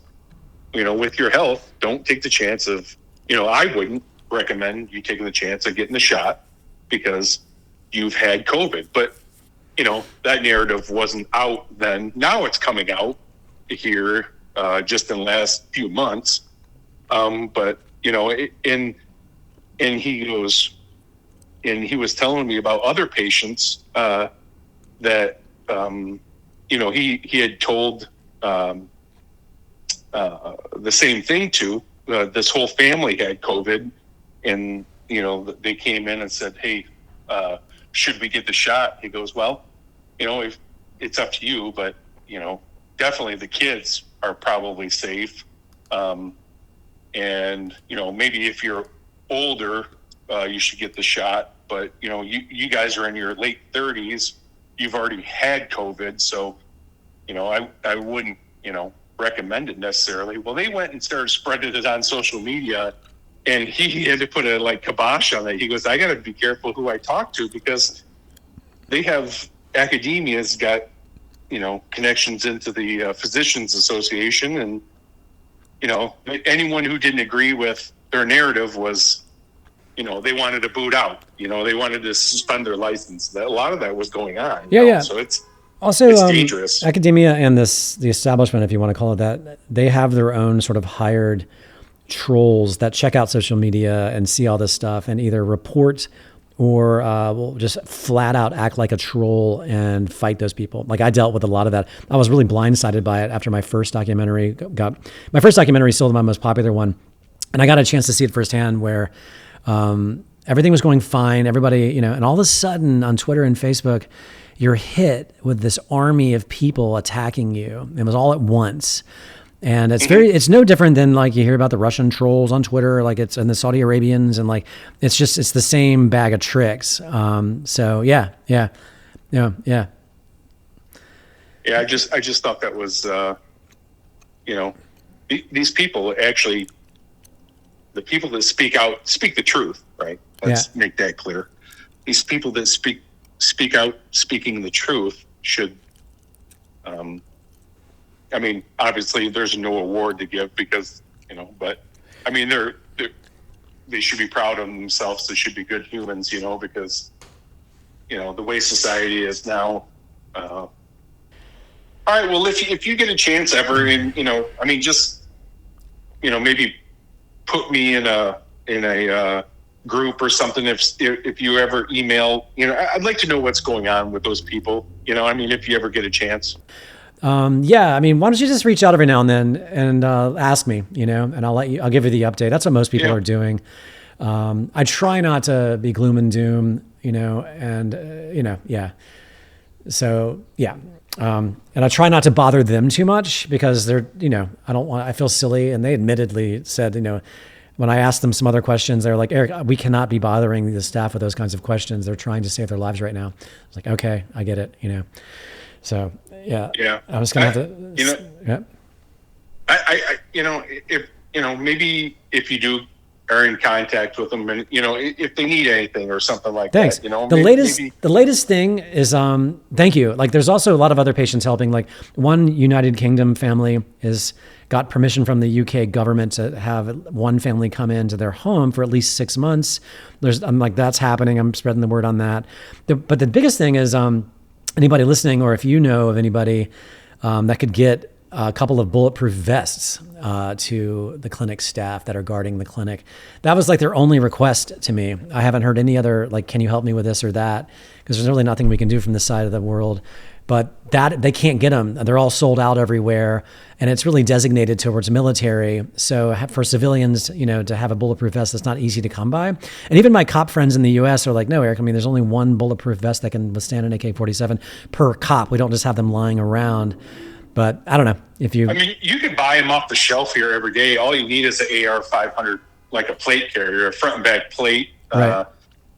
with your health, don't take the chance of, I wouldn't recommend you taking the chance of getting the shot because you've had COVID. But, that narrative wasn't out then. Now it's coming out here just in the last few months. But, and he goes, and he was telling me about other patients that, he had told the same thing to. This whole family had COVID, and they came in and said, "Hey, should we get the shot?" He goes, "Well, if it's up to you, but definitely the kids are probably safe, and maybe if you're older, you should get the shot. But you guys are in your late 30s, you've already had COVID, so I wouldn't recommend it necessarily." Well, they went and started spreading it on social media, and he had to put a kibosh on it. He goes, "I got to be careful who I talk to because they have academia's got connections into the Physicians Association, and anyone who didn't agree with their narrative was they wanted to boot out. They wanted to suspend their license. A lot of that was going on.
Yeah.
So it's
also
dangerous.
Academia and the establishment, if you want to call it that, they have their own sort of hired trolls that check out social media and see all this stuff and either report or will just flat out act like a troll and fight those people. Like I dealt with a lot of that. I was really blindsided by it after my first documentary sold my most popular one. And I got a chance to see it firsthand where everything was going fine. Everybody, and all of a sudden on Twitter and Facebook, you're hit with this army of people attacking you. It was all at once. And it's no different than like you hear about the Russian trolls on Twitter, and the Saudi Arabians, and it's the same bag of tricks. So yeah. Yeah.
I just thought that was, these people actually, the people that speak the truth, right? Let's make that clear. These people that speak out, speaking the truth should, obviously there's no award to give because, but they should be proud of themselves. They should be good humans, because, the way society is now. All right. Well, if you get a chance ever and, just, maybe put me in a group or something. If you ever email, I'd like to know what's going on with those people, if you ever get a chance.
Why don't you just reach out every now and then and ask me, and I'll give you the update. That's what most people are doing. I try not to be gloom and doom, So yeah. And I try not to bother them too much because they're, I feel silly. And they admittedly said, when I asked them some other questions, they were like, "Eric, we cannot be bothering the staff with those kinds of questions. They're trying to save their lives right now." I was like, okay, I get it, So yeah. I'm just going to have to,
maybe if you are in contact with them and, if they need anything or something like
Thanks.
that,
The latest thing is, thank you. There's also a lot of other patients helping. One United Kingdom family got permission from the UK government to have one family come into their home for at least 6 months. That's happening. I'm spreading the word on that. But the biggest thing is, anybody listening, or if you know of anybody that could get a couple of bulletproof vests to the clinic staff that are guarding the clinic. That was like their only request to me. I haven't heard any other, like, can you help me with this or that? Because there's really nothing we can do from this side of the world. But that they can't get them. They're all sold out everywhere, and it's really designated towards military. So for civilians, to have a bulletproof vest, that's not easy to come by. And even my cop friends in the U.S. are like, no, Eric, I mean, there's only one bulletproof vest that can withstand an AK-47 per cop. We don't just have them lying around. But I don't know if you.
I mean, you can buy them off the shelf here every day. All you need is an AR-500, like a plate carrier, a front and back plate.
Right.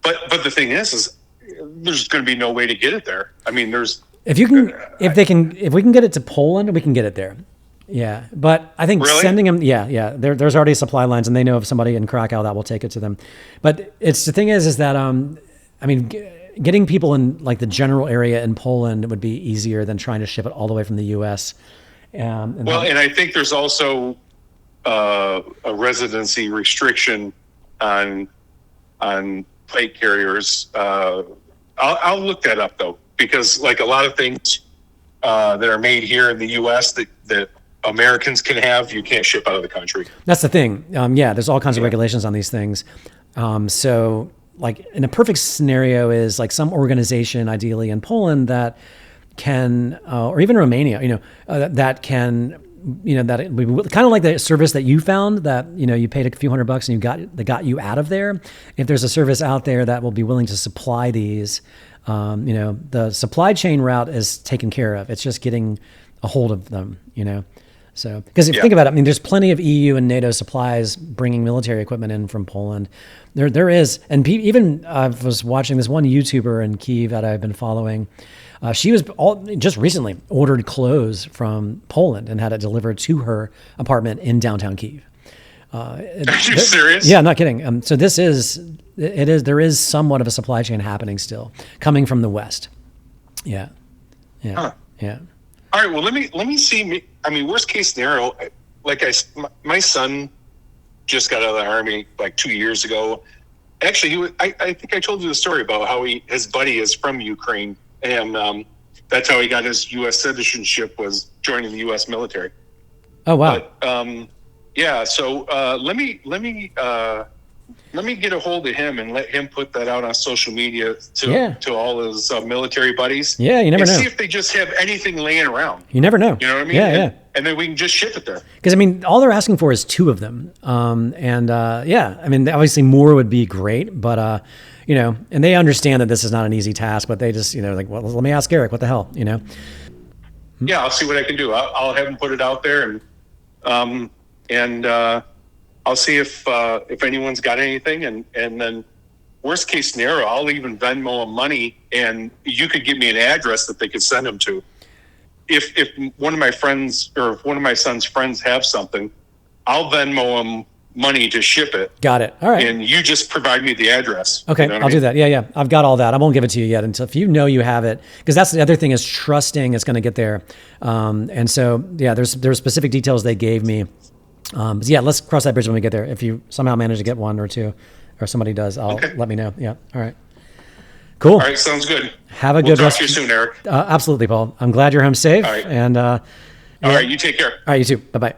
But the thing is there's going to be no way to get it there. I mean, there's.
If we can get it to Poland, we can get it there. Yeah, but I think
really?
sending them, there's already supply lines, and they know of somebody in Krakow that will take it to them. But the thing is that I mean, getting people in like the general area in Poland would be easier than trying to ship it all the way from the U.S. And
I think there's also a residency restriction on plate carriers. I'll look that up though, because like a lot of things that are made here in the U.S. that Americans can have, you can't ship out of the country.
That's the thing. There's all kinds of regulations on these things. So like in a perfect scenario is like some organization, ideally in Poland, that can, or even Romania, that can, that it would be kind of like the service that you found that, you paid a few $100 and that got you out of there. If there's a service out there that will be willing to supply these, the supply chain route is taken care of. It's just getting a hold of them, So, because if you think about it, I mean, there's plenty of EU and NATO supplies bringing military equipment in from Poland. There is, and even I was watching this one YouTuber in Kyiv that I've been following. She was just recently ordered clothes from Poland and had it delivered to her apartment in downtown Kyiv.
Are you serious?
Yeah, not kidding. So there is somewhat of a supply chain happening still, coming from the West. Yeah.
Huh.
Yeah.
All right. Well, let me see. I mean, worst case scenario, like my son just got out of the Army like 2 years ago. Actually, I think I told you the story about how his buddy is from Ukraine, and that's how he got his U.S. citizenship, was joining the U.S. military.
Oh wow.
But, yeah. So let me get a hold of him and let him put that out on social media to all his military buddies.
Yeah, you never know.
See if they just have anything laying around.
You never know.
You know what I mean?
Yeah.
And then we can just ship it there.
Because I mean, all they're asking for is 2 of them. I mean, obviously more would be great, but and they understand that this is not an easy task, but they just like, well, let me ask Eric, what the hell,
Yeah, I'll see what I can do. I'll have him put it out there, and I'll see if anyone's got anything, and then worst case scenario, I'll even Venmo them money, and you could give me an address that they could send them to. If one of my friends or if one of my son's friends have something, I'll Venmo them money to ship it.
Got it. All right.
And you just provide me the address.
Okay,
You know what
I'll
I mean?
do that. Yeah. I've got all that. I won't give it to you yet until if you have it, because that's the other thing is trusting it's going to get there. And so there's specific details they gave me. But let's cross that bridge when we get there. If you somehow manage to get 1 or 2, or somebody does, let me know. Yeah. All right. Cool.
All right, sounds good.
Have a
We'll
good
talk
rest.
to you soon, Eric.
Absolutely, Paul. I'm glad you're home safe.
All right.
And
All right, you take care.
all right, you too. Bye-bye.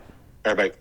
All right, bye.